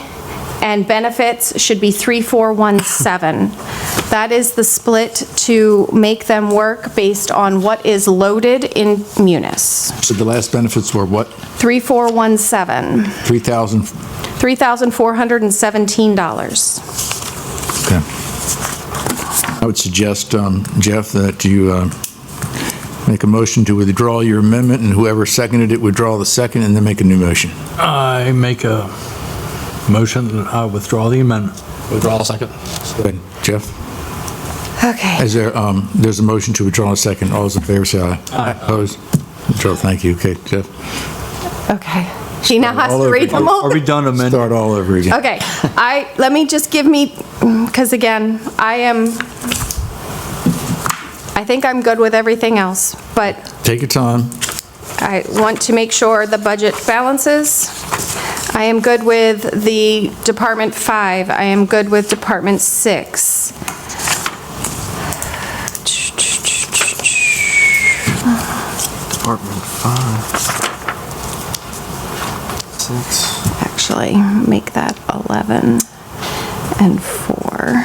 And benefits should be $3,417. That is the split to make them work based on what is loaded in Munis. So the last benefits were what? $3,417. $3,000? $3,417. Okay. I would suggest, Jeff, that you Make a motion to withdraw your amendment, and whoever seconded it withdraw the second, and then make a new motion. I make a motion that I withdraw the amendment. Withdraw a second. Go ahead, Jeff. Okay. Is there, there's a motion to withdraw a second. All those in favor say aye. Aye. Opposed? Withdraw, thank you. Okay, Jeff. Okay. He now has all to over read them all. Are we done amending? Start all over again. Okay, let me just because again, I think I'm good with everything else, but Take your time. I want to make sure the budget balances. I am good with the Department 5. I am good with Department 6. Department 5, 6. Actually, make that 11 and 4.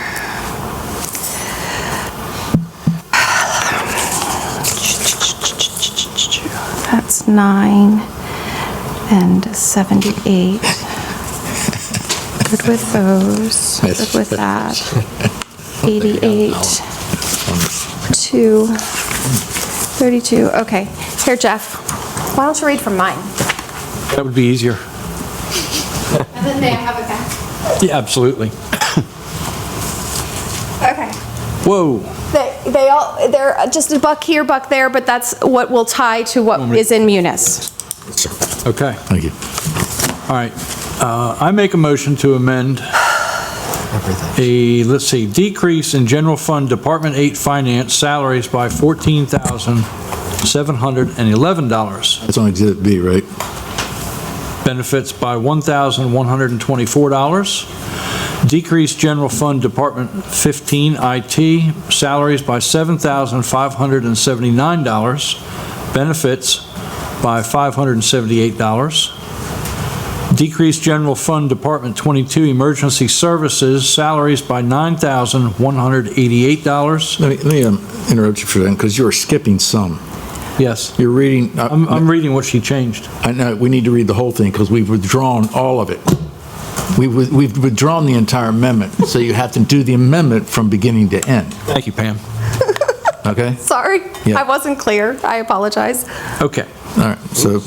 That's 9 and 78. Good with those. Good with that. 88. 2. 32. Okay. Here, Jeff. Why don't you read from mine? That would be easier. And then may I have it back? Yeah, absolutely. Okay. Whoa. They're just a buck here, buck there, but that's what will tie to what is in Munis. Okay. Thank you. All right. I make a motion to amend decrease in general fund Department 8 finance salaries by $14,711. That's on Exhibit B, right? Benefits by $1,124. Decrease general fund Department 15 IT salaries by $7,579. Benefits by $578. Decrease general fund Department 22 emergency services salaries by $9,188. Let me interrupt you for that, because you're skipping some. Yes. You're reading... I'm reading what she changed. I know, we need to read the whole thing, because we've withdrawn all of it. We've withdrawn the entire amendment, so you have to do the amendment from beginning to end. Thank you, Pam. Okay? Sorry, Yeah. I wasn't clear. I apologize. Okay. All right, so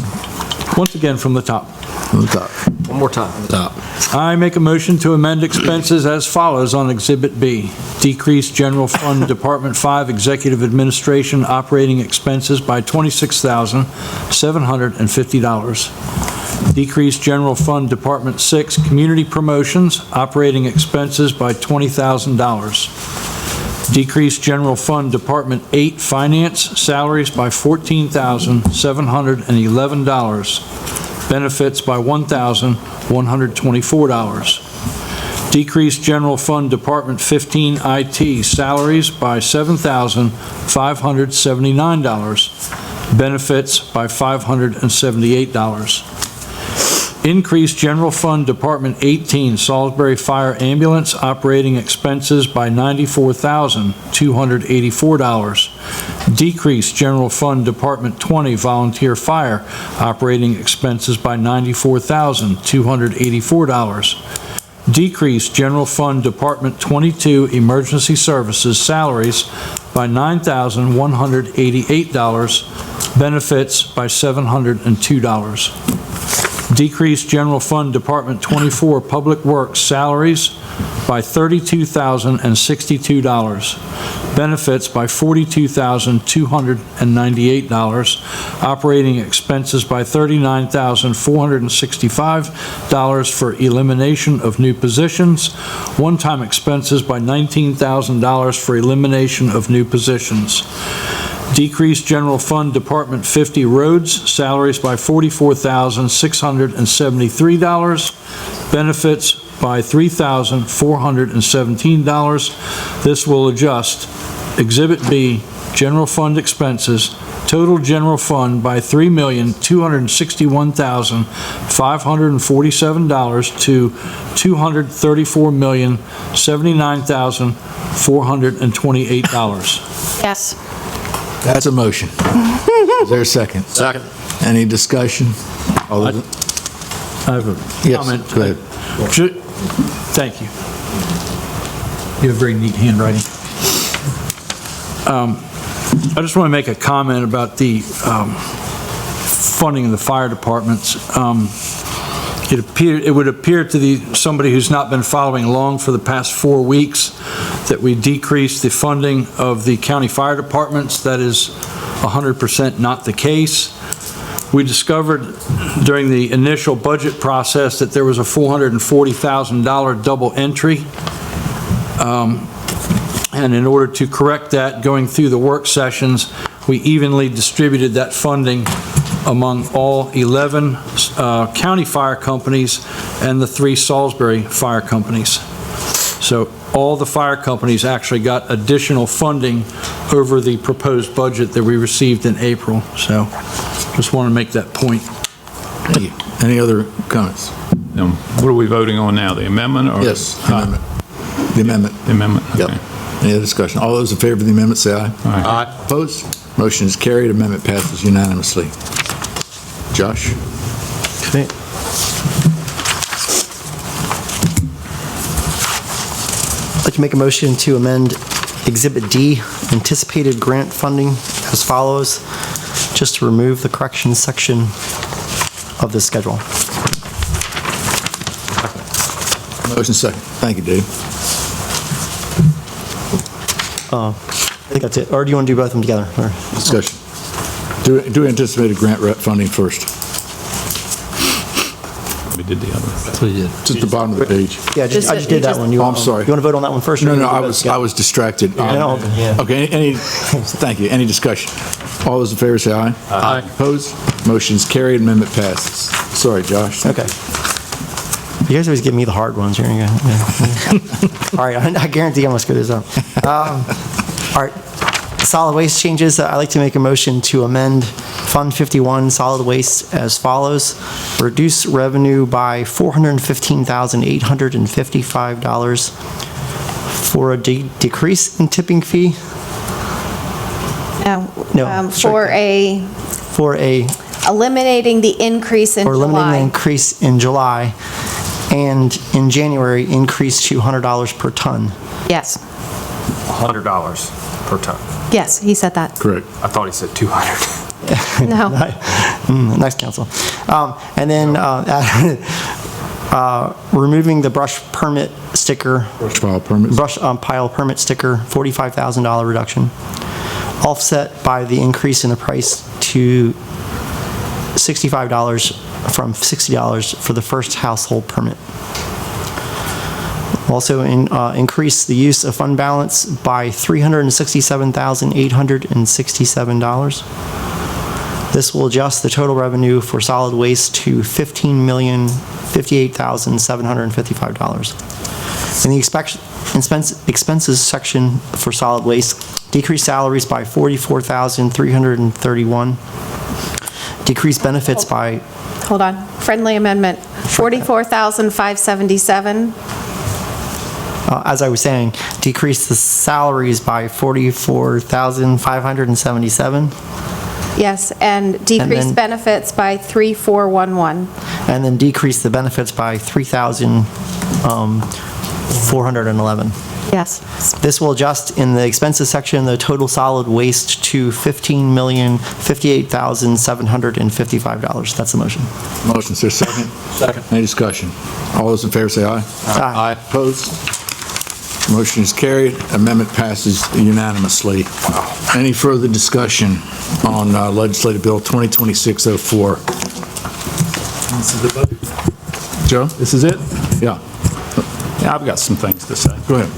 Once again, from the top. from the top. One more time. Stop. I make a motion to amend expenses as follows on Exhibit B. Decrease general fund Department 5 executive administration operating expenses by $26,750. Decrease general fund Department 6 community promotions operating expenses by $20,000. Decrease general fund Department 8 finance salaries by $14,711. Benefits by $1,124. Decrease general fund Department 15 IT salaries by $7,579. Benefits by $578. Increase general fund Department 18 Salisbury Fire Ambulance operating expenses by $94,284. Decrease general fund Department 20 Volunteer Fire operating expenses by $94,284. Decrease general fund Department 22 Emergency Services salaries by $9,188. Benefits by $702. Decrease general fund Department 24 Public Works salaries by $32,062. Benefits by $42,298. Operating expenses by $39,465 for elimination of new positions. One-time expenses by $19,000 for elimination of new positions. Decrease general fund Department 50 roads salaries by $44,673. Benefits by $3,417. This will adjust Exhibit B, general fund expenses, total general fund by $3,261,547 to $234,079,428. Yes. That's a motion. Is there a second? Second. Any discussion? All those- I have a Yes, comment. go ahead. Thank you. You have very neat handwriting. I just want to make a comment about the funding of the fire departments. It would appear to somebody who's not been following along for the past 4 weeks that we decreased the funding of the county fire departments. That is 100% not the case. We discovered during the initial budget process that there was a $440,000 double entry. And in order to correct that, going through the work sessions, we evenly distributed that funding among all 11 county fire companies and the 3 Salisbury fire companies. So all the fire companies actually got additional funding over the proposed budget that we received in April. So just want to make that point. Thank you. Any other comments? Now, what are we voting on now, the amendment? Or Yes, the amendment. The amendment. The amendment, okay. Yep. Any other discussion? All those in favor of the amendment, say aye. Aye. Opposed? Motion is carried. Amendment passes unanimously. Josh? Okay. I'd like to make a motion to amend Exhibit D, anticipated grant funding, as follows, just to remove the corrections section of the schedule. Motion second. Thank you, Dave. I think that's it. Or do you want to do both of them together? Or- Discussion. Do anticipated grant funding first. We did the other. That's what you did. It's at the bottom of the page. Yeah, I just did that one. Oh, I'm sorry. You want to vote on that one first? or No, you no, wanna I do both was together? distracted. No, yeah. Okay, thank you. Any discussion? All those in favor say aye. Aye. Opposed? Motion is carried. Amendment passes. Sorry, Josh. Okay. You guys always give me the hard ones. Here you go. Yeah. All right, I guarantee I'm going to screw this up. All right, solid waste changes. I'd like to make a motion to amend Fund 51 solid waste as follows. Reduce revenue by $415,855 for a decrease in tipping fee. No, For eliminating the increase in or eliminating the July. increase in July, and in January, increase to $100 per ton. Yes, $100 per ton. yes, he said that. Correct. I thought he said 200. No. Next council. And then removing the brush permit sticker. Brush pile permits. Brush pile permit sticker, $45,000 reduction. Offset by the increase in the price to $65 from $60 for the first household permit. Also increase the use of fund balance by $367,867. This will adjust the total revenue for solid waste to $15,058,755. In the expenses section for solid waste, decrease salaries by $44,331. Decrease benefits by... Hold on. Friendly amendment, $44,577. As I was saying, decrease the salaries by $44,577. Yes, and decrease then- benefits by 3,411. And then decrease the benefits by $3,411. Yes. This will adjust in the expenses section the total solid waste to $15,058,755. That's the motion. Motion, is there a second? Second. Any discussion? All those in favor say aye. Aye. Opposed? Motion is carried. Amendment passes unanimously. Any further discussion on legislative bill 2026-04? This is the budget. Joe? This is it? Yeah. Yeah, I've got some things to say. Go ahead.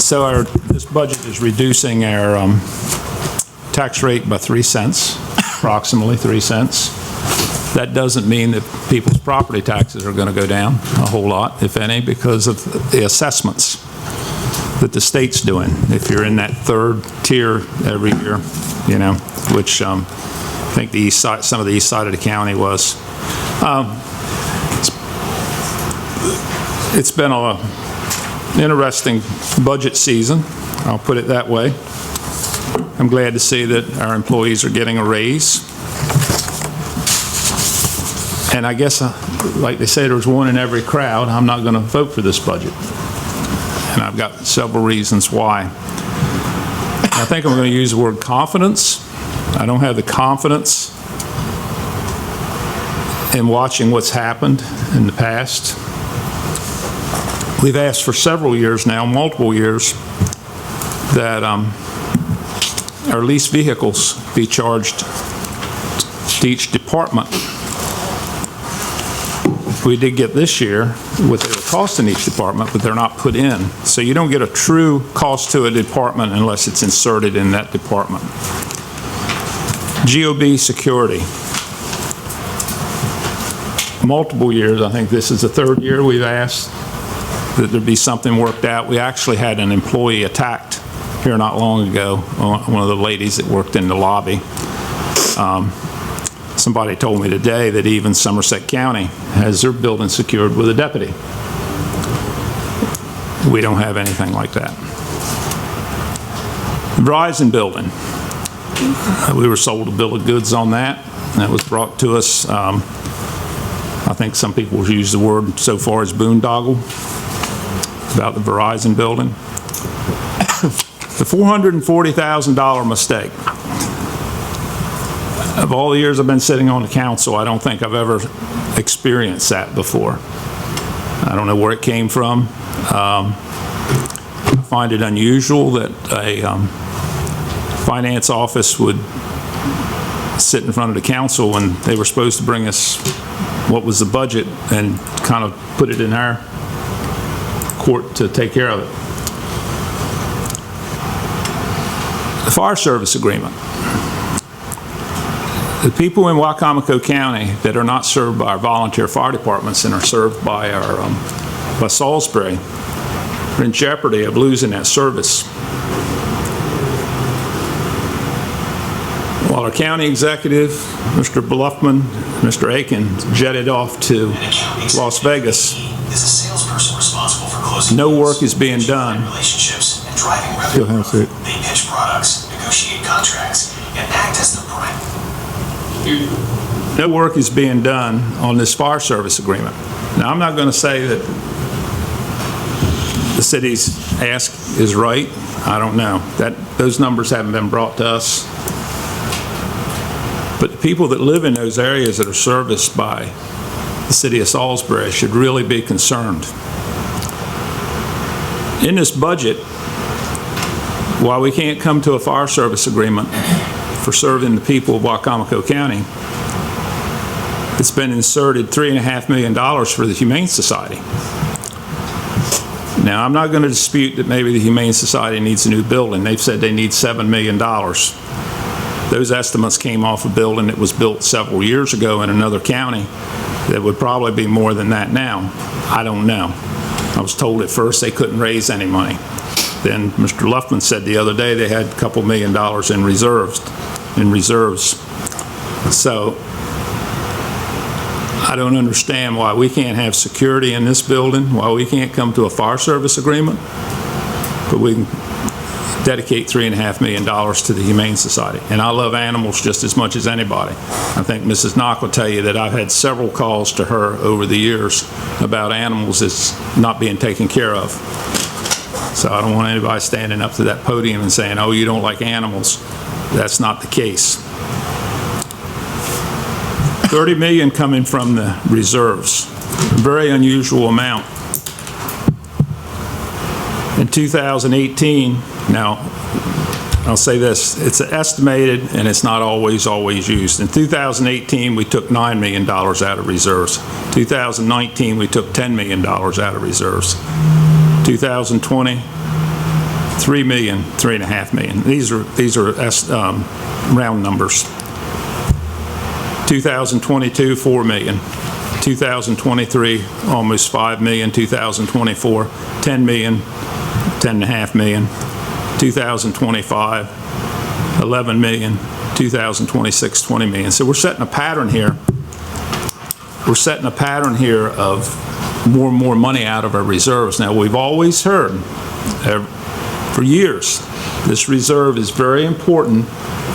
So this budget is reducing our tax rate by 3 cents, approximately 3 cents. That doesn't mean that people's property taxes are going to go down a whole lot, if any, because of the assessments that the state's doing. If you're in that third tier every year, which I think the east side, some of the east side of the county was. It's been an interesting budget season, I'll put it that way. I'm glad to see that our employees are getting a raise. And I guess, like they say, there's one in every crowd. I'm not going to vote for this budget. and I've got several reasons why. I think I'm going to use the word confidence. I don't have the confidence in watching what's happened in the past. We've asked for several years now, multiple years, that our leased vehicles be charged to each department. We did get this year what they were costing each department, but they're not put in. So you don't get a true cost to a department unless it's inserted in that department. GOB security. Multiple years, I think this is the third year we've asked that there be something worked out. We actually had an employee attacked here not long ago, one of the ladies that worked in the lobby. Somebody told me today that even Somerset County has their building secured with a deputy. We don't have anything like that. The Verizon building. We were sold a bill of goods on that. That was brought to us, I think some people use the word so far as boondoggle about the Verizon building. The $440,000 mistake. Of all the years I've been sitting on the council, I don't think I've ever experienced that before. I don't know where it came from. I find it unusual that a finance office would sit in front of the council when they were supposed to bring us what was the budget and kind of put it in our court to take care of it. The fire service agreement. The people in Wicomico County that are not served by our volunteer fire departments and are served by our by Salisbury are in jeopardy of losing that service. While our county executive, Mr. Bluffman, Mr. Aiken, jetted off to Las Vegas, no work is being done. Relationships and driving revenue. They pitch products, negotiate contracts, and act as the prime. No work is being done on this fire service agreement. Now, I'm not going to say that the city's ask is right. I don't know. Those numbers haven't been brought to us. But the people that live in those areas that are serviced by the city of Salisbury should really be concerned. In this budget, while we can't come to a fire service agreement for serving the people of Wicomico County, it's been inserted $3.5 million for the Humane Society. Now, I'm not going to dispute that maybe the Humane Society needs a new building. They've said they need $7 million. Those estimates came off a building that was built several years ago in another county that would probably be more than that now. I don't know. I was told at first they couldn't raise any money. Then Mr. Luffman said the other day they had a couple $1 million in reserves. So I don't understand why we can't have security in this building, why we can't come to a fire service agreement, but we can dedicate $3.5 million to the Humane Society. And I love animals just as much as anybody. I think Mrs. Knock will tell you that I've had several calls to her over the years about animals that's not being taken care of. So I don't want anybody standing up to that podium and saying, oh, you don't like animals. That's not the case. $30 million coming from the reserves, a very unusual amount. In 2018, now I'll say this, it's estimated and it's not always used. In 2018, we took $9 million out of reserves. 2019, we took $10 million out of reserves. 2020, $3 million, $3.5 million. These are round numbers. 2022, $4 million. 2023, almost $5 million. 2024, $10 million, $10.5 million. 2025, $11 million. 2026, $20 million. So we're setting a pattern here. We're setting a pattern here of more and more money out of our reserves. Now, we've always heard for years, this reserve is very important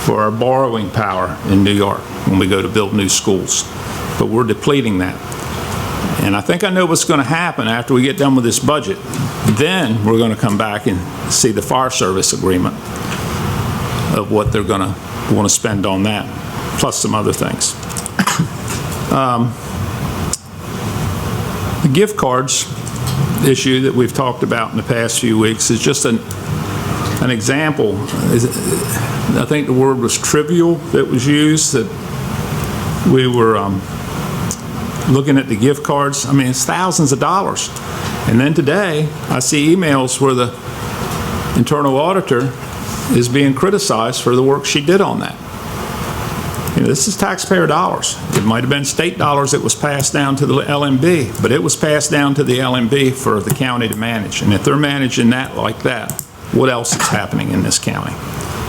for our borrowing power in New York when we go to build new schools. But we're depleting that. And I think I know what's going to happen after we get done with this budget. Then we're going to come back and see the fire service agreement of what they're going to want to spend on that, plus some other things. The gift cards issue that we've talked about in the past few weeks is just an example. I think the word was trivial that was used, that we were looking at the gift cards. I mean, it's thousands of dollars. And then today, I see emails where the internal auditor is being criticized for the work she did on that. You know, this is taxpayer dollars. It might have been state dollars that was passed down to the LMB, but it was passed down to the LMB for the county to manage. And if they're managing that like that, what else is happening in this county?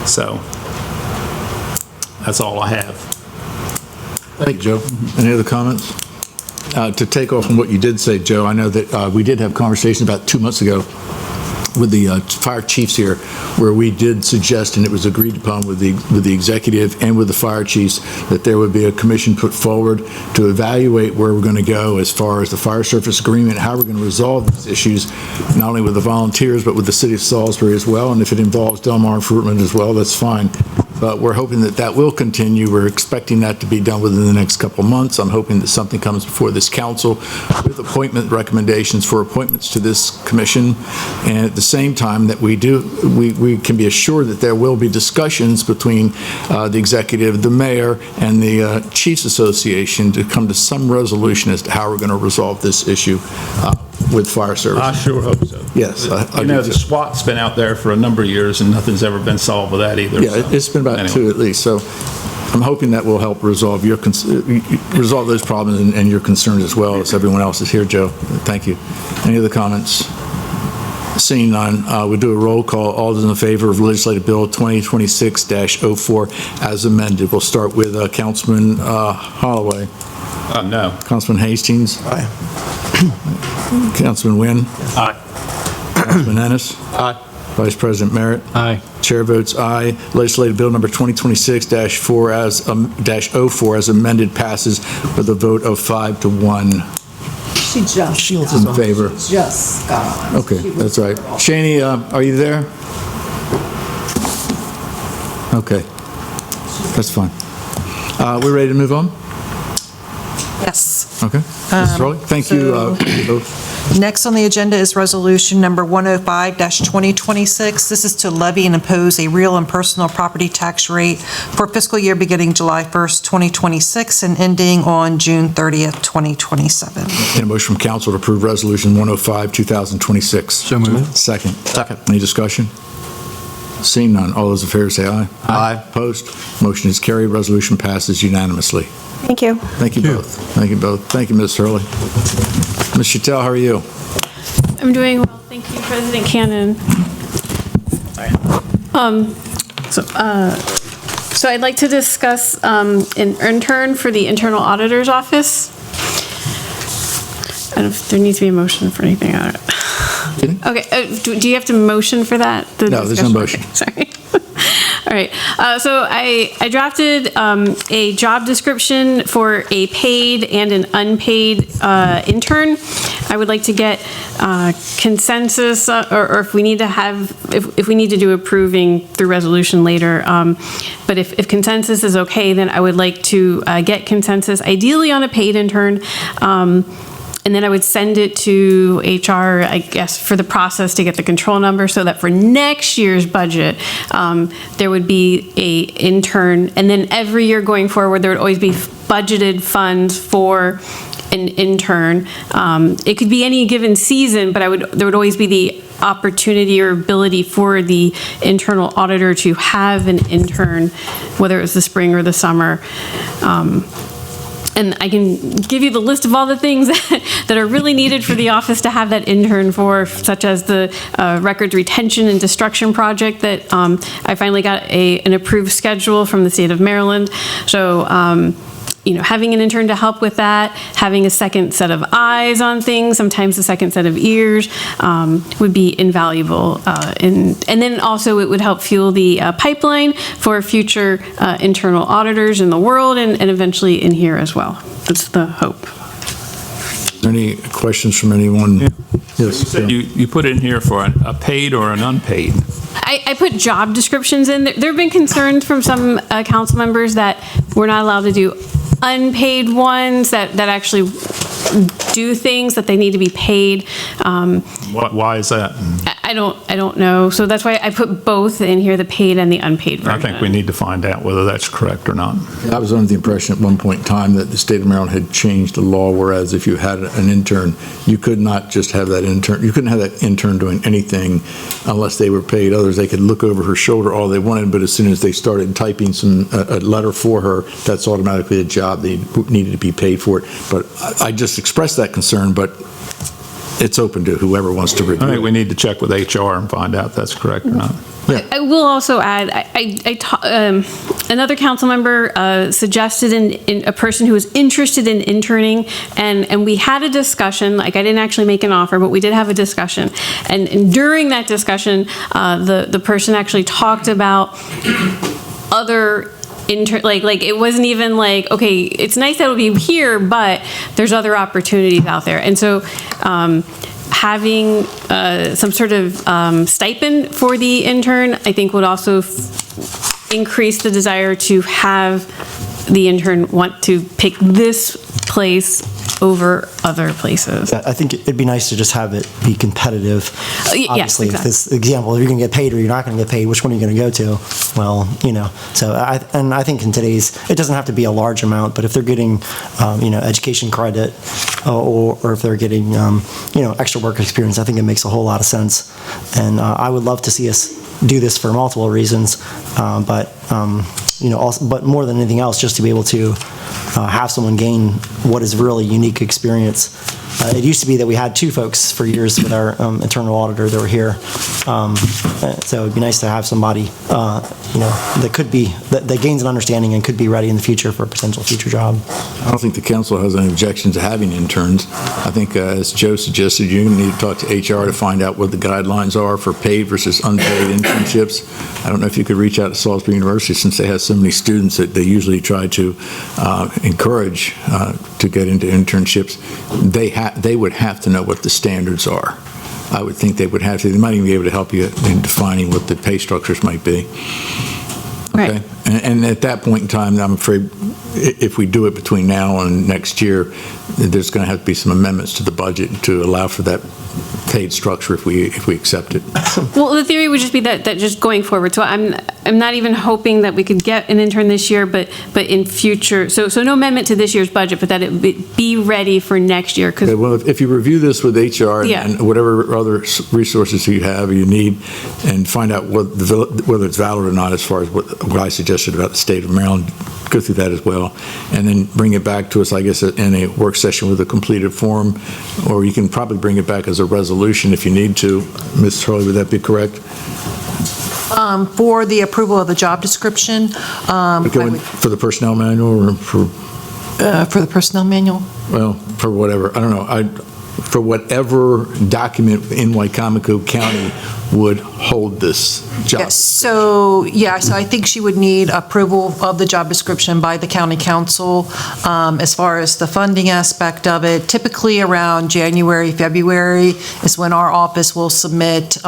So that's all I have. Thank you, Joe. Any other comments? To take off on what you did say, Joe, I know that we did have conversations about 2 months ago with the fire chiefs here, where we did suggest, and it was agreed upon with the executive and with the fire chiefs, that there would be a commission put forward to evaluate where we're going to go as far as the fire service agreement, how we're going to resolve these issues, not only with the volunteers, but with the city of Salisbury as well. And if it involves Delmar and Fruitland as well, that's fine. But we're hoping that that will continue. We're expecting that to be done within the next couple of months. I'm hoping that something comes before this council with appointment recommendations for appointments to this commission. And at the same time that we can be assured that there will be discussions between the executive, the mayor, and the Chiefs Association to come to some resolution as to how we're going to resolve this issue with fire service. I sure hope so. Yes. You know, the SWAT's been out there for a number of years, and nothing's ever been solved with that either. Yeah, so. it's been about 2 at least. So I'm hoping that will help resolve resolve those problems and your concerns as well as everyone else is here, Joe. Thank you. Any other comments? Seeing none, we'll do a roll call. All those in favor of Legislative Bill 2026-04 as amended. We'll start with Councilman Holloway. No. Councilman Hastings. Aye. Councilman Wynn. Aye. Councilman Ennis. Aye. Vice President Merritt. Aye. Chair votes aye. Legislative Bill number 2026-04 as amended passes with a vote of 5 to 1. She just In favor. just got on. Okay, that's right. Shani, are you there? Okay, that's fine. We ready to move on? Yes. Okay. Mrs. Rowley, thank you both. Next on the agenda is Resolution Number 105-2026. This is to levy and impose a real and personal property tax rate for fiscal year beginning July 1st, 2026 and ending on June 30th, 2027. Need a motion from council to approve Resolution 105, 2026. So moved. Second. Any discussion? Seeing none, all those in favor say aye. Aye. Opposed? Motion is carried. Resolution passes unanimously. Thank you. Thank you both. Thank you both. Thank you, Ms. Hurley. Ms. Chattel, how are you? I'm doing well, thank you, President Cannon. Sorry. So I'd like to discuss an intern for the Internal Auditor's Office. I don't know if there needs to be a motion for anything. Okay, do you have to motion for that? No, there's no motion. Okay, sorry. All right, so I drafted a job description for a paid and an unpaid intern. I would like to get consensus, or if we need to have, if we need to do approving through resolution later. But if consensus is okay, then I would like to get consensus, ideally on a paid intern. And then I would send it to HR, I guess, for the process to get the control number so that for next year's budget, there would be a intern. And then every year going forward, there would always be budgeted funds for an intern. It could be any given season, but there would always be the opportunity or ability for the internal auditor to have an intern, whether it was the spring or the summer. And I can give you the list of all the things that are really needed for the office to have that intern for, such as the records retention and destruction project that I finally got an approved schedule from the state of Maryland. So, you know, having an intern to help with that, having a second set of eyes on things, sometimes a second set of ears, would be invaluable. And then also it would help fuel the pipeline for future internal auditors in the world and eventually in here as well. That's the hope. Is Any questions from anyone? Yes. You put in here for a paid or an unpaid. I put job descriptions in. There have been concerns from some council members that we're not allowed to do unpaid ones that actually do things that they need to be paid. Why is that? I don't know. So that's why I put both in here, the paid and the unpaid version. I think we need to find out whether that's correct or not. I was under the impression at one point in time that the state of Maryland had changed the law, whereas if you had an intern, you could not just have that intern, you couldn't have that intern doing anything unless they were paid. Others, they could look over her shoulder all they wanted, but as soon as they started typing a letter for her, that's automatically a job. They needed to be paid for it. But I just expressed that concern, but it's open to whoever wants to review. I think we need to check with HR and find out if that's correct or not. I will also add, another council member suggested in a person who was interested in interning, and we had a discussion. Like, I didn't actually make an offer, but we did have a discussion. And during that discussion, the person actually talked about other like it wasn't even like, okay, it's nice that it'll be here, but there's other opportunities out there. And so having some sort of stipend for the intern, I think would also increase the desire to have the intern want to pick this place over other places. I think it'd be nice to just have it be competitive. Yes, Obviously, exactly. if this example, if you're going to get paid or you're not going to get paid, which one are you going to go to? Well, so I think in today's, it doesn't have to be a large amount, but if they're getting, education credit or if they're getting, extra work experience, I think it makes a whole lot of sense. And I would love to see us do this for multiple reasons, but more than anything else, just to be able to have someone gain what is really unique experience. It used to be that we had two folks for years with our internal auditor that were here. So it'd be nice to have somebody, that gains an understanding and could be ready in the future for a potential future job. I don't think the council has any objection to having interns. I think, as Joe suggested, you're going to need to talk to HR to find out what the guidelines are for paid versus unpaid internships. I don't know if you could reach out to Salisbury University, since they have so many students that they usually try to encourage to get into internships. They would have to know what the standards are. I would think they would have to. They might even be able to help you in defining what the pay structures might be. Okay. Right. And at that point in time, I'm afraid if we do it between now and next year, there's going to have to be some amendments to the budget to allow for that paid structure if we accept it. Well, the theory would just be that just going forward. So I'm not even hoping that we could get an intern this year, but in future. So no amendment to this year's budget, but that it be ready for next year. Okay, well, if you review this with HR and whatever other resources you have or you need, and find out whether it's valid or not, as far as what I suggested about the state of Maryland, go through that as well, and then bring it back to us, I guess, in a work session with a completed form, or you can probably bring it back as a resolution if you need to. Ms. Hurley, would that be correct? For the approval of the job description. For the personnel manual or for the personnel manual? Well, for whatever, I don't know. For whatever document in Wicomico County would hold this job. Yes, so I think she would need approval of the job description by the county council. As far as the funding aspect of it, typically around January, February is when our office will submit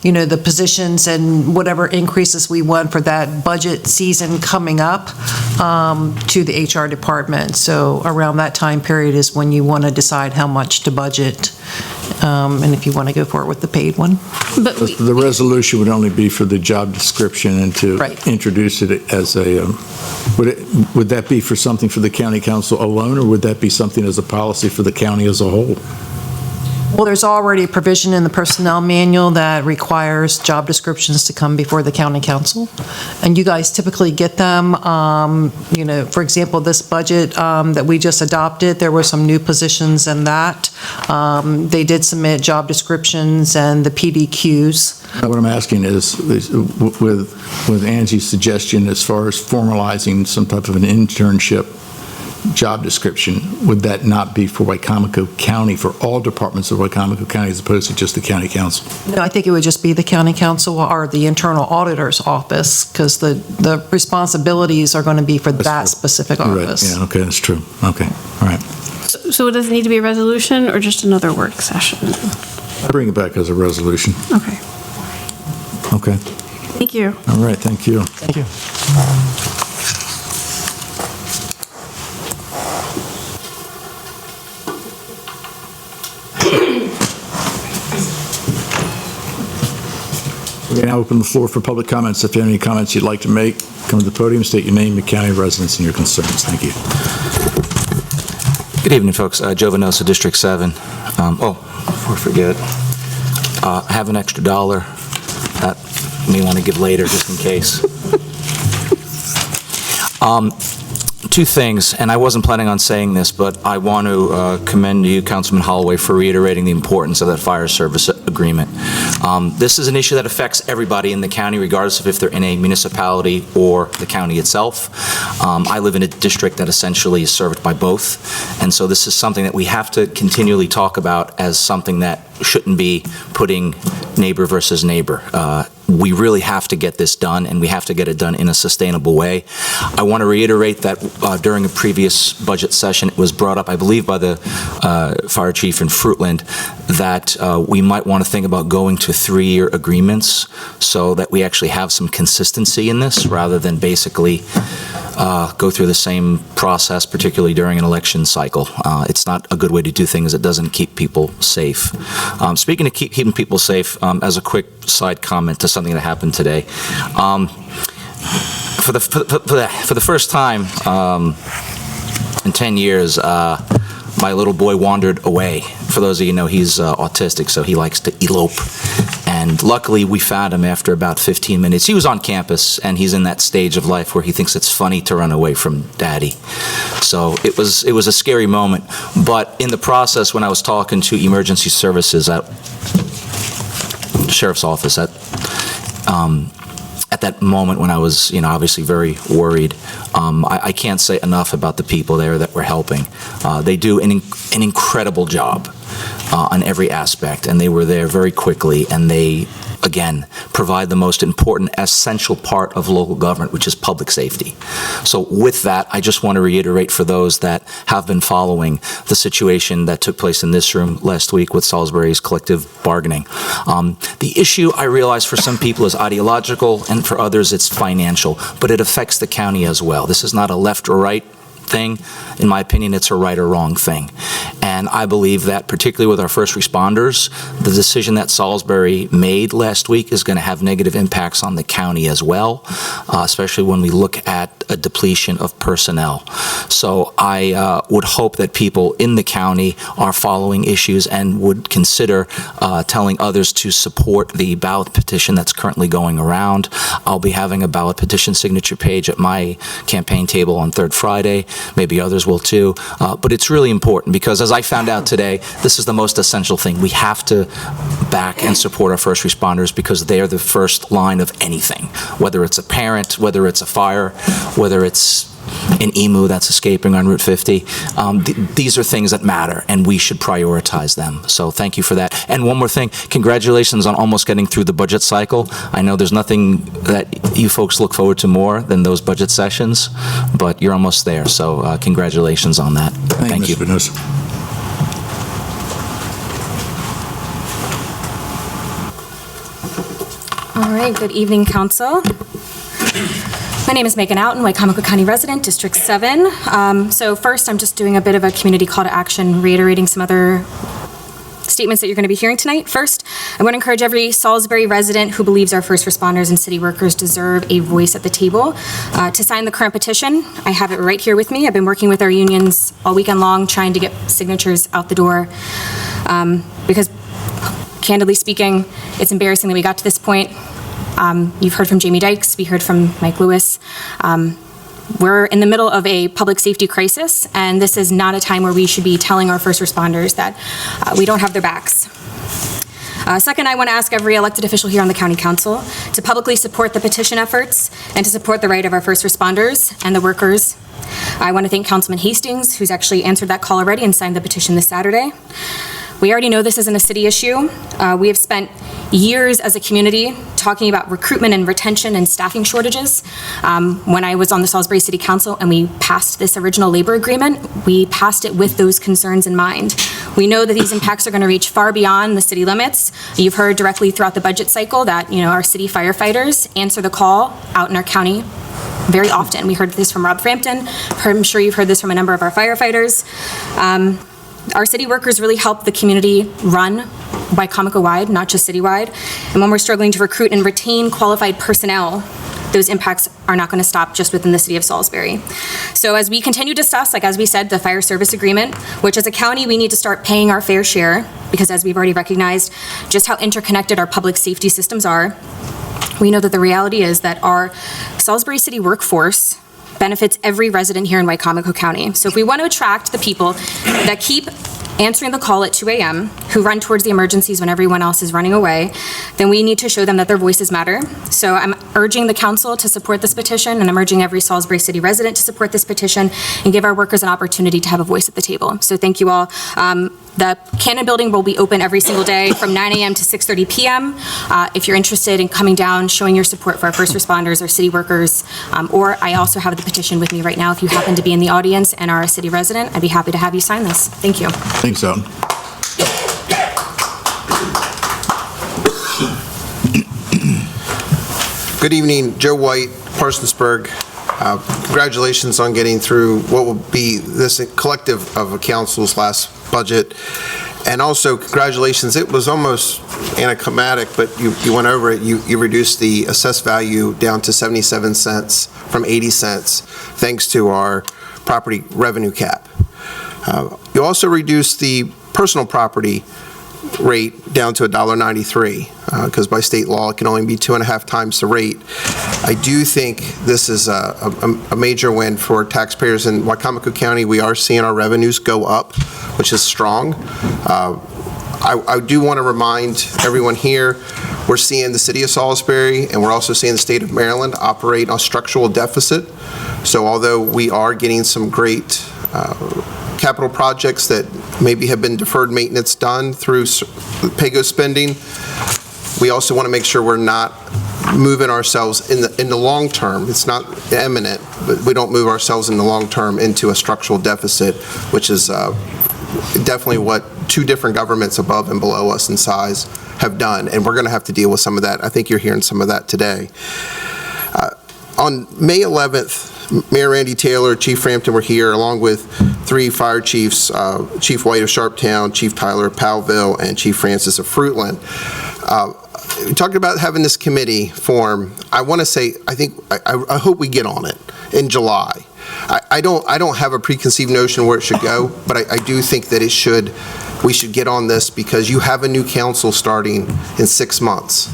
the positions and whatever increases we want for that budget season coming up to the HR department. So around that time period is when you want to decide how much to budget and if you want to go forward with the paid one. But the resolution would only be for the job description and to introduce it as a, would that be for something for the county council alone, or would that be something as a policy for the county as a whole? Well, there's already a provision in the personnel manual that requires job descriptions to come before the county council, and you guys typically get them. For example, this budget that we just adopted, there were some new positions in that. They did submit job descriptions and the PDQs. What I'm asking is with Angie's suggestion as far as formalizing some type of an internship job description, would that not be for Wicomico County, for all departments of Wicomico County, as opposed to just the county council? No, I think it would just be the county council or the internal auditor's office, because the responsibilities are going to be for that specific office. Right. Yeah, okay, that's true. Okay, all right. So does it need to be a resolution or just another work session? Bring it back as a resolution. Okay. Okay. Thank you. All right, thank you. Thank you. We now open the floor for public comments. If you have any comments you'd like to make, come to the podium, state your name, your county of residence, and your concerns. Thank you. Good evening, folks. Joe Venosa, District 7. Before I forget, I have an extra $1 that I may want to give later, just in case. Two things, and I wasn't planning on saying this, but I want to commend you, Councilman Holloway, for reiterating the importance of that fire service agreement. This is an issue that affects everybody in the county, regardless of if they're in a municipality or the county itself. I live in a district that essentially is served by both, and so this is something that we have to continually talk about as something that shouldn't be putting neighbor versus neighbor. We really have to get this done, and we have to get it done in a sustainable way. I want to reiterate that during a previous budget session, it was brought up, I believe, by the fire chief in Fruitland, that we might want to think about going to 3-year agreements so that we actually have some consistency in this, rather than basically go through the same process, particularly during an election cycle. It's not a good way to do things. It doesn't keep people safe. Speaking of keeping people safe, as a quick side comment to something that happened today, for the first time in 10 years, my little boy wandered away. For those of you who know, he's autistic, so he likes to elope. And luckily, we found him after about 15 minutes. He was on campus, and he's in that stage of life where he thinks it's funny to run away from daddy. So it was a scary moment. But in the process, when I was talking to emergency services at the sheriff's office at that moment when I was, obviously very worried, I can't say enough about the people there that we're helping. They do an incredible job on every aspect, and they were there very quickly, and they, again, provide the most important, essential part of local government, which is public safety. So with that, I just want to reiterate for those that have been following the situation that took place in this room last week with Salisbury's collective bargaining. The issue, I realize, for some people is ideological, and for others it's financial, but it affects the county as well. This is not a left or right thing. In my opinion, it's a right or wrong thing. And I believe that, particularly with our first responders, the decision that Salisbury made last week is going to have negative impacts on the county as well, especially when we look at a depletion of personnel. So I would hope that people in the county are following issues and would consider telling others to support the ballot petition that's currently going around. I'll be having a ballot petition signature page at my campaign table on Third Friday. Maybe others will too. But it's really important because, as I found out today, this is the most essential thing. We have to back and support our first responders because they are the first line of anything, whether it's a parent, whether it's a fire, whether it's an emu that's escaping on Route 50. These are things that matter, and we should prioritize them. So thank you for that. And one more thing, congratulations on almost getting through the budget cycle. I know there's nothing that you folks look forward to more than those budget sessions, but you're almost there. So congratulations on that. Thank you. Mr. Venosa. All right, good evening, Council. My name is Megan Outen, Wicomico County resident, District 7. So first, I'm just doing a bit of a community call to action, reiterating some other statements that you're going to be hearing tonight. First, I want to encourage every Salisbury resident who believes our first responders and city workers deserve a voice at the table to sign the current petition. I have it right here with me. I've been working with our unions all weekend long trying to get signatures out the door because, candidly speaking, it's embarrassing that we got to this point. You've heard from Jamie Dykes, we heard from Mike Lewis. We're in the middle of a public safety crisis, and this is not a time where we should be telling our first responders that we don't have their backs. Second, I want to ask every elected official here on the County Council to publicly support the petition efforts and to support the right of our first responders and the workers. I want to thank Councilman Hastings, who's actually answered that call already and signed the petition this Saturday. We already know this isn't a city issue. We have spent years as a community talking about recruitment and retention and staffing shortages. When I was on the Salisbury City Council and we passed this original labor agreement, we passed it with those concerns in mind. We know that these impacts are going to reach far beyond the city limits. You've heard directly throughout the budget cycle that, our city firefighters answer the call out in our county very often. We heard this from Rob Frampton. I'm sure you've heard this from a number of our firefighters. Our city workers really help the community run Wicomico-wide, not just citywide. And when we're struggling to recruit and retain qualified personnel, those impacts are not going to stop just within the city of Salisbury. So as we continue to discuss, as we said, the fire service agreement, which as a county, we need to start paying our fair share, because as we've already recognized just how interconnected our public safety systems are, we know that the reality is that our Salisbury City workforce benefits every resident here in Wicomico County. So if we want to attract the people that keep answering the call at 2 a.m., who run towards the emergencies when everyone else is running away, then we need to show them that their voices matter. So I'm urging the council to support this petition, and I'm urging every Salisbury City resident to support this petition and give our workers an opportunity to have a voice at the table. So thank you all. The Cannon Building will be open every single day from 9 a.m. to 6:30 p.m. If you're interested in coming down, showing your support for our first responders, our city workers, or I also have the petition with me right now. If you happen to be in the audience and are a city resident, I'd be happy to have you sign this. Thank you. Thanks, Elton. Good evening, Joe White, Parsonsburg. Congratulations on getting through what will be this collective of a council's last budget. And also, congratulations, it was almost anticlimactic, but you went over it. You reduced the assessed value down to 77 cents from 80 cents, thanks to our property revenue cap. You also reduced the personal property rate down to $1.93, because by state law, it can only be 2.5 times the rate. I do think this is a major win for taxpayers in Wicomico County. We are seeing our revenues go up, which is strong. I do want to remind everyone here, we're seeing the city of Salisbury and we're also seeing the state of Maryland operate on structural deficit. So although we are getting some great capital projects that maybe have been deferred maintenance done through PAYGO spending, we also want to make sure we're not moving ourselves in the long term. It's not imminent, but we don't move ourselves in the long term into a structural deficit, which is definitely what two different governments above and below us in size have done, and we're going to have to deal with some of that. I think you're hearing some of that today. On May 11th, Mayor Randy Taylor, Chief Frampton were here, along with 3 fire chiefs, Chief White of Sharptown, Chief Tyler of Powellville, and Chief Francis of Fruitland. We talked about having this committee form. I want to say, I hope we get on it in July. I don't have a preconceived notion where it should go, but I do think that we should get on this, because you have a new council starting in 6 months.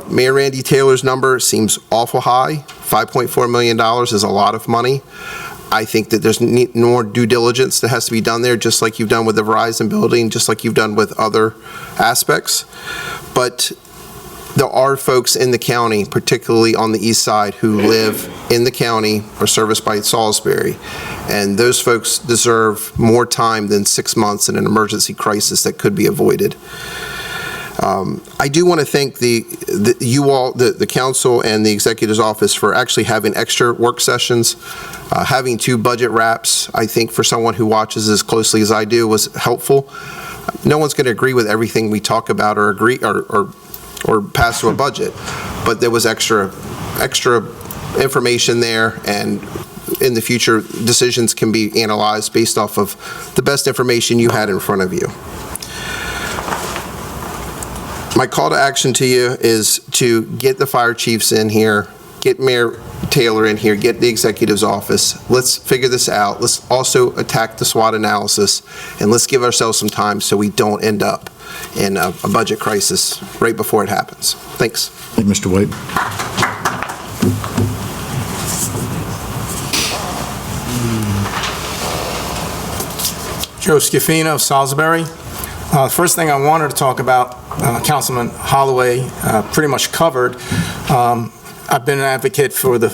Mayor Randy Taylor's number seems awful high. $5.4 million is a lot of money. I think that there's more due diligence that has to be done there, just like you've done with the Verizon building, just like you've done with other aspects. But there are folks in the county, particularly on the east side, who live in the county or serviced by Salisbury. And those folks deserve more time than 6 months in an emergency crisis that could be avoided. I do want to thank the council and the executive's office for actually having extra work sessions. Having 2 budget wraps, I think for someone who watches as closely as I do, was helpful. No one's going to agree with everything we talk about or agree or pass through a budget, but there was extra information there, and in the future, decisions can be analyzed based off of the best information you had in front of you. My call to action to you is to get the fire chiefs in here, get Mayor Taylor in here, get the executive's office. Let's figure this out. Let's also attack the SWOT analysis, and let's give ourselves some time so we don't end up in a budget crisis right before it happens. Thanks. Thank you, Mr. White. Joe Schiaffino of Salisbury. First thing I wanted to talk about, Councilman Holloway pretty much covered. I've been an advocate for the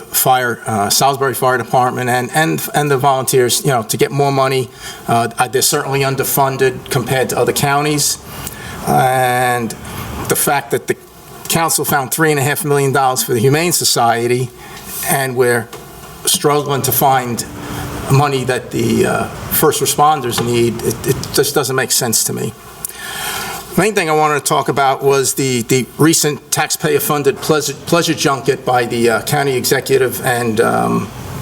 Salisbury Fire Department and the volunteers, to get more money. They're certainly underfunded compared to other counties. And the fact that the council found $3.5 million for the Humane Society, and we're struggling to find money that the first responders need, it just doesn't make sense to me. Main thing I wanted to talk about was the recent taxpayer-funded pleasure junket by the county executive and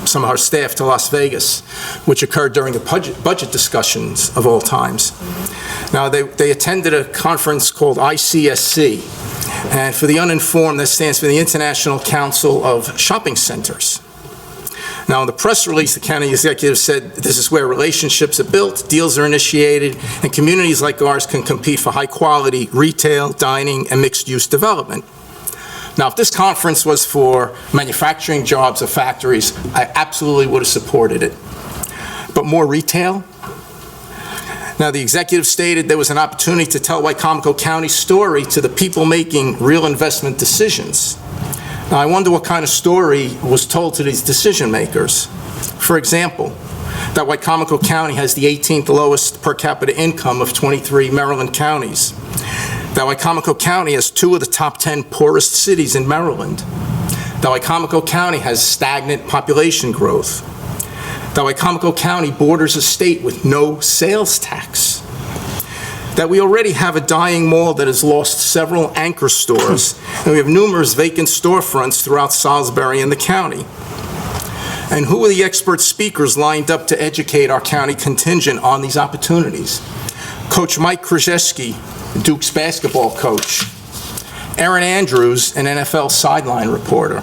some of our staff to Las Vegas, which occurred during the budget discussions of all times. Now, they attended a conference called ICSC, and for the uninformed, that stands for the International Council of Shopping Centers. Now, in the press release, the county executive said this is where relationships are built, deals are initiated, and communities like ours can compete for high-quality retail, dining, and mixed-use development. Now, if this conference was for manufacturing jobs or factories, I absolutely would have supported it. But more retail? Now, the executive stated there was an opportunity to tell Wicomico County's story to the people making real investment decisions. Now, I wonder what kind of story was told to these decision makers. For example, that Wicomico County has the 18th lowest per capita income of 23 Maryland counties. That Wicomico County has 2 of the top 10 poorest cities in Maryland. That Wicomico County has stagnant population growth. That Wicomico County borders a state with no sales tax. That we already have a dying mall that has lost several anchor stores, and we have numerous vacant storefronts throughout Salisbury and the county. And who are the expert speakers lined up to educate our county contingent on these opportunities? Coach Mike Krzyzewski, Duke's basketball coach. Erin Andrews, an NFL sideline reporter.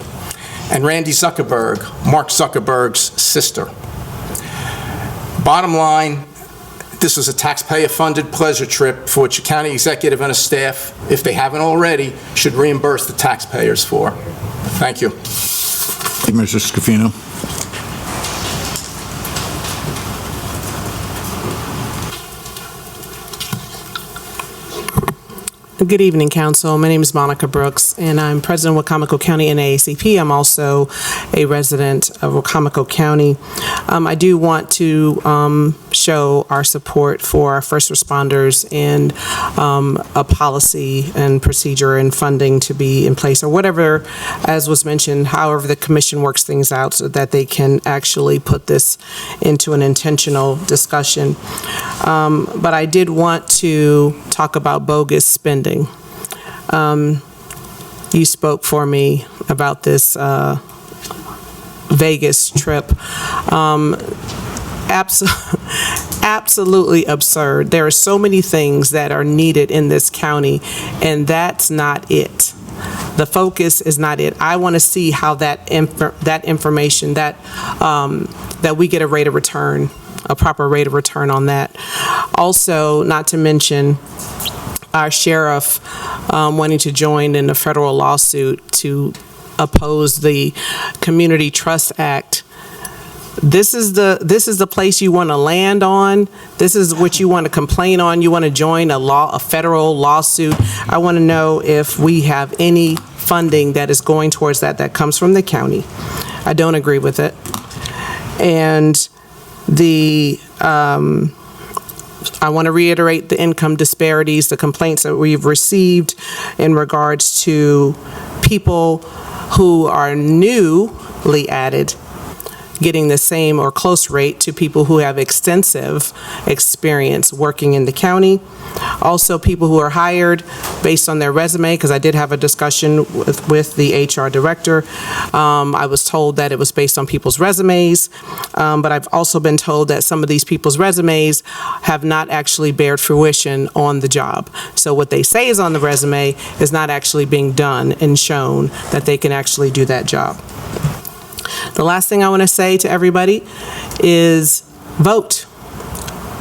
And Randy Zuckerberg, Mark Zuckerberg's sister. Bottom line, this was a taxpayer-funded pleasure trip for which a county executive and a staff, if they haven't already, should reimburse the taxpayers for. Thank you. Thank you, Mr. Scafino. Good evening, Council. My name is Monica Brooks, and I'm President of Wicomico County NAACP. I'm also a resident of Wicomico County. I do want to show our support for our first responders and a policy and procedure and funding to be in place, or whatever, as was mentioned, however the commission works things out so that they can actually put this into an intentional discussion. But I did want to talk about bogus spending. You spoke for me about this Vegas trip. Absolutely absurd. There are so many things that are needed in this county, and that's not it. The focus is not it. I want to see how that information, that we get a rate of return, a proper rate of return on that. Also, not to mention our sheriff wanting to join in a federal lawsuit to oppose the Community Trust Act. This is the place you want to land on. This is what you want to complain on. You want to join a federal lawsuit. I want to know if we have any funding that is going towards that comes from the county. I don't agree with it. And I want to reiterate the income disparities, the complaints that we've received in regards to people who are newly added getting the same or close rate to people who have extensive experience working in the county. Also, people who are hired based on their resume, because I did have a discussion with the HR director. I was told that it was based on people's resumes, but I've also been told that some of these people's resumes have not actually bared fruition on the job. So what they say is on the resume is not actually being done and shown that they can actually do that job. The last thing I want to say to everybody is vote.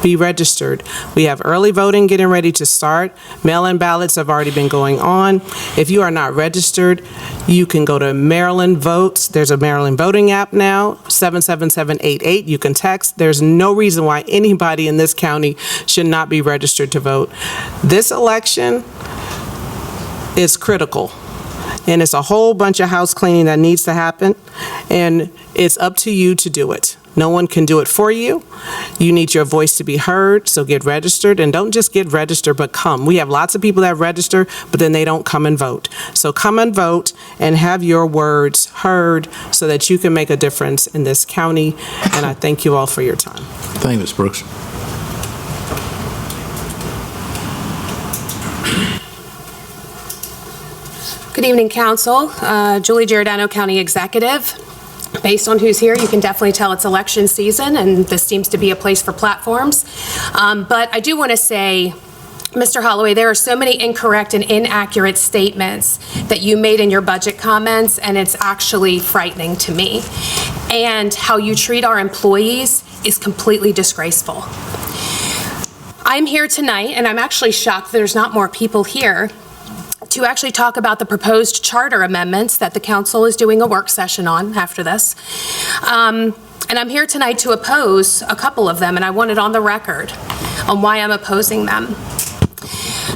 Be registered. We have early voting getting ready to start. Mail-in ballots have already been going on. If you are not registered, you can go to Maryland Votes. There's a Maryland voting app now, 77788. You can text. There's no reason why anybody in this county should not be registered to vote. This election is critical. and it's a whole bunch of house cleaning that needs to happen, and it's up to you to do it. No one can do it for you. You need your voice to be heard, so get registered. And don't just get registered, but come. We have lots of people that register, but then they don't come and vote. So come and vote and have your words heard so that you can make a difference in this county. And I thank you all for your time. Thank you, Ms. Brooks. Good evening, Council. Julie Giordano, County Executive. Based on who's here, you can definitely tell it's election season, and this seems to be a place for platforms. But I do want to say, Mr. Holloway, there are so many incorrect and inaccurate statements that you made in your budget comments, and it's actually frightening to me. And how you treat our employees is completely disgraceful. I'm here tonight, and I'm actually shocked there's not more people here, to actually talk about the proposed charter amendments that the council is doing a work session on after this. And I'm here tonight to oppose a couple of them, and I want it on the record on why I'm opposing them.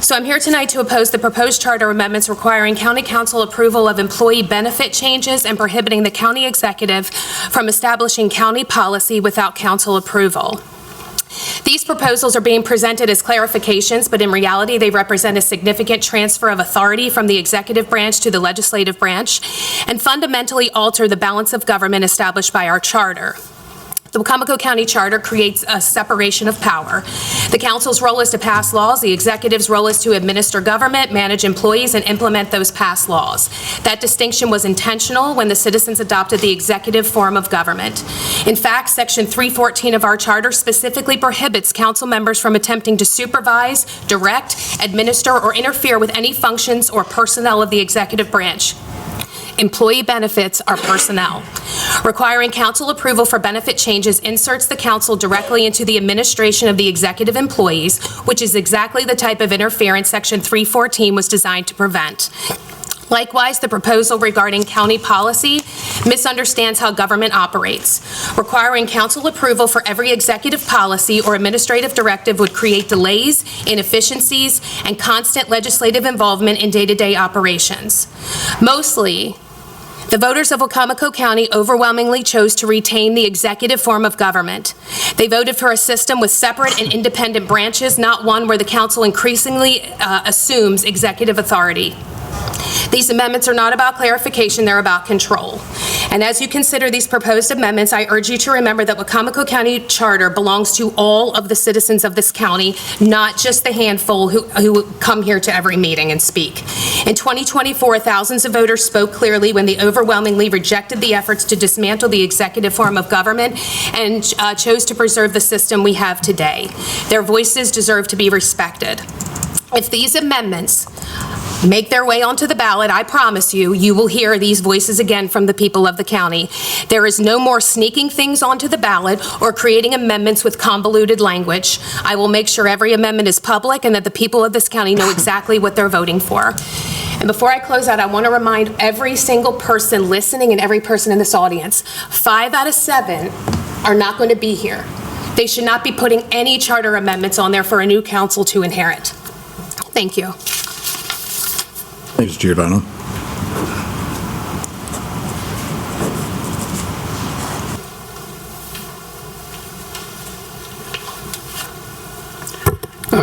So I'm here tonight to oppose the proposed charter amendments requiring county council approval of employee benefit changes and prohibiting the county executive from establishing county policy without council approval. These proposals are being presented as clarifications, but in reality, they represent a significant transfer of authority from the executive branch to the legislative branch and fundamentally alter the balance of government established by our charter. The Wicomico County Charter creates a separation of power. The council's role is to pass laws. The executive's role is to administer government, manage employees, and implement those passed laws. That distinction was intentional when the citizens adopted the executive form of government. In fact, Section 314 of our charter specifically prohibits council members from attempting to supervise, direct, administer, or interfere with any functions or personnel of the executive branch. Employee benefits are personnel. Requiring council approval for benefit changes inserts the council directly into the administration of the executive employees, which is exactly the type of interference Section 314 was designed to prevent. Likewise, the proposal regarding county policy misunderstands how government operates. Requiring council approval for every executive policy or administrative directive would create delays, inefficiencies, and constant legislative involvement in day-to-day operations. Mostly, the voters of Wicomico County overwhelmingly chose to retain the executive form of government. They voted for a system with separate and independent branches, not one where the council increasingly assumes executive authority. These amendments are not about clarification, they're about control. And as you consider these proposed amendments, I urge you to remember that Wicomico County Charter belongs to all of the citizens of this county, not just the handful who come here to every meeting and speak. In 2024, thousands of voters spoke clearly when they overwhelmingly rejected the efforts to dismantle the executive form of government and chose to preserve the system we have today. Their voices deserve to be respected. If these amendments make their way onto the ballot, I promise you, you will hear these voices again from the people of the county. There is no more sneaking things onto the ballot or creating amendments with convoluted language. I will make sure every amendment is public and that the people of this county know exactly what they're voting for. And before I close out, I want to remind every single person listening and every person in this audience, 5 out of 7 are not going to be here. They should not be putting any charter amendments on there for a new council to inherit. Thank you. Thanks, Giordano.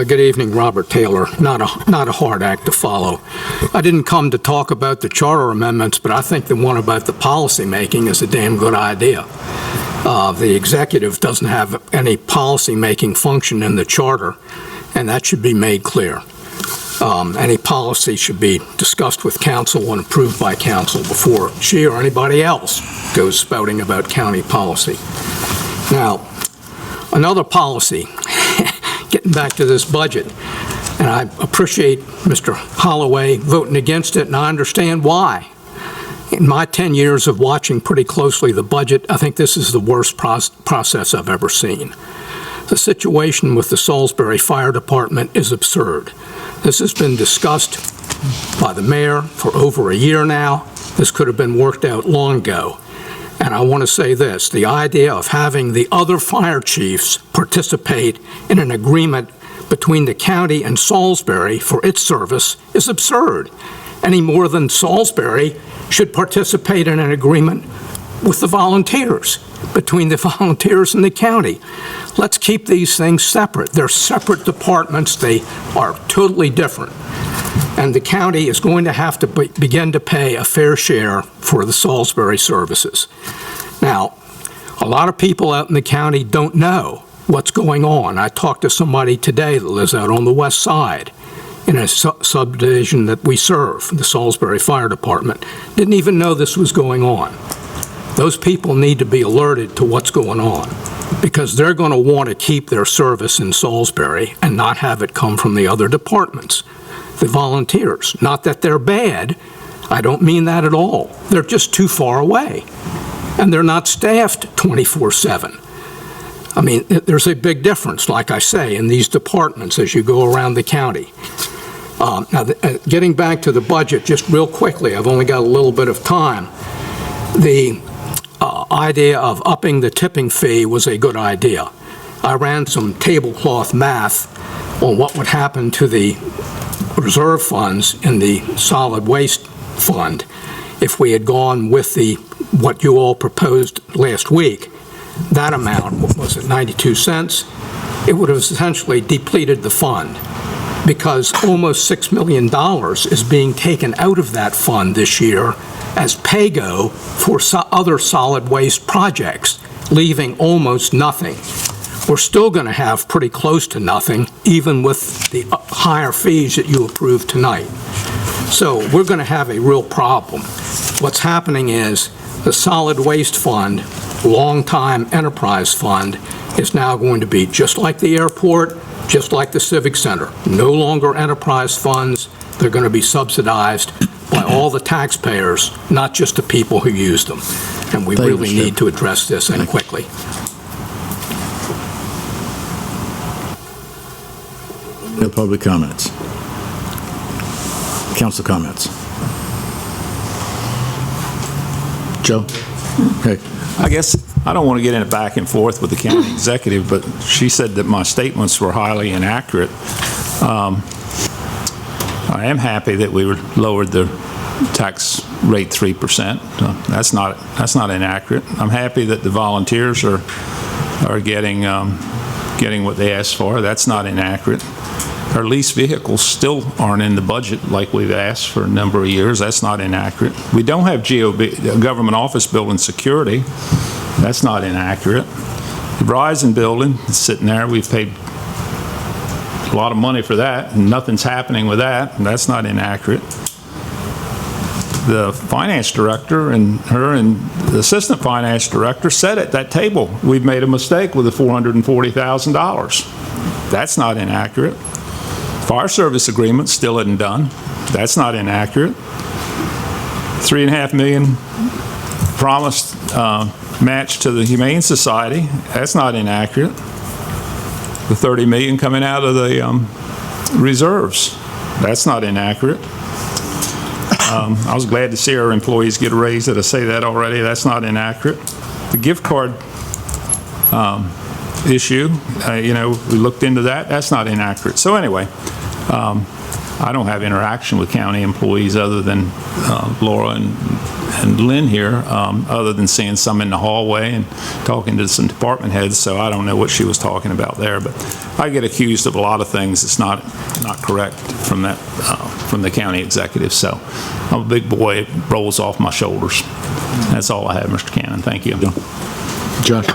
Good evening, Robert Taylor. Not a hard act to follow. I didn't come to talk about the charter amendments, but I think the one about the policy making is a damn good idea. The executive doesn't have any policy making function in the charter, and that should be made clear. Any policy should be discussed with council and approved by council before she or anybody else goes spouting about county policy. Now, another policy, getting back to this budget, and I appreciate Mr. Holloway voting against it, and I understand why. In my 10 years of watching pretty closely the budget, I think this is the worst process I've ever seen. The situation with the Salisbury Fire Department is absurd. This has been discussed by the mayor for over a year now. This could have been worked out long ago. And I want to say this, the idea of having the other fire chiefs participate in an agreement between the county and Salisbury for its service is absurd. any more than Salisbury should participate in an agreement with the volunteers, between the volunteers and the county. Let's keep these things separate. They're separate departments. They are totally different. And the county is going to have to begin to pay a fair share for the Salisbury services. Now, a lot of people out in the county don't know what's going on. I talked to somebody today that lives out on the west side in a subdivision that we serve, the Salisbury Fire Department. Didn't even know this was going on. Those people need to be alerted to what's going on, because they're going to want to keep their service in Salisbury and not have it come from the other departments, the volunteers. Not that they're bad. I don't mean that at all. They're just too far away, and they're not staffed 24/7. I mean, there's a big difference, like I say, in these departments as you go around the county. Now, getting back to the budget, just real quickly, I've only got a little bit of time. The idea of upping the tipping fee was a good idea. I ran some tablecloth math on what would happen to the reserve funds in the solid waste fund if we had gone with what you all proposed last week. That amount, what was it, 92 cents? It would have essentially depleted the fund, because almost $6 million is being taken out of that fund this year as pay-go for other solid waste projects, leaving almost nothing. We're still going to have pretty close to nothing, even with the higher fees that you approved tonight. So we're going to have a real problem. What's happening is the solid waste fund, long-time enterprise fund, is now going to be just like the airport, just like the Civic Center. No longer enterprise funds. They're going to be subsidized by all the taxpayers, not just the people who use them. And we really need to address this, and quickly. No public comments. Council comments. Joe? Okay. I guess I don't want to get in a back and forth with the county executive, but she said that my statements were highly inaccurate. I am happy that we lowered the tax rate 3%. That's not inaccurate. I'm happy that the volunteers are getting what they asked for. That's not inaccurate. Our lease vehicles still aren't in the budget like we've asked for a number of years. That's not inaccurate. We don't have government office building security. That's not inaccurate. The Verizon building is sitting there. We've paid a lot of money for that, and nothing's happening with that, and that's not inaccurate. The finance director and the assistant finance director said at that table, we've made a mistake with the $440,000. That's not inaccurate. Fire service agreement still isn't done. That's not inaccurate. $3.5 million promised match to the Humane Society. That's not inaccurate. The $30 million coming out of the reserves. That's not inaccurate. I was glad to see our employees get a raise. Did I say that already? That's not inaccurate. The gift card issue, we looked into that. That's not inaccurate. So anyway, I don't have interaction with county employees other than Laura and Lynn here, other than seeing some in the hallway and talking to some department heads, so I don't know what she was talking about there. But I get accused of a lot of things that's not correct from the county executive. So I'm a big boy. It rolls off my shoulders. That's all I have, Mr. Cannon. Thank you. Josh?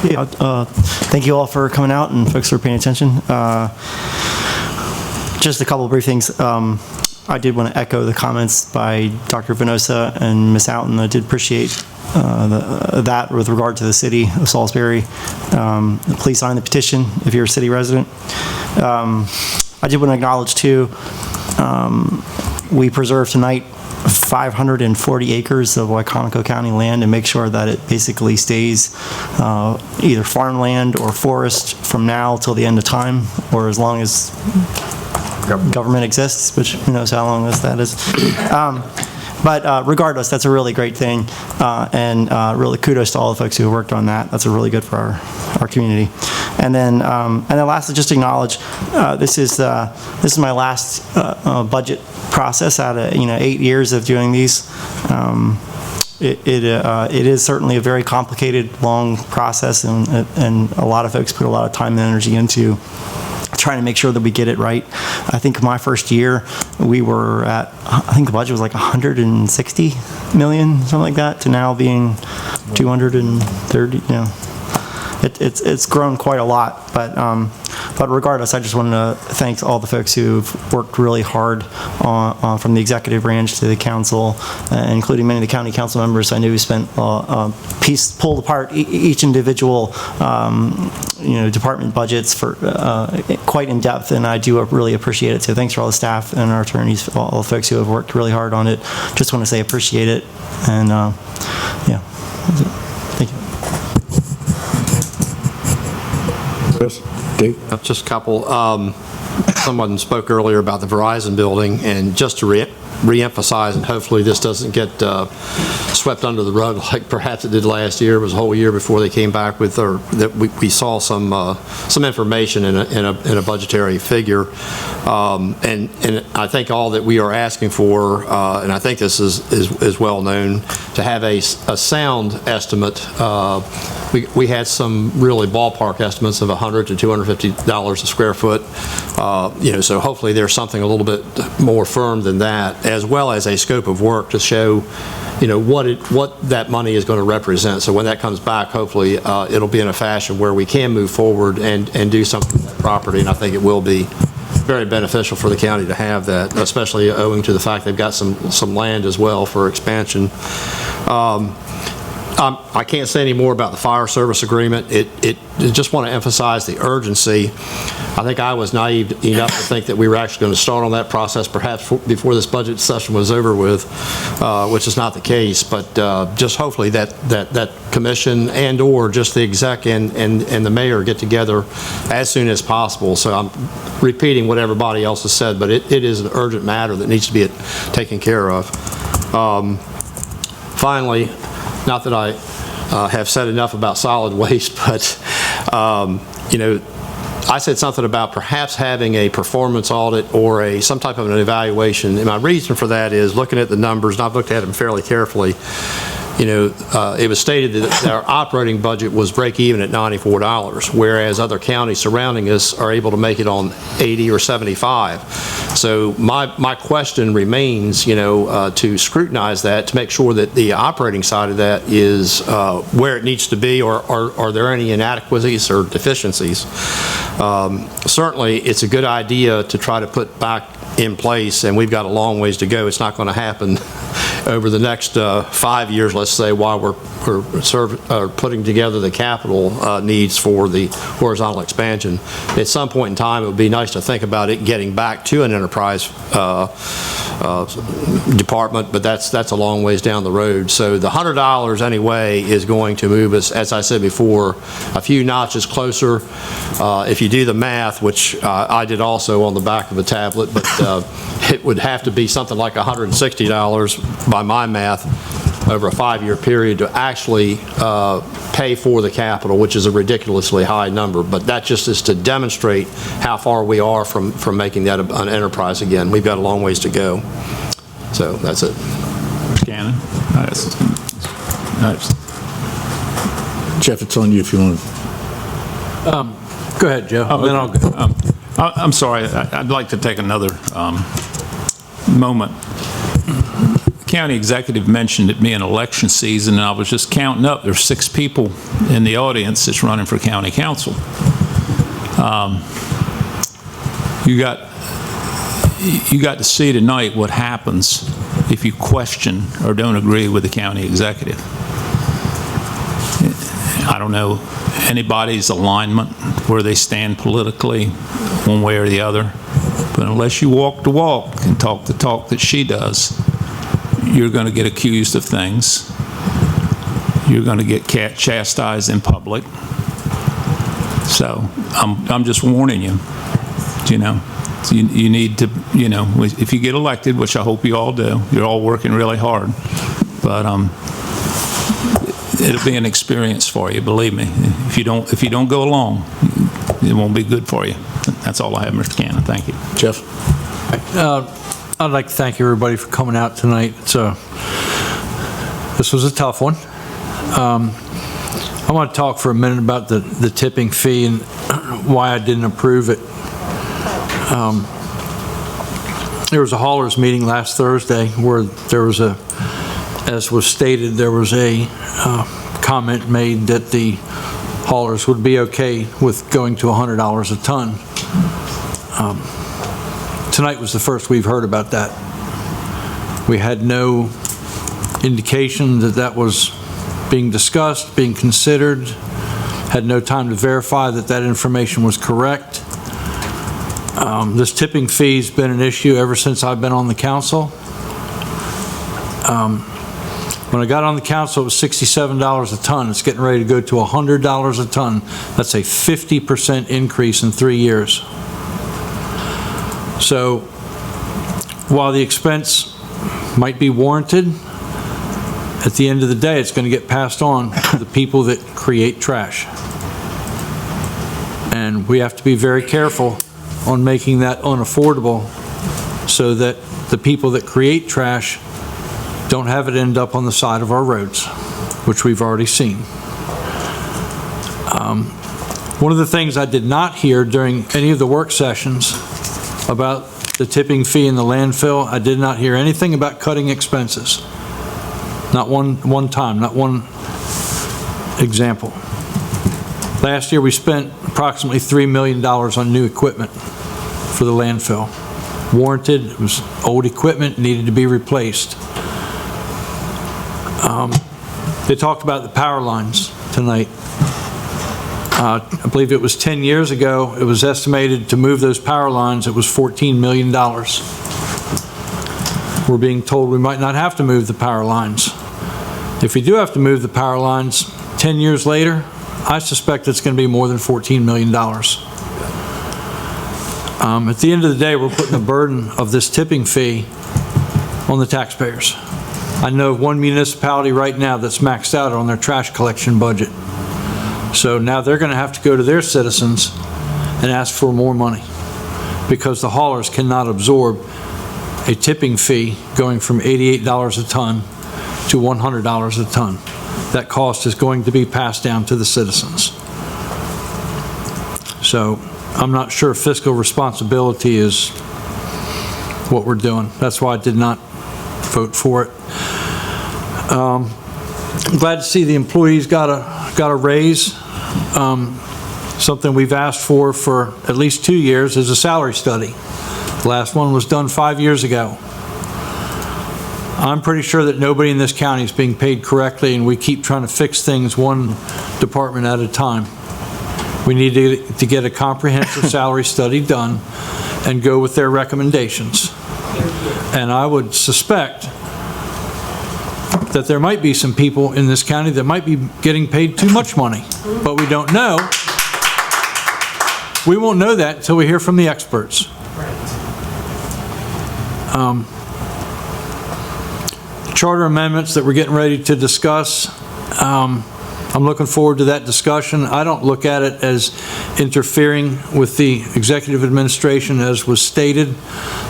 Yeah, thank you all for coming out and folks for paying attention. Just a couple of brief things. I did want to echo the comments by Dr. Venosa and Ms. Outen. I did appreciate that with regard to the city of Salisbury. Please sign the petition if you're a city resident. I did want to acknowledge too, we preserved tonight 540 acres of Wicomico County land and make sure that it basically stays either farmland or forest from now till the end of time, or as long as government exists, which who knows how long that is. But regardless, that's a really great thing, and really kudos to all the folks who worked on that. That's a really good for our community. And then lastly, just acknowledge, this is my last budget process out of 8 years of doing these. It is certainly a very complicated, long process, and a lot of folks put a lot of time and energy into trying to make sure that we get it right. I think my first year, we were at, I think the budget was like 160 million, something like that, to now being 230, It's grown quite a lot, but regardless, I just wanted to thank all the folks who've worked really hard from the executive branch to the council, including many of the county council members I knew who spent pulled apart each individual department budgets for quite in depth, and I do really appreciate it. So thanks for all the staff and our attorneys, all the folks who have worked really hard on it. Just want to say appreciate it, and yeah, that's it. Thank you. Chris, Dave? Just a couple. Someone spoke earlier about the Verizon building, and just to reemphasize, and hopefully this doesn't get swept under the rug like perhaps it did last year. It was a whole year before they came back with, or that we saw some information in a budgetary figure, and I think all that we are asking for, and I think this is well known, to have a sound estimate. We had some really ballpark estimates of $100 to $250 a square foot. So hopefully there's something a little bit more firm than that, as well as a scope of work to show, what that money is going to represent. So when that comes back, hopefully it'll be in a fashion where we can move forward and do something with that property, and I think it will be very beneficial for the county to have that, especially owing to the fact they've got some land as well for expansion. I can't say any more about the fire service agreement. It just want to emphasize the urgency. I think I was naive enough to think that we were actually going to start on that process perhaps before this budget session was over with, which is not the case. But just hopefully that commission and or just the exec and the mayor get together as soon as possible. So I'm repeating what everybody else has said, but it is an urgent matter that needs to be taken care of. Finally, not that I have said enough about solid waste, but, I said something about perhaps having a performance audit or some type of an evaluation. And my reason for that is looking at the numbers, and I've looked at them fairly carefully. It was stated that our operating budget was break even at $94, whereas other counties surrounding us are able to make it on 80 or 75. So my question remains, to scrutinize that, to make sure that the operating side of that is where it needs to be, or are there any inadequacies or deficiencies? Certainly, it's a good idea to try to put back in place, and we've got a long ways to go. It's not going to happen over the next 5 years, let's say, while we're putting together the capital needs for the horizontal expansion. At some point in time, it would be nice to think about it getting back to an enterprise department, but that's a long ways down the road. So the $100 anyway is going to move us, as I said before, a few notches closer. If you do the math, which I did also on the back of a tablet, but it would have to be something like $160 by my math over a 5-year period to actually pay for the capital, which is a ridiculously high number. But that just is to demonstrate how far we are from making that an enterprise again. We've got a long ways to go. So that's it. Shannon? Jeff, it's on you if you want to. Go ahead, Joe. Then I'll go. I'm sorry. I'd like to take another moment. The county executive mentioned it being election season, and I was just counting up. There's 6 people in the audience that's running for county council. You got to see tonight what happens if you question or don't agree with the county executive. I don't know anybody's alignment, where they stand politically, one way or the other, but unless you walk the walk and talk the talk that she does, you're going to get accused of things. You're going to get chastised in public. So I'm just warning you. You need to, if you get elected, which I hope you all do, you're all working really hard, but it'll be an experience for you, believe me. If you don't go along, it won't be good for you. That's all I have, Mr. Cannon. Thank you. Jeff? I'd like to thank everybody for coming out tonight. This was a tough one. I want to talk for a minute about the tipping fee and why I didn't approve it. There was a haulers meeting last Thursday where there was as was stated, there was a comment made that the haulers would be okay with going to $100 a ton. Tonight was the first we've heard about that. We had no indication that that was being discussed, being considered, had no time to verify that that information was correct. This tipping fee's been an issue ever since I've been on the council. When I got on the council, it was $67 a ton. It's getting ready to go to $100 a ton. That's a 50% increase in 3 years. So while the expense might be warranted, at the end of the day, it's going to get passed on to the people that create trash. And we have to be very careful on making that unaffordable so that the people that create trash don't have it end up on the side of our roads, which we've already seen. One of the things I did not hear during any of the work sessions about the tipping fee in the landfill, I did not hear anything about cutting expenses. Not one time, not one example. Last year we spent approximately $3 million on new equipment for the landfill. Warranted, it was old equipment, needed to be replaced. They talked about the power lines tonight. I believe it was 10 years ago, it was estimated to move those power lines, it was $14 million. We're being told we might not have to move the power lines. If we do have to move the power lines 10 years later, I suspect it's going to be more than $14 million. At the end of the day, we're putting the burden of this tipping fee on the taxpayers. I know of one municipality right now that's maxed out on their trash collection budget. So now they're going to have to go to their citizens and ask for more money because the haulers cannot absorb a tipping fee going from $88 a ton to $100 a ton. That cost is going to be passed down to the citizens. So I'm not sure fiscal responsibility is what we're doing. That's why I did not vote for it. I'm glad to see the employees got a raise. Something we've asked for at least 2 years is a salary study. The last one was done 5 years ago. I'm pretty sure that nobody in this county is being paid correctly, and we keep trying to fix things one department at a time. We need to get a comprehensive salary study done and go with their recommendations. And I would suspect that there might be some people in this county that might be getting paid too much money, but we don't know. We won't know that until we hear from the experts. Charter amendments that we're getting ready to discuss, I'm looking forward to that discussion. I don't look at it as interfering with the executive administration as was stated.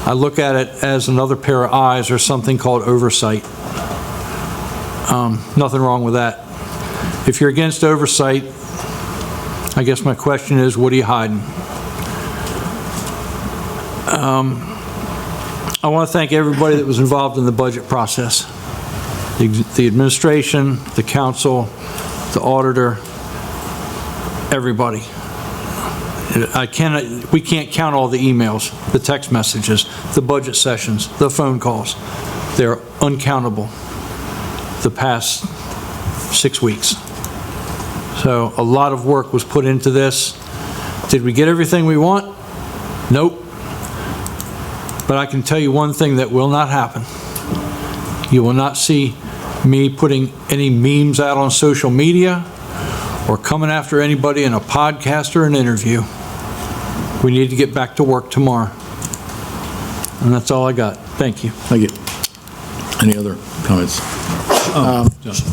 I look at it as another pair of eyes or something called oversight. Nothing wrong with that. If you're against oversight, I guess my question is, what are you hiding? I want to thank everybody that was involved in the budget process. The administration, the council, the auditor, everybody. We can't count all the emails, the text messages, the budget sessions, the phone calls. They're uncountable the past 6 weeks. So a lot of work was put into this. Did we get everything we want? Nope. But I can tell you one thing that will not happen. You will not see me putting any memes out on social media or coming after anybody in a podcast or an interview. We need to get back to work tomorrow. And that's all I got. Thank you. Thank you. Any other comments?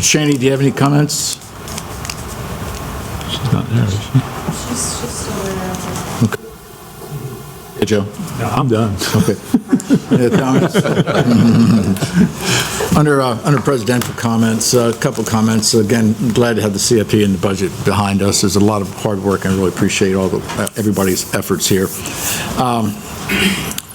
Shani, do you have any comments? She's not there, is she? Hey, Joe? No, I'm done. Okay. Any other comments? Under presidential comments, a couple comments. Again, glad to have the CIP and the budget behind us. There's a lot of hard work, and I really appreciate everybody's efforts here.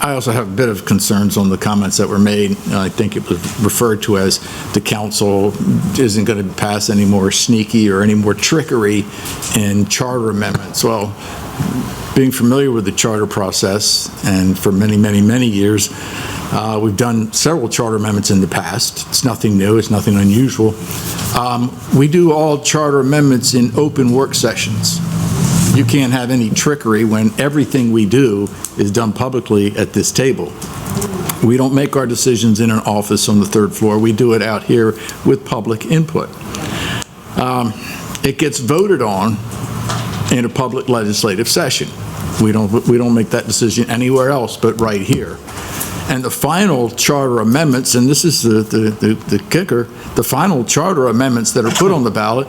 I also have a bit of concerns on the comments that were made. I think it was referred to as the council isn't going to pass any more sneaky or any more trickery in charter amendments. Well, being familiar with the charter process, and for many, many, many years, we've done several charter amendments in the past. It's nothing new. It's nothing unusual. We do all charter amendments in open work sessions. You can't have any trickery when everything we do is done publicly at this table. We don't make our decisions in an office on the third floor. We do it out here with public input. It gets voted on in a public legislative session. We don't make that decision anywhere else but right here. And the final charter amendments, and this is the kicker, the final charter amendments that are put on the ballot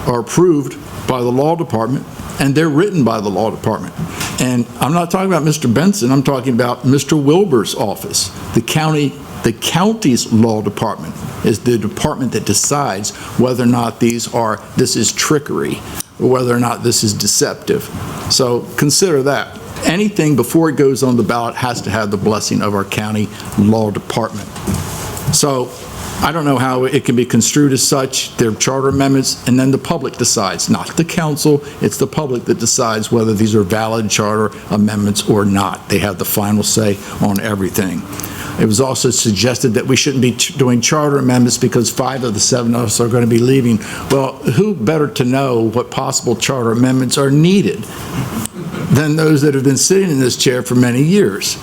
are approved by the law department, and they're written by the law department. And I'm not talking about Mr. Benson, I'm talking about Mr. Wilbur's office. The county's law department is the department that decides whether or not this is trickery, or whether or not this is deceptive. So consider that. Anything before it goes on the ballot has to have the blessing of our county law department. So I don't know how it can be construed as such. They're charter amendments, and then the public decides, not the council. It's the public that decides whether these are valid charter amendments or not. They have the final say on everything. It was also suggested that we shouldn't be doing charter amendments because 5 of the 7 of us are going to be leaving. Well, who better to know what possible charter amendments are needed than those that have been sitting in this chair for many years?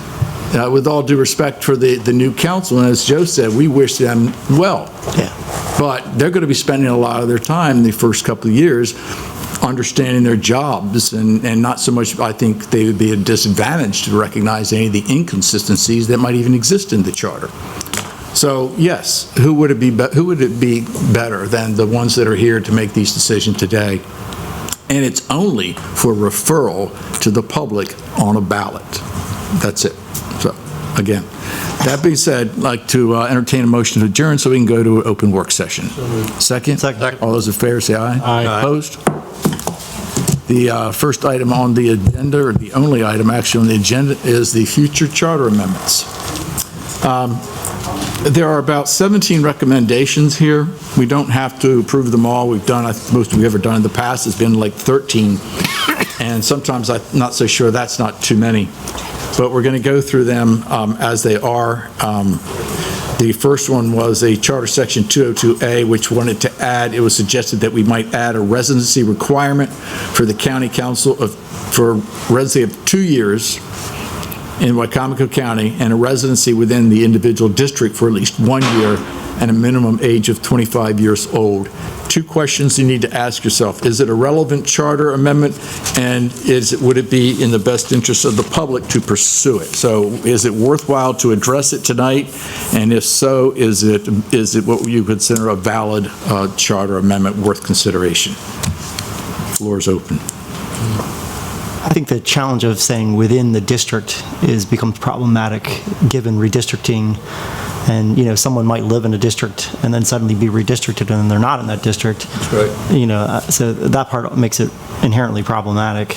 With all due respect for the new council, and as Joe said, we wish them well. Yeah. But they're going to be spending a lot of their time in the first couple of years understanding their jobs, and not so much, I think they would be a disadvantage to recognize any of the inconsistencies that might even exist in the charter. So yes, who would it be better than the ones that are here to make these decisions today? And it's only for referral to the public on a ballot. That's it. So again, that being said, I'd like to entertain a motion to adjourn so we can go to an open work session. Second? Second. All those in favor say aye. Aye. Opposed? The first item on the agenda, or the only item actually on the agenda, is the future charter amendments. There are about 17 recommendations here. We don't have to approve them all. We've done, most we've ever done in the past has been like 13, and sometimes I'm not so sure that's not too many. But we're going to go through them as they are. The first one was a Charter Section 202A, which wanted to add, it was suggested that we might add a residency requirement for the county council for residency of 2 years in Wicomico County, and a residency within the individual district for at least 1 year, and a minimum age of 25 years old. 2 questions you need to ask yourself. Is it a relevant charter amendment, and would it be in the best interest of the public to pursue it? So is it worthwhile to address it tonight? And if so, is it what you consider a valid charter amendment worth consideration? Floor is open. I think the challenge of saying within the district becomes problematic given redistricting. And, someone might live in a district and then suddenly be redistricted and then they're not in that district. That's right. So that part makes it inherently problematic,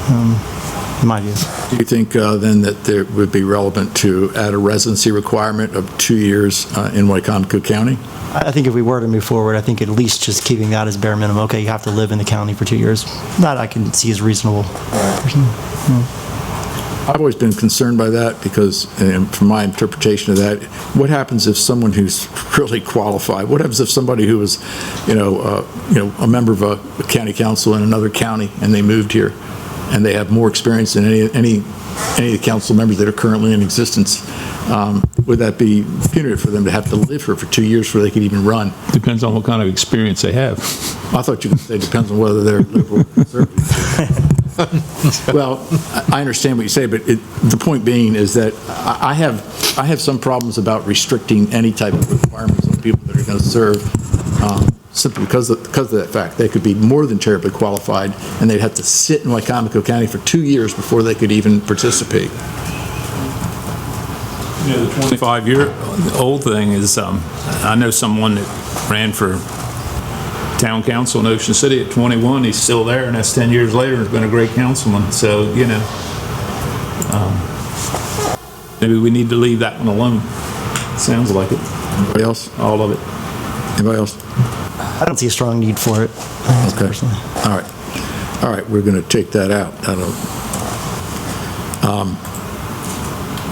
in my view. Do you think then that it would be relevant to add a residency requirement of 2 years in Wicomico County? I think if we were to move forward, I think at least just keeping that as bare minimum. Okay, you have to live in the county for 2 years. That I can see as reasonable. I've always been concerned by that because, from my interpretation of that, what happens if someone who's really qualified, what happens if somebody who was, a member of a county council in another county and they moved here and they have more experience than any of the council members that are currently in existence? Would that be punitive for them to have to live here for 2 years before they could even run? Depends on what kind of experience they have. I thought you could say it depends on whether they're liberal or conservative. Well, I understand what you say, but the point being is that I have some problems about restricting any type of requirements on people that are going to serve, simply because of that fact. They could be more than terribly qualified, and they'd have to sit in Wicomico County for 2 years before they could even participate. You know, the 25-year-old thing is, I know someone that ran for town council in Ocean City at 21. He's still there, and that's 10 years later. He's been a great councilman. So, you know, maybe we need to leave that one alone. Sounds like it. Anybody else? All of it. Anybody else? I don't see a strong need for it. Okay. All right, we're going to take that out.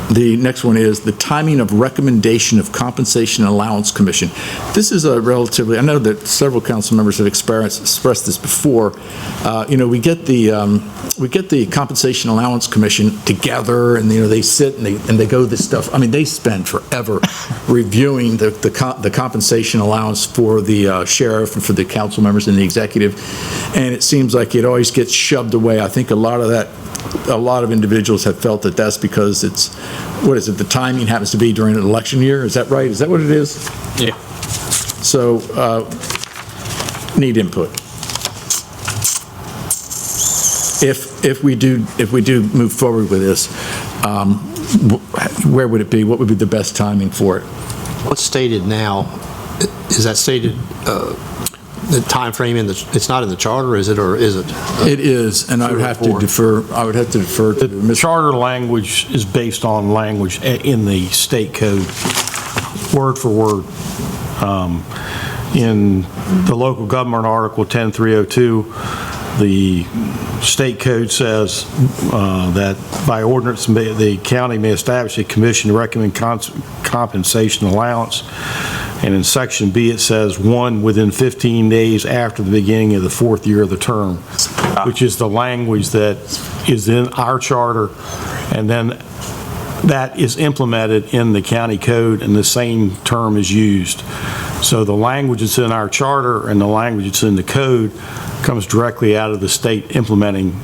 The next one is the timing of recommendation of Compensation Allowance Commission. This is a relatively, I know that several council members have expressed this before. You know, we get the Compensation Allowance Commission together, and, you know, they sit and they go this stuff. I mean, they spend forever reviewing the compensation allowance for the sheriff and for the council members and the executive, and it seems like it always gets shoved away. I think a lot of individuals have felt that that's because it's, what is it, the timing happens to be during an election year, is that right? Is that what it is? Yeah. So, need input. If we do move forward with this, where would it be? What would be the best timing for it? What's stated now, is that stated, the time frame it's not in the charter, is it, or is it? It is, and I would have to defer to The charter language is based on language in the state code, word for word. In the local government article 10302, the state code says that by ordinance, the county may establish a commission to recommend compensation allowance. And in section B, it says, one, within 15 days after the beginning of the 4th year of the term, which is the language that is in our charter, and then that is implemented in the county code, and the same term is used. So the language that's in our charter and the language that's in the code comes directly out of the state implementing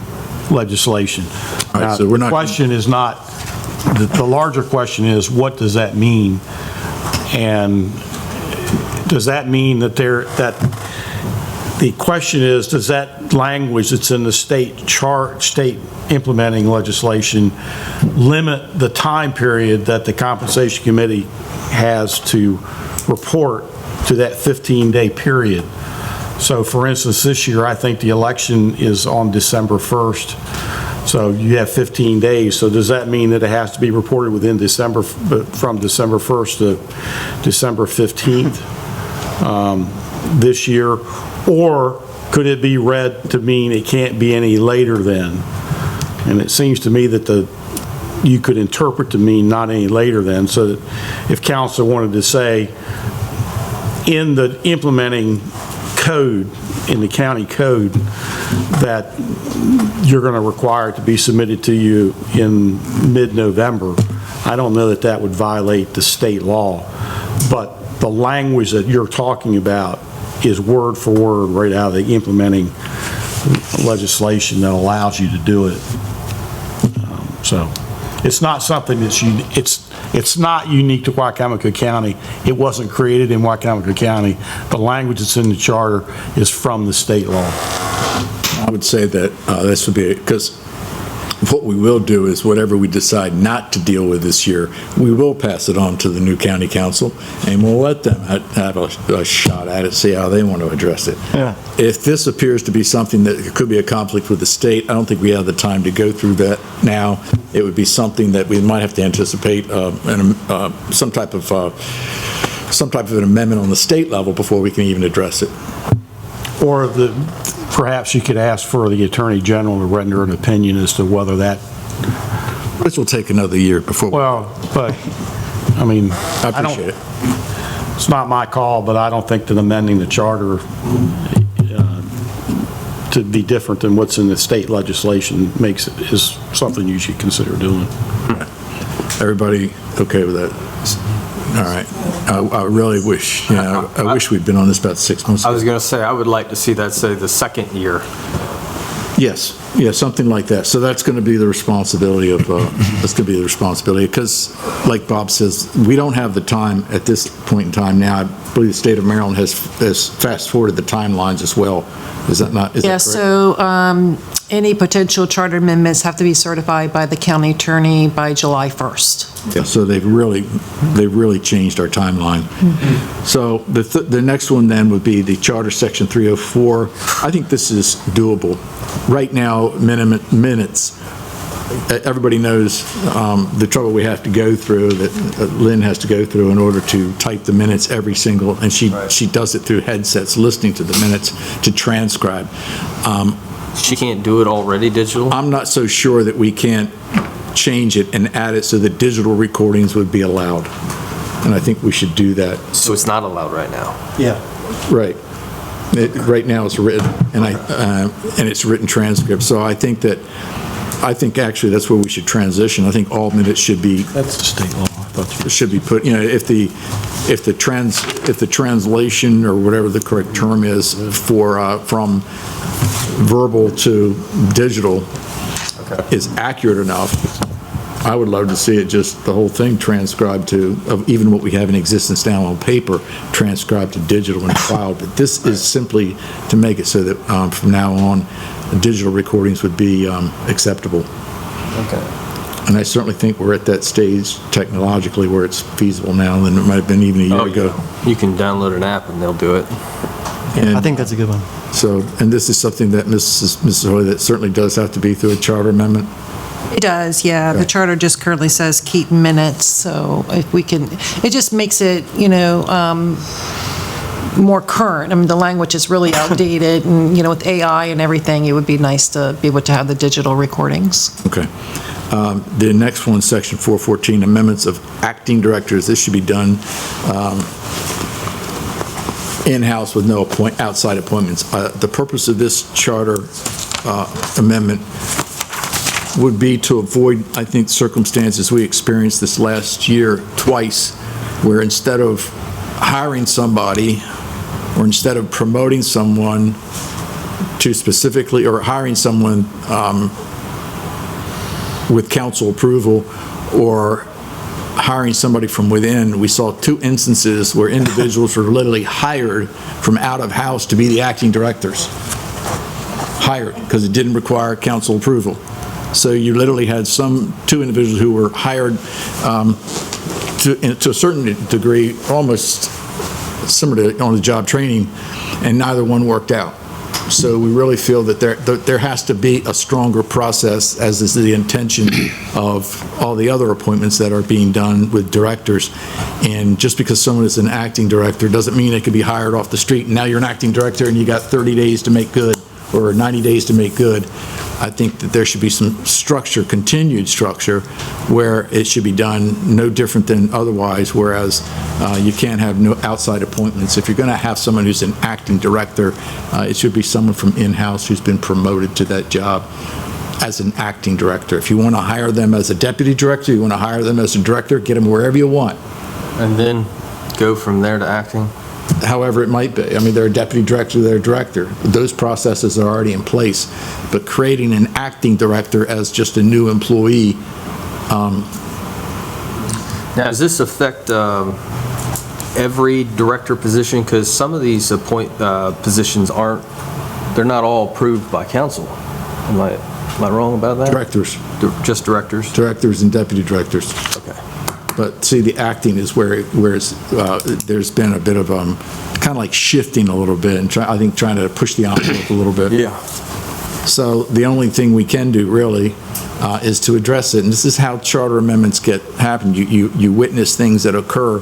legislation. All right, now, so we're not, the question is not, the larger question is, what does that mean? And does that mean that the question is, does that language that's in the state implementing legislation limit the time period that the compensation committee has to report to that 15-day period? So for instance, this year, I think the election is on December 1st. So you have 15 days. So does that mean that it has to be reported within December, from December 1st to December 15th? This year, or could it be read to mean it can't be any later than? And it seems to me that you could interpret to mean not any later than, so that if council wanted to say in the implementing code, in the county code, that you're going to require it to be submitted to you in mid-November, I don't know that that would violate the state law, but the language that you're talking about is word for word right out of the implementing legislation that allows you to do it. So it's not something that's it's not unique to Wicomico County. It wasn't created in Wicomico County. The language that's in the charter is from the state law. I would say that this would be, because what we will do is whatever we decide not to deal with this year, we will pass it on to the new county council, and we'll let them have a shot at it, see how they want to address it. Yeah. If this appears to be something that could be a conflict with the state, I don't think we have the time to go through that now. It would be something that we might have to anticipate some type of an amendment on the state level before we can even address it. Or perhaps you could ask for the Attorney General to render an opinion as to whether that... Which will take another year before... Well, but, I mean... I appreciate it. It's not my call, but I don't think that amending the charter to be different than what's in the state legislation is something you should consider doing. Everybody okay with that? All right. I really wish, I wish we'd been on this about 6 months ago. I was going to say, I would like to see that say the second year. Yes. Yeah, something like that. So that's going to be the responsibility of, because, like Bob says, we don't have the time at this point in time now. I believe the state of Maryland has fast-forwarded the timelines as well. Is that not, is that correct? So any potential charter amendments have to be certified by the county attorney by July 1st. Yeah, so they've really changed our timeline. So the next one then would be the Charter Section 304. I think this is doable. Right now, minutes, everybody knows the trouble we have to go through, that Lynn has to go through in order to type the minutes every single, and she does it through headsets, listening to the minutes to transcribe. She can't do it already digital? I'm not so sure that we can't change it and add it so that digital recordings would be allowed. And I think we should do that. So it's not allowed right now? Yeah. Right. Right now it's written, and it's written transcript. So I think actually that's where we should transition. I think all minutes should be. That's the state law. Should be put, if the translation or whatever the correct term is for from verbal to digital is accurate enough, I would love to see it, just the whole thing transcribed to, of even what we have in existence now on paper, transcribed to digital and filed. But this is simply to make it so that from now on, digital recordings would be acceptable. Okay. And I certainly think we're at that stage technologically where it's feasible now than it might have been even a year ago. You can download an app and they'll do it. Yeah, I think that's a good one. So, and this is something that Mrs. Hoy, that certainly does have to be through a charter amendment? It does, yeah. The charter just currently says keep minutes, so if we can, it just makes it, more current. I mean, the language is really outdated, and, with AI and everything, it would be nice to be able to have the digital recordings. Okay. The next one, Section 414, amendments of acting directors. This should be done in-house with no outside appointments. The purpose of this charter amendment would be to avoid, I think, circumstances we experienced this last year twice, where instead of hiring somebody or instead of promoting someone to specifically, or hiring someone with council approval or hiring somebody from within, we saw two instances where individuals were literally hired from out of house to be the acting directors. Hired, because it didn't require council approval. So you literally had two individuals who were hired to a certain degree, almost similar to on-the-job training, and neither one worked out. So we really feel that there has to be a stronger process, as is the intention of all the other appointments that are being done with directors. And just because someone is an acting director doesn't mean they could be hired off the street, and now you're an acting director and you got 30 days to make good, or 90 days to make good. I think that there should be some structure, continued structure, where it should be done no different than otherwise, whereas you can't have no outside appointments. If you're going to have someone who's an acting director, it should be someone from in-house who's been promoted to that job as an acting director. If you want to hire them as a deputy director, you want to hire them as a director, get them wherever you want. And then go from there to acting? However it might be. I mean, they're a deputy director, they're a director. Those processes are already in place. But creating an acting director as just a new employee. Now, does this affect every director position? Because some of these positions they're not all approved by council. Am I wrong about that? Directors. Just directors? Directors and deputy directors. Okay. But see, the acting is where there's been a bit of kind of like shifting a little bit, and I think trying to push the envelope a little bit. Yeah. So the only thing we can do really is to address it, and this is how charter amendments happen. You witness things that occur,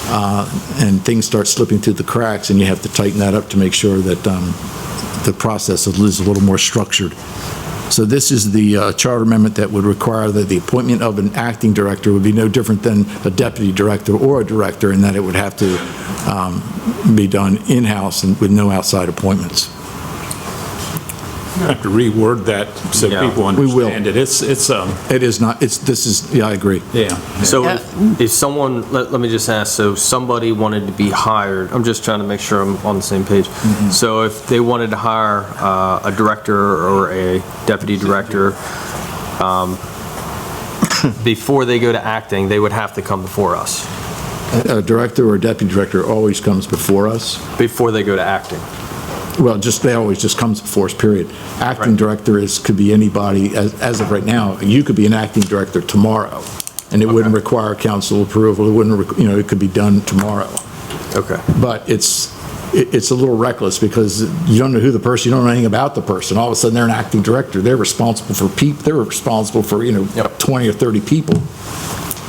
and things start slipping through the cracks, and you have to tighten that up to make sure that the process is a little more structured. So this is the charter amendment that would require that the appointment of an acting director would be no different than a deputy director or a director, in that it would have to be done in-house and with no outside appointments. have to reword that so people understand it. It is not, I agree. Yeah. So if someone, let me just ask, so somebody wanted to be hired, I'm just trying to make sure I'm on the same page. So if they wanted to hire a director or a deputy director, before they go to acting, they would have to come before us? A director or a deputy director always comes before us. Before they go to acting? Well, they always just comes before us, period. Acting director could be anybody, as of right now, you could be an acting director tomorrow, and it wouldn't require council approval, it could be done tomorrow. Okay. But it's a little reckless because you don't know who the person, you don't know anything about the person. All of a sudden, they're an acting director. They're responsible for 20 or 30 people.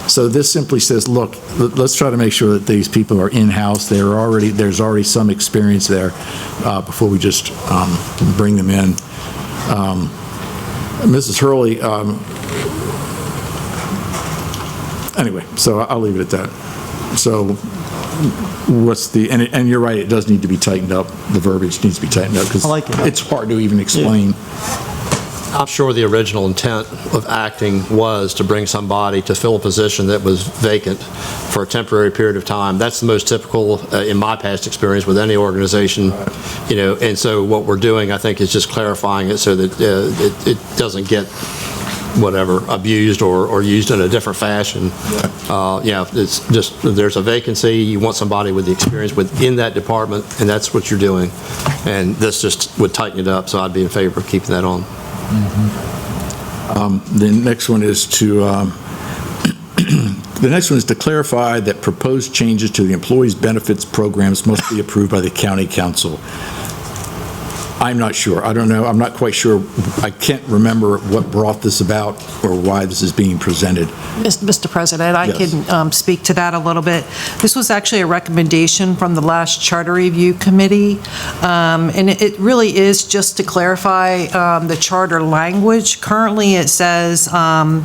So this simply says, look, let's try to make sure that these people are in-house. There's already some experience there before we just bring them in. Mrs. Hurley, anyway, so I'll leave it at that. So and you're right, it does need to be tightened up. The verbiage needs to be tightened up because it's hard to even explain. I'm sure the original intent of acting was to bring somebody to fill a position that was vacant for a temporary period of time. That's the most typical, in my past experience with any organization, and so what we're doing, I think, is just clarifying it so that it doesn't get abused or used in a different fashion. It's just, there's a vacancy, you want somebody with the experience within that department, and that's what you're doing. And this just would tighten it up, so I'd be in favor of keeping that on. The next one is to clarify that proposed changes to the employees' benefits programs must be approved by the county council. I'm not sure. I don't know. I'm not quite sure. I can't remember what brought this about or why this is being presented. Mr. President, I Yes. can speak to that a little bit. This was actually a recommendation from the last Charter Review Committee, and it really is just to clarify the charter language. Currently, it says, the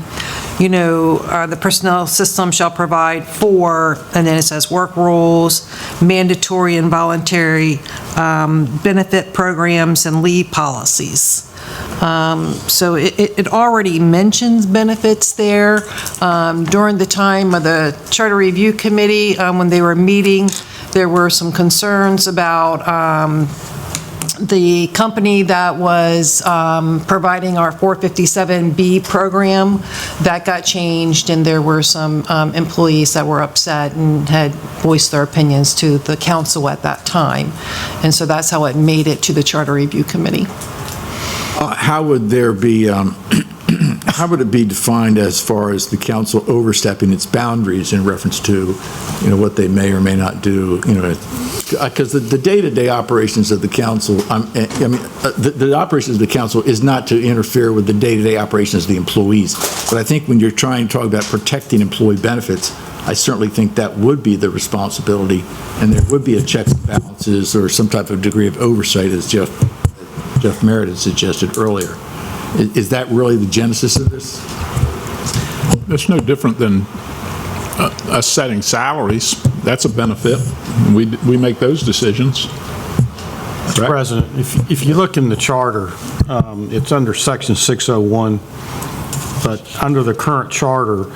personnel system shall provide for, and then it says work rules, mandatory and voluntary benefit programs, and leave policies. So it already mentions benefits there. During the time of the Charter Review Committee, when they were meeting, there were some concerns about the company that was providing our 457B program. That got changed, and there were some employees that were upset and had voiced their opinions to the council at that time. And so that's how it made it to the Charter Review Committee. How would there be, how would it be defined as far as the council overstepping its boundaries in reference to, what they may or may not do, because the day-to-day operations of the council, the operations of the council is not to interfere with the day-to-day operations of the employees. But I think when you're trying to talk about protecting employee benefits, I certainly think that would be the responsibility, and there would be a checks and balances or some type of degree of oversight, as Jeff Merritt had suggested earlier. Is that really the genesis of this? It's no different than us setting salaries. That's a benefit. We make those decisions. Mr. President, if you look in the charter, it's under section 601, but under the current charter,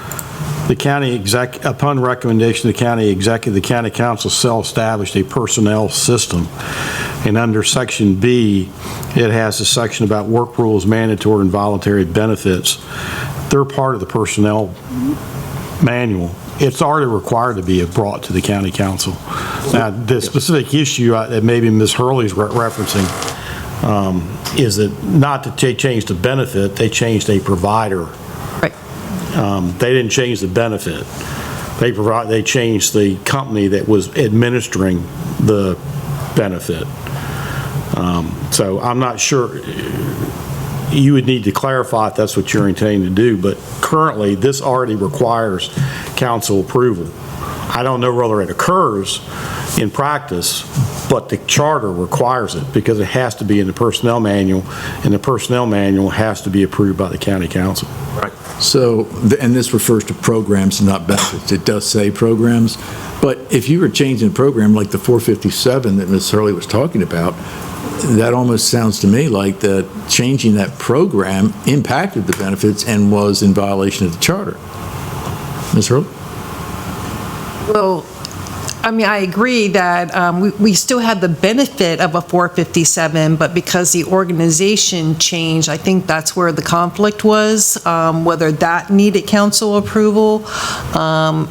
the county upon recommendation of the county executive, the county council shall establish a personnel system. And under section B, it has a section about work rules, mandatory and voluntary benefits. They're part of the personnel manual. It's already required to be brought to the county council. Now, the specific issue that maybe Ms. Hurley's referencing is that not that they changed the benefit, they changed a provider. Right. They didn't change the benefit. They changed the company that was administering the benefit. So I'm not sure. You would need to clarify if that's what you're intending to do, but currently this already requires council approval. I don't know whether it occurs in practice, but the charter requires it because it has to be in the personnel manual, and the personnel manual has to be approved by the county council. Right. So, and this refers to programs and not benefits. It does say programs, but if you were changing a program like the 457 that Ms. Hurley was talking about, that almost sounds to me like that changing that program impacted the benefits and was in violation of the charter. Ms. Hurley? Well, I mean, I agree that we still had the benefit of a 457, but because the organization changed, I think that's where the conflict was, whether that needed council approval.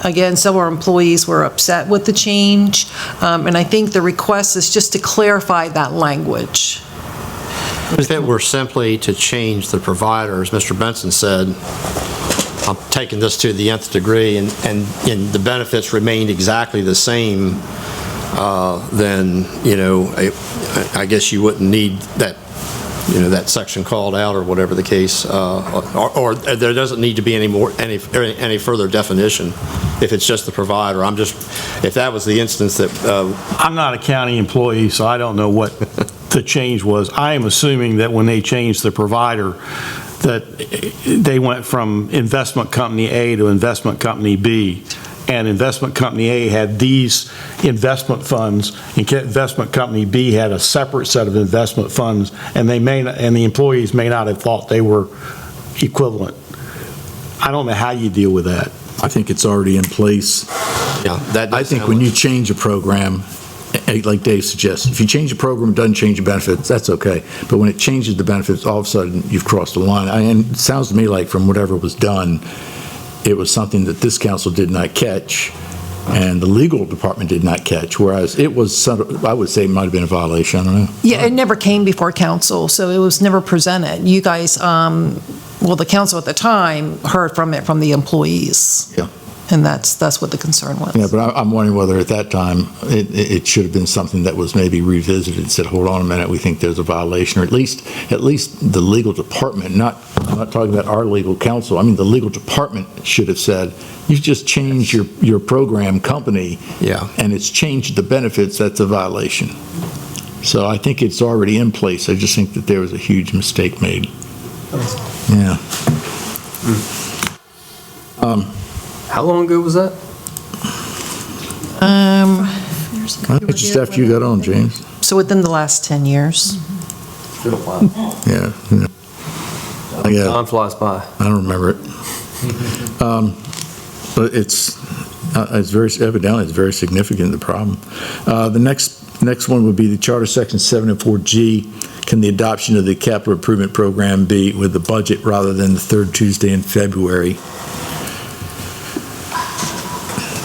Again, some of our employees were upset with the change, and I think the request is just to clarify that language. If it were simply to change the provider, as Mr. Benson said, I'm taking this to the nth degree, and the benefits remained exactly the same, then, I guess you wouldn't need that, that section called out or whatever the case, or there doesn't need to be any further definition if it's just the provider. If that was the instance that... I'm not a county employee, so I don't know what the change was. I am assuming that when they changed the provider, that they went from investment company A to investment company B, and investment company A had these investment funds, and investment company B had a separate set of investment funds, and the employees may not have thought they were equivalent. I don't know how you deal with that. I think it's already in place. Yeah, I think when you change a program, like Dave suggests, if you change a program, it doesn't change the benefits, that's okay. But when it changes the benefits, all of a sudden, you've crossed the line. And it sounds to me like from whatever was done, it was something that this council did not catch, and the legal department did not catch, whereas it was, I would say it might have been a violation, I don't know. Yeah, it never came before council, so it was never presented. You guys, well, the council at the time heard from the employees. Yeah. And that's what the concern was. Yeah, but I'm wondering whether at that time, it should have been something that was maybe revisited and said, hold on a minute, we think there's a violation, or at least the legal department, I'm not talking about our legal counsel, I mean, the legal department should have said, you've just changed your program company, and it's changed the benefits, that's a violation. So I think it's already in place. I just think that there was a huge mistake made. Yeah. How long ago was that? I think just after you got on, James. So within the last 10 years. It's been a while. Yeah. Time flies by. I don't remember it. But it's evidently it's very significant, the problem. The next one would be the Charter Section 704G. Can the adoption of the capital improvement program be with the budget rather than the third Tuesday in February?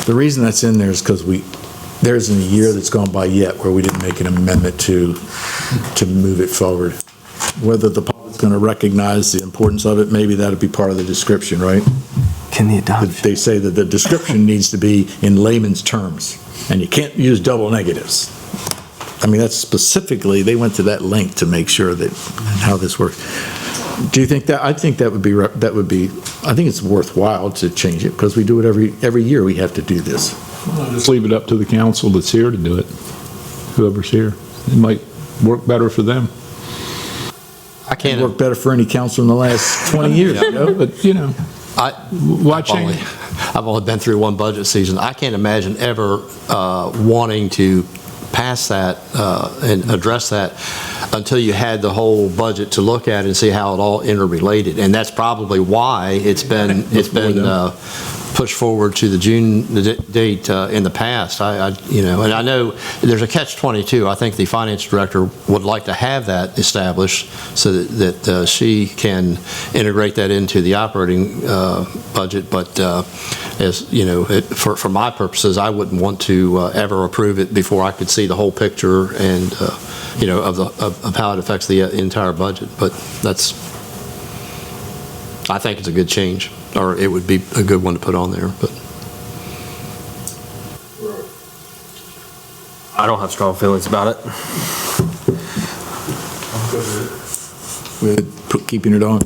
The reason that's in there is because there isn't a year that's gone by yet where we didn't make an amendment to move it forward. Whether the public's going to recognize the importance of it, maybe that'll be part of the description, right? Can the adoption? They say that the description needs to be in layman's terms, and you can't use double negatives. I mean, that's specifically, they went to that length to make sure that how this works. Do you think that? I think that would be. I think it's worthwhile to change it because we do it every year. We have to do this. Well, just leave it up to the council that's here to do it. Whoever's here, it might work better for them. I can't work better for any council in the last 20 years. But why change? I've only been through one budget season. I can't imagine ever wanting to pass that and address that until you had the whole budget to look at and see how it all interrelated. And that's probably why it's been pushed forward to the June date in the past. And I know there's a catch-22. I think the finance director would like to have that established so that she can integrate that into the operating budget. But as you know, for my purposes, I wouldn't want to ever approve it before I could see the whole picture and of how it affects the entire budget. But I think it's a good change, or it would be a good one to put on there. But I don't have strong feelings about it. With keeping it on.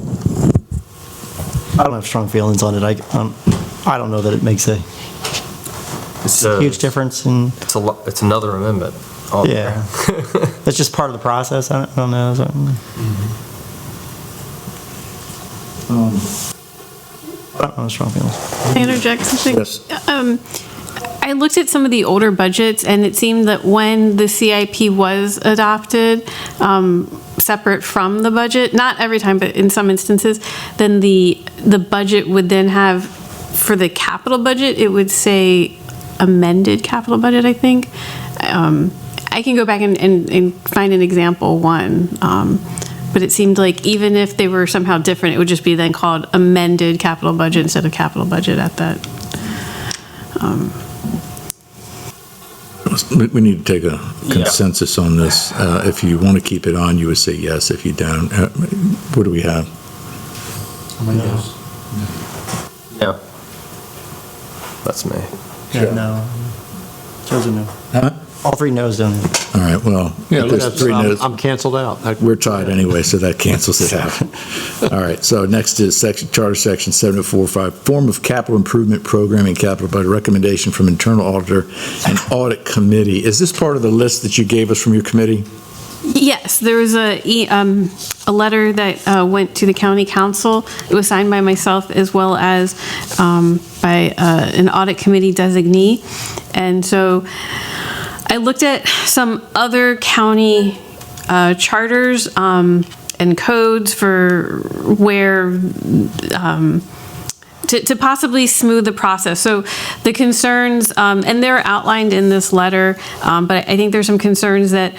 I don't have strong feelings on it. I don't know that it makes a huge difference. It's another amendment. Yeah. That's just part of the process. I don't know. I don't know strong feelings. Can I interject something? Yes. I looked at some of the older budgets, and it seemed that when the CIP was adopted, separate from the budget, not every time, but in some instances, then the budget would then have, for the capital budget, it would say amended capital budget, I think. I can go back and find an example one, but it seemed like even if they were somehow different, it would just be then called amended capital budget instead of capital budget at that. We need to take a consensus on this. If you want to keep it on, you would say yes. If you don't, what do we have? No. That's me. No. Those are no. Huh? All three no's don't. All right, well, Yeah, if there's three no's. I'm canceled out. We're tied anyway, so that cancels it out. All right, so next is Charter Section 7045, Form of Capital Improvement Program and Capital Budget Recommendation from Internal Auditor and Audit Committee. Is this part of the list that you gave us from your committee? Yes, there was a letter that went to the county council. It was signed by myself as well as by an audit committee designee. And so I looked at some other county charters and codes for where to possibly smooth the process. So the concerns, and they're outlined in this letter, but I think there's some concerns that,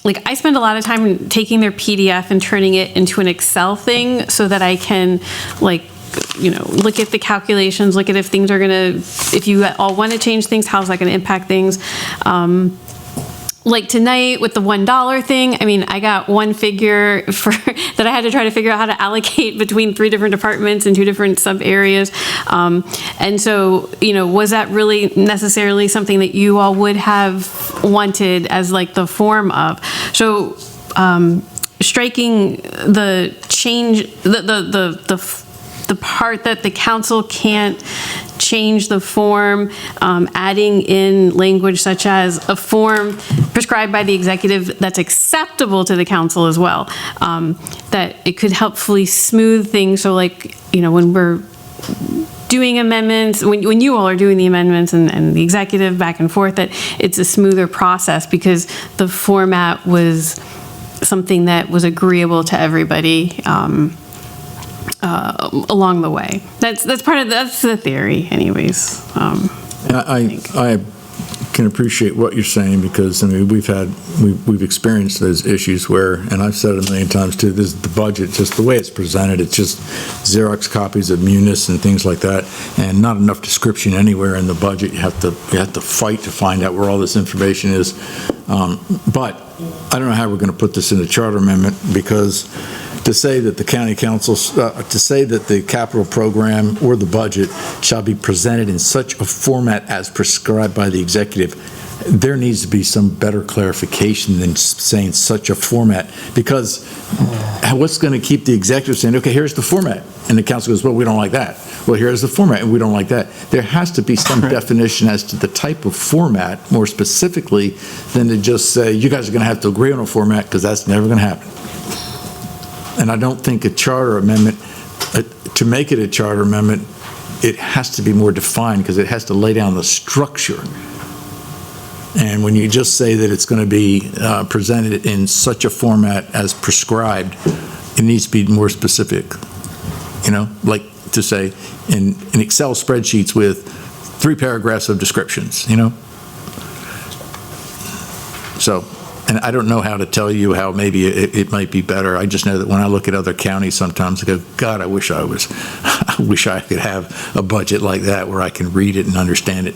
like I spend a lot of time taking their PDF and turning it into an Excel thing so that I can look at the calculations, look at if things are if you all want to change things, how's that going to impact things? Like tonight with the $1 thing, I mean, I got one figure that I had to try to figure out how to allocate between 3 different departments and 2 different sub areas. And so, was that really necessarily something that you all would have wanted as like the form of? So, striking the change, the part that the council can't change the form, adding in language such as a form prescribed by the executive that's acceptable to the council as well, that it could helpfully smooth things. So like, when we're doing amendments, when you all are doing the amendments and the executive back and forth, that it's a smoother process because the format was something that was agreeable to everybody along the way. That's the theory, anyways. I can appreciate what you're saying because I mean we've experienced those issues where, and I've said it a million times too. This is the budget, just the way it's presented. It's just Xerox copies of munis and things like that, and not enough description anywhere in the budget. You have to fight to find out where all this information is. But I don't know how we're going to put this in the charter amendment because to say that the county council, to say that the capital program or the budget shall be presented in such a format as prescribed by the executive, there needs to be some better clarification than saying such a format, because what's going to keep the executive saying, okay, here's the format, and the council goes, well, we don't like that. Well, here's the format, and we don't like that. There has to be some definition as to the type of format, more specifically, than to just say, you guys are going to have to agree on a format, because that's never going to happen. And I don't think a charter amendment, to make it a charter amendment, it has to be more defined because it has to lay down the structure. And when you just say that it's going to be presented in such a format as prescribed, it needs to be more specific. Like to say in Excel spreadsheets with 3 paragraphs of descriptions, So. And I don't know how to tell you how maybe it might be better. I just know that when I look at other counties sometimes I go, God, I wish I could have a budget like that where I can read it and understand it.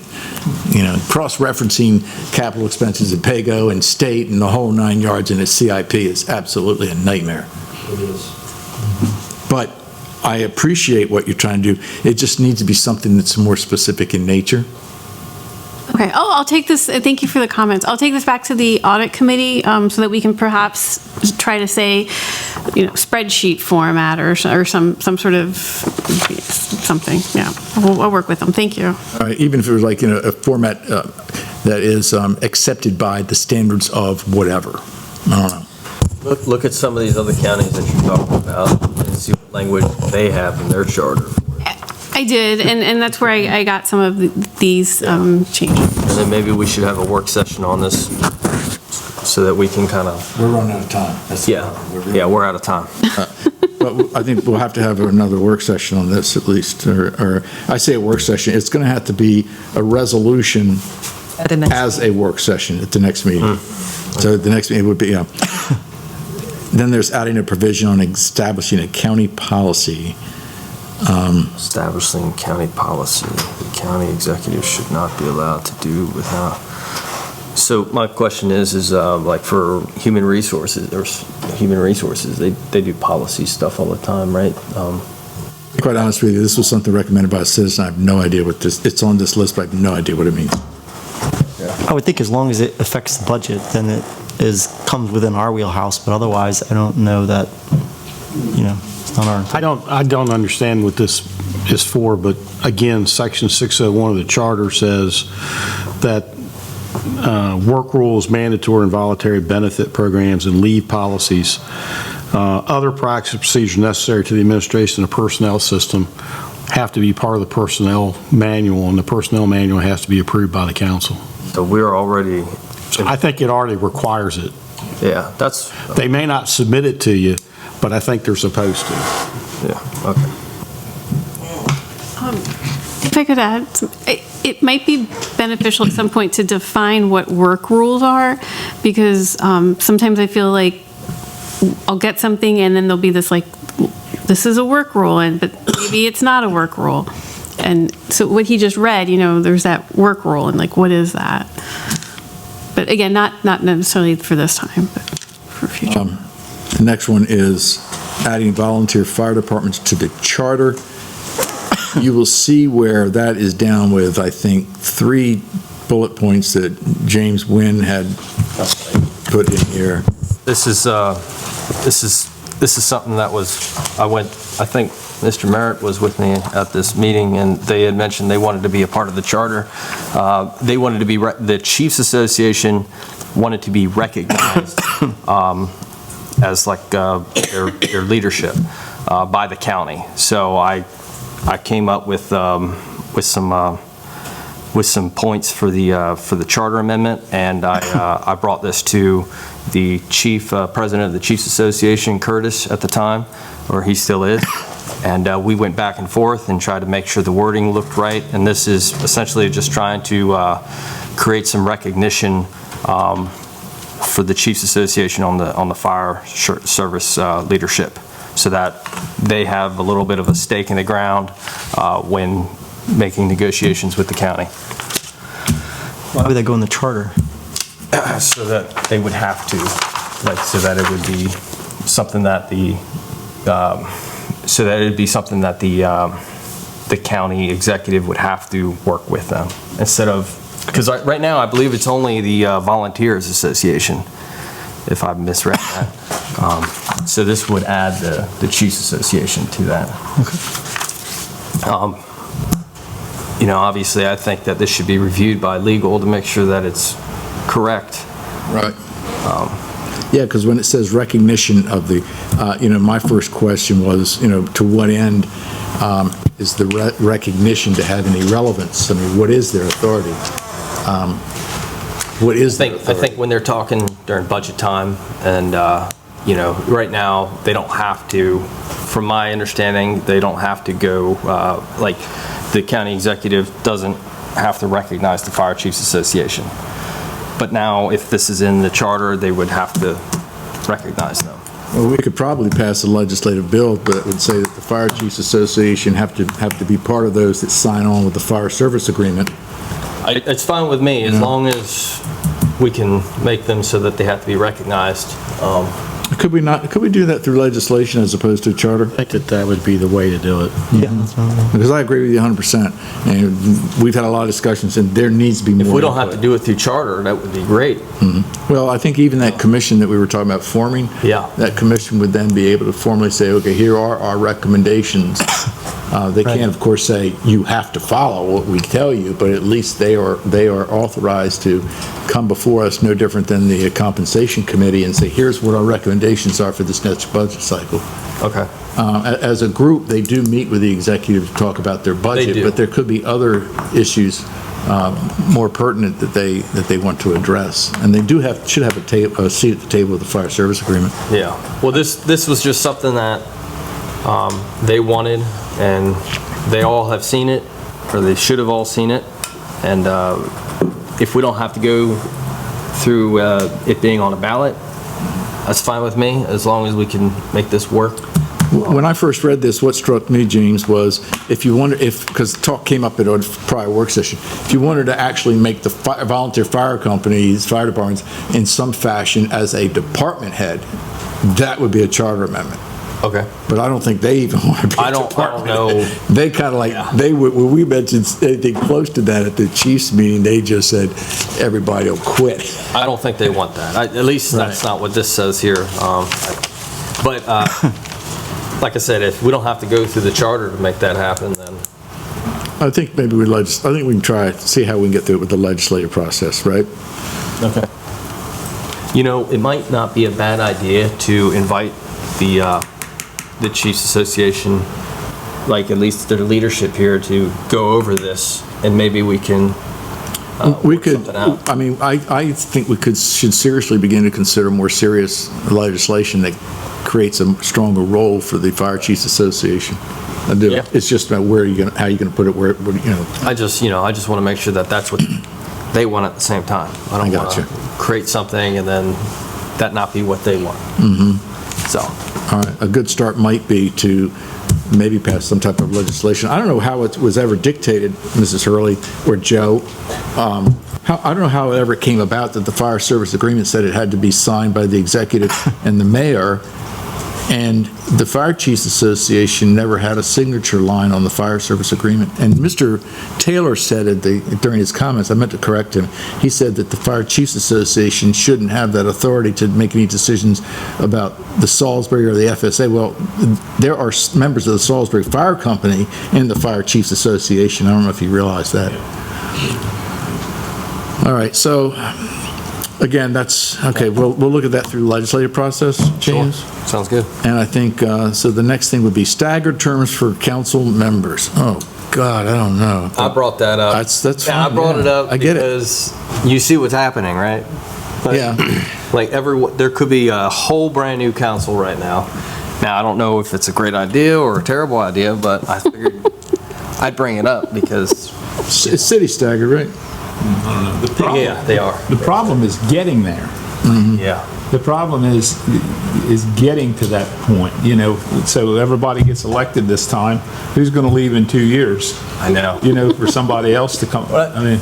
Cross-referencing capital expenses at PAYGO and state and the whole 9 yards in a CIP is absolutely a nightmare. It is. But I appreciate what you're trying to do. It just needs to be something that's more specific in nature. Okay. Oh, I'll take this. Thank you for the comments. I'll take this back to the audit committee so that we can perhaps try to say, spreadsheet format or some sort of something. Yeah, I'll work with them. Thank you. All right. Even if it was like a format that is accepted by the standards of whatever. I don't know. Look at some of these other counties that you're talking about and see what language they have in their charter. I did, and that's where I got some of these changes. And then maybe we should have a work session on this so that we can kind of... We're running out of time. Yeah, we're out of time. But I think we'll have to have another work session on this at least, or I say a work session, it's going to have to be a resolution as a work session at the next meeting. So the next meeting would be, then there's adding a provision on establishing a county policy. Establishing county policy. The county executive should not be allowed to do without... So my question is like for human resources, they do policy stuff all the time, right? Quite honest with you, this was something recommended by a citizen. I have no idea what this, it's on this list, but I have no idea what it means. I would think as long as it affects the budget, then it comes within our wheelhouse, but otherwise, I don't know that, it's not our... I don't understand what this is for, but again, Section 601 of the Charter says that work rules, mandatory and voluntary benefit programs, and leave policies, other practice and procedures necessary to the administration of the personnel system have to be part of the personnel manual, and the personnel manual has to be approved by the council. So we're already... I think it already requires it. Yeah, that's... They may not submit it to you, but I think they're supposed to. Yeah, okay. If I could add, it might be beneficial at some point to define what work rules are, because sometimes I feel like I'll get something and then there'll be this like, this is a work rule, but maybe it's not a work rule. And so what he just read, there's that work rule, and like, what is that? But again, not necessarily for this time, but for future. The next one is adding volunteer fire departments to the charter. You will see where that is down with, I think, 3 bullet points that James Wynn had put in here. This is something that I think Mr. Merritt was with me at this meeting, and they had mentioned they wanted to be a part of the charter. They wanted to be, the Chiefs Association wanted to be recognized as like their leadership by the county. So I came up with some points for the charter amendment, and I brought this to the president of the Chiefs Association, Curtis, at the time, or he still is, and we went back and forth and tried to make sure the wording looked right. And this is essentially just trying to create some recognition for the Chiefs Association on the fire service leadership, so that they have a little bit of a stake in the ground when making negotiations with the county. Why would that go in the charter? So that they would have to, so that it would be something that the county executive would have to work with them, instead of, because right now I believe it's only the Volunteers Association, if I've misread that. So this would add the Chiefs Association to that. Okay. Obviously I think that this should be reviewed by legal to make sure that it's correct. Right. Yeah, because when it says recognition of the, my first question was, to what end is the recognition to have any relevance? I mean, what is their authority? What is their authority? I think when they're talking during budget time, and right now they don't have to. From my understanding, they don't have to go. The county executive doesn't have to recognize the Fire Chiefs Association. But now, if this is in the charter, they would have to recognize them. Well, we could probably pass a legislative bill that would say that the Fire Chiefs Association have to be part of those that sign on with the fire service agreement. It's fine with me, as long as we can make them so that they have to be recognized. Could we do that through legislation as opposed to a charter? I think that would be the way to do it. Yeah. Because I agree with you 100%. And we've had a lot of discussions, and there needs to be more. If we don't have to do it through charter, that would be great. Mm-hmm. Well, I think even that commission that we were talking about forming, that commission would then be able to formally say, okay, here are our recommendations. They can't, of course, say you have to follow what we tell you, but at least they are authorized to come before us no different than the compensation committee and say, here's what our recommendations are for this next budget cycle. Okay. As a group, they do meet with the executive to talk about their budget, do. but there could be other issues more pertinent that they want to address. And they should have a seat at the table of the fire service agreement. Yeah. Well, this was just something that they wanted, and they all have seen it, or they should have all seen it. And if we don't have to go through it being on a ballot, that's fine with me, as long as we can make this work. When I first read this, what struck me, James, was because talk came up at a prior work session, if you wanted to actually make the volunteer fire companies, fire departments, in some fashion as a department head, that would be a charter amendment. Okay. But I don't think they even want to be I don't know. They kind of like, when we mentioned anything close to that at the chiefs meeting, they just said, everybody will quit. I don't think they want that. At least that's not what this says here. But like I said, if we don't have to go through the charter to make that happen, then. I think maybe I think we can try to see how we can get through it with the legislative process, right? Okay. You know, it might not be a bad idea to invite the Chiefs Association, like at least their leadership here, to go over this, and maybe we can work something out. I mean, I think we should seriously begin to consider more serious legislation that creates a stronger role for the Fire Chiefs Association. I do. Yeah. It's just about how you're going to put it, where you know. I just want to make sure that that's what they want at the same time. I don't want to create something and then that not be what they want. So. All right, a good start might be to maybe pass some type of legislation. I don't know how it was ever dictated, Mrs. Hurley or Joe. I don't know how it ever came about that the fire service agreement said it had to be signed by the executive and the mayor, and the Fire Chiefs Association never had a signature line on the fire service agreement. And Mr. Taylor said during his comments, I meant to correct him, he said that the Fire Chiefs Association shouldn't have that authority to make any decisions about the Salisbury or the FSA. Well, there are members of the Salisbury Fire Company in the Fire Chiefs Association. I don't know if you realize that. All right, so again, that's, okay, we'll look at that through the legislative process, James? Sure. Sounds good. And I think, so the next thing would be staggered terms for council members. Oh, God, I don't know. I brought that up. That's yeah, fine. I brought it up I get because you see what's happening, right? Like there could be a whole brand new council right now. Now, I don't know if it's a great idea or a terrible idea, but I figured I'd bring it up because it's city staggered, right? I don't know. The problem, yeah, they are. The problem is getting there. Yeah. The problem is getting to that point, you know, so everybody gets elected this time. Who's going to leave in 2 years? I know. You know, for somebody else to come. I mean,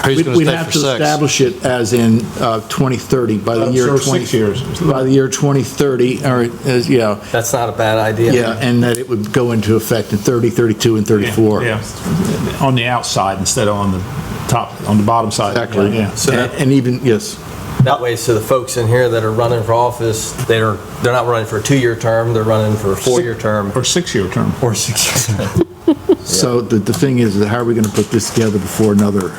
We'd have to establish it as in 2030 by the year 6 years. By the year 2030, or yeah. That's not a bad idea. Yeah, and that it would go into effect in 30, 32, and 34. Yeah, on the outside instead of on the top, on the bottom side. Exactly. Yeah. So and even yes. That way, so the folks in here that are running for office, they're not running for a 2-year term, they're running for a 4-year term. Or 6-year term. Or 6-year term. So the thing is, how are we going to put this together before another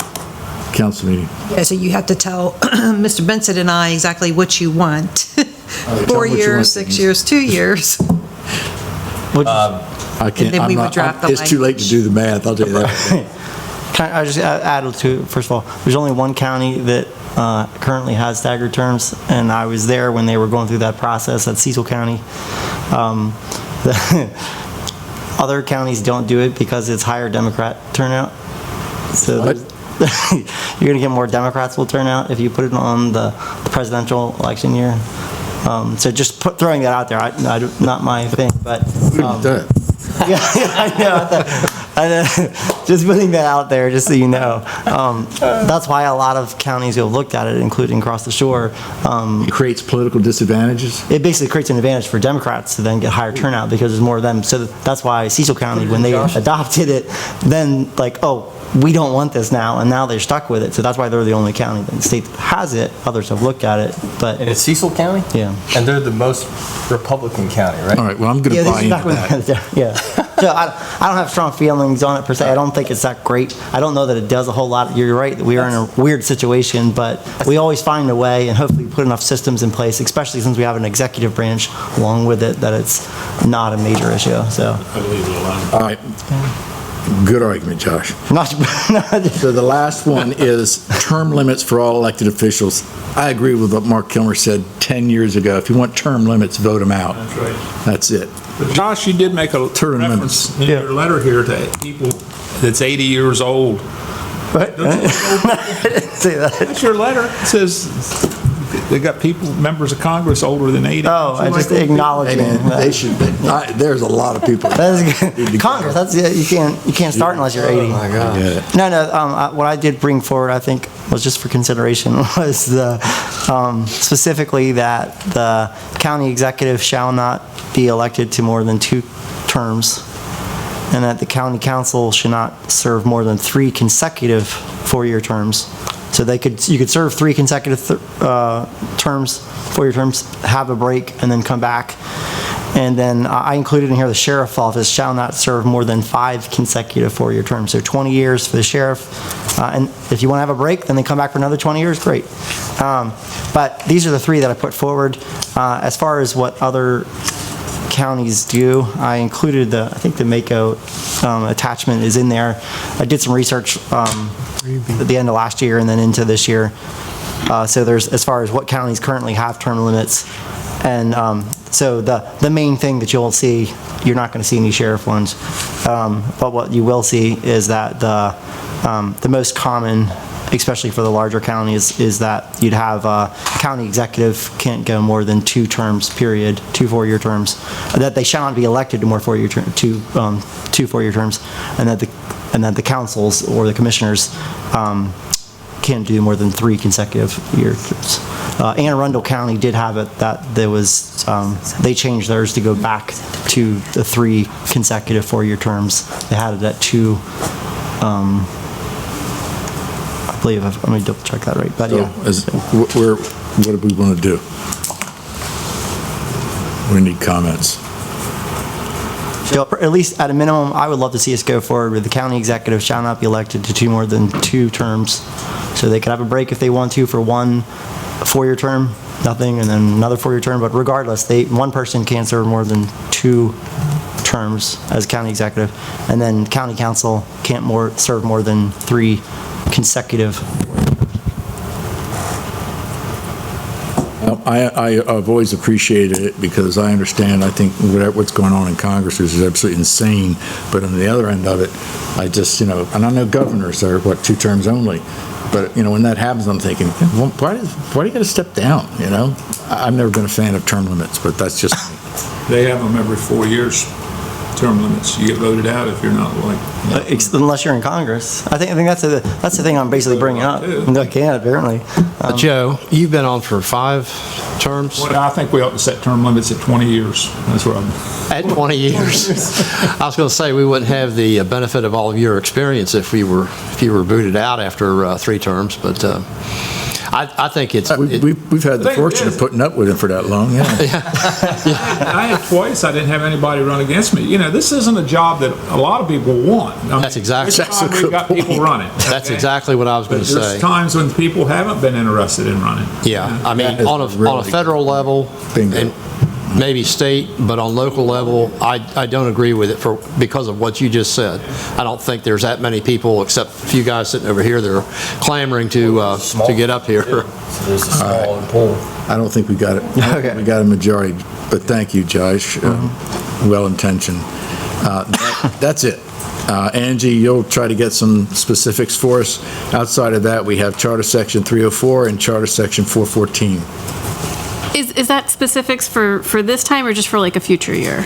council meeting? Yeah, so you have to tell Mr. Benson and I exactly what you want. Tell 4 what you years, want. 6 years, 2 years. I can't. And then we would draft the It's too late to do the math. I'll tell you that. Can I just add to, first of all, there's only one county that currently has staggered terms, and I was there when they were going through that process at Cecil County. Other counties don't do it because it's higher Democrat turnout. So you're going to get more Democrats will turn out if you put it on the presidential election year. So just throwing that out there, not my thing, but yeah, I know. Just putting that out there, just so you know. That's why a lot of counties who have looked at it, including across the shore, it creates political disadvantages. It basically creates an advantage for Democrats to then get higher turnout because there's more of them. So that's why Cecil County, when they adopted it, then like, oh, we don't want this now, and now they're stuck with it. So that's why they're the only county in the state that has it. Others have looked at it, but. And it's Cecil County? Yeah. And they're the most Republican county, right? All right, well, I'm going to buy into that. Yeah. So I don't have strong feelings on it per se. I don't think it's that great. I don't know that it does a whole lot. You're right, we are in a weird situation, but we always find a way, and hopefully put enough systems in place, especially since we have an executive branch along with it, that it's not a major issue, so. All right. Good argument, Josh. So the last one is term limits for all elected officials. I agree with what Mark Kilmer said 10 years ago. If you want term limits, vote them out. That's right. That's it. But Josh, you did make a Term reference in your letter here to people that's 80 years old. What? I didn't say that. That's your letter. It says they got people, members of Congress older than 80. Oh, I just acknowledging. They should, there's a lot of people. That's good. Congress, that's, you can't start unless you're 80. Oh, my God. No, what I did bring forward, I think, was just for consideration, was the, specifically that the county executive shall not be elected to more than 2 terms, and that the county council should not serve more than 3 consecutive 4-year terms. So you could serve 3 consecutive terms, 4-year terms, have a break, and then come back. And then I included in here the sheriff's office shall not serve more than 5 consecutive 4-year terms. So 20 years for the sheriff. And if you want to have a break, then they come back for another 20 years, great. But these are the 3 that I put forward. As far as what other counties do, I included I think the Mako attachment is in there. I did some research at the end of last year and then into this year. So there's, as far as what counties currently have term limits, and so the main thing that you'll see, you're not going to see any sheriff ones, but what you will see is that the most common, especially for the larger counties, is that you'd have county executive can't go more than 2 terms, period, 2 4-year terms, that they shall not be elected to more 4-year two 4-year terms, and that the councils or the commissioners can't do more than 3 consecutive years. Anne Arundel County did have it that there was, they changed theirs to go back to the 3 consecutive 4-year terms. They had it at 2. I believe, let me double check that right, but So, yeah. what do we want to do? We need comments. So, at least at a minimum, I would love to see us go forward with the county executive shall not be elected to more than 2 terms. So they could have a break if they want to for 1 4-year term, nothing, and then another 4-year term. But regardless, one person can't serve more than 2 terms as county executive, and then county council can't serve more than 3 consecutive. I've always appreciated it because I understand, I think what's going on in Congress is absolutely insane, but on the other end of it, I just, and I know governors are, 2 terms only, but, when that happens, I'm thinking, well, why do you got to step down, I've never been a fan of term limits, but that's just me. They have them every 4 years, term limits. You get voted out if you're not Unless you're in Congress. I think that's the thing I'm basically bringing up. They can, apparently. Joe, you've been on for 5 terms? Well, I think we ought to set term limits at 20 years. That's what I'm... At 20 years? I was going to say, we wouldn't have the benefit of all of your experience if you were booted out after 3 terms, but I think it's... We've had the fortune of putting up with it for that long, yeah. I had twice, I didn't have anybody run against me. This isn't a job that a lot of people want. That's exactly. We've got people running. That's exactly what I was going to say. There's times when people haven't been interested in running. Yeah, I mean, on a federal level, and maybe state, but on local level, I don't agree with it because of what you just said. I don't think there's that many people, except a few guys sitting over here, that are clamoring to get up here. There's a small pool. I don't think we got it. Okay. We got a majority, but thank you, Josh. Well-intentioned. That's it. Angie, you'll try to get some specifics for us. Outside of that, we have Charter Section 304 and Charter Section 414. Is that specifics for this time or just for like a future year?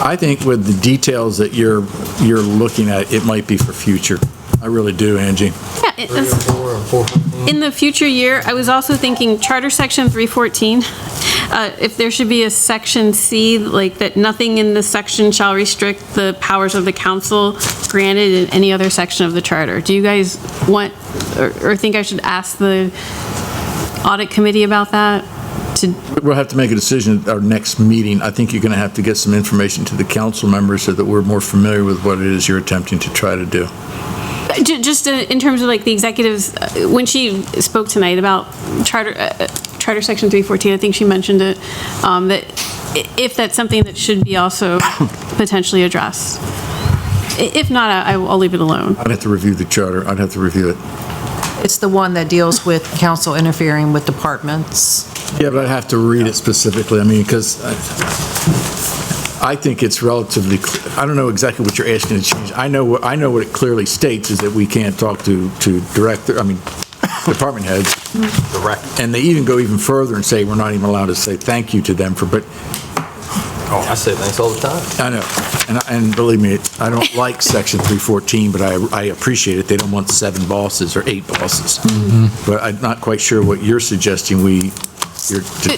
I think with the details that you're looking at, it might be for future. I really do, Angie. Yeah, in the future year, I was also thinking Charter Section 314. if there should be a section C, like that nothing in this section shall restrict the powers of the council granted in any other section of the charter. Do you guys want, or think I should ask the audit committee about that? We'll have to make a decision at our next meeting. I think you're going to have to get some information to the council members so that we're more familiar with what it is you're attempting to try to do. Just in terms of like the executives, when she spoke tonight about Charter Section 314, I think she mentioned it, that if that's something that should be also potentially addressed. If not, I'll leave it alone. I'd have to review the charter. I'd have to review it. It's the one that deals with council interfering with departments. Yeah, but I'd have to read it specifically. I mean, because I think it's relatively, I don't know exactly what you're asking to change. I know what it clearly states is that we can't talk to department heads. Direct. And they even go even further and say we're not even allowed to say thank you to them for, but. Oh, I say thanks all the time. I know. And believe me, I don't like Section 314, but I appreciate it. They don't want 7 bosses or 8 bosses. But I'm not quite sure what you're suggesting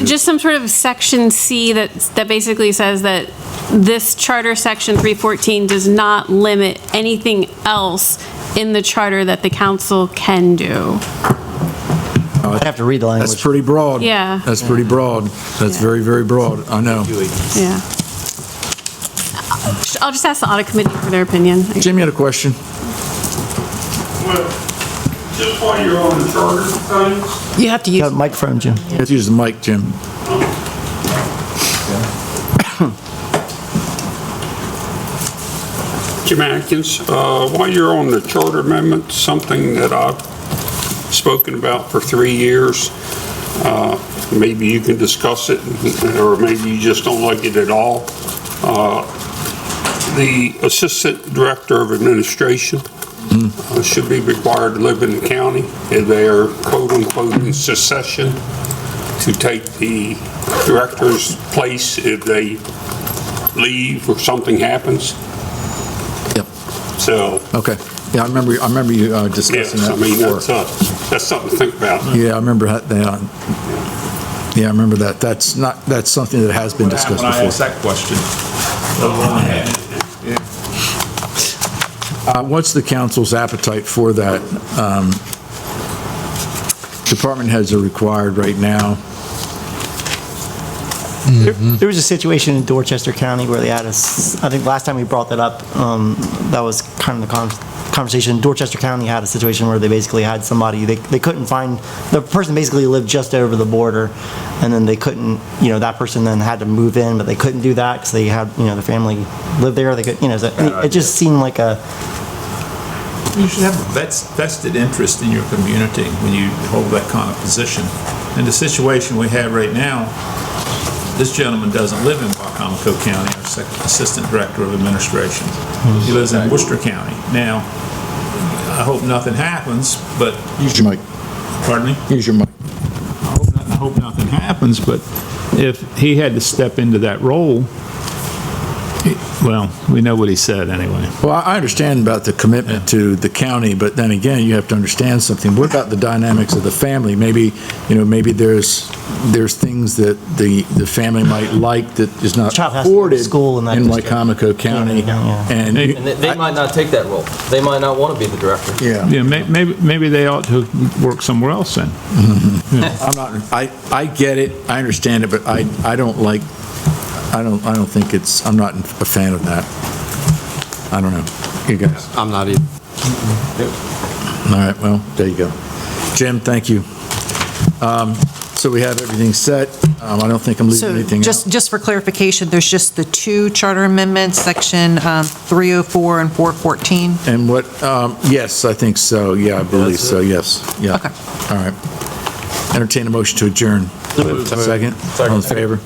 Just some sort of Section C that basically says that this Charter Section 314 does not limit anything else in the charter that the council can do. I'd have to read the language. That's pretty broad. Yeah. That's pretty broad. That's very, very broad. I know. Yeah. I'll just ask the audit committee for their opinion. Jim, you had a question? Well, just while you're on the charter things. You have to use the microphone, Jim. You have to use the mic, Jim. Jim Atkins, while you're on the charter amendment, something that I've spoken about for 3 years, maybe you can discuss it, or maybe you just don't like it at all. The Assistant Director of Administration should be required to live in the county if they are quote-unquote in succession to take the director's place if they leave or something happens. Yep. So. Okay. Yeah, I remember you discussing that before. Yes, I mean, that's something to think about. Yeah, I remember that. Yeah, I remember that. That's something that has been discussed before. When I asked that question. What's the council's appetite for that? Department heads are required right now. There was a situation in Dorchester County where they had I think last time we brought that up, that was kind of the conversation. Dorchester County had a situation where they basically had somebody, they couldn't find, the person basically lived just over the border, and then they couldn't, that person then had to move in, but they couldn't do that because they had, the family lived there. They could, so it just seemed like a... You should have a vested interest in your community when you hold that kind of position. In the situation we have right now, this gentleman doesn't live in Wicomico County, our Assistant Director of Administration. He lives in Worcester County. Now, I hope nothing happens, but... Use your mic. Pardon me? Use your mic. I hope nothing happens, but if he had to step into that role, well, we know what he said anyway. Well, I understand about the commitment to the county, but then again, you have to understand something. What about the dynamics of the family? Maybe, maybe there's things that the family might like that is not afforded in Wicomico County. And they might not take that role. They might not want to be the director. Yeah, maybe they ought to work somewhere else then. I get it, I understand it, but I don't think I'm not a fan of that. I don't know. You guys? I'm not either. All right, well, there you go. Jim, thank you. So we have everything set. I don't think I'm leaving anything out. Just for clarification, there's just the 2 charter amendments, section 304 and 414? And what, yes, I think so. Yeah, I believe so, yes. Yeah. Okay. All right. Entertain a motion to adjourn. Second? All in favor?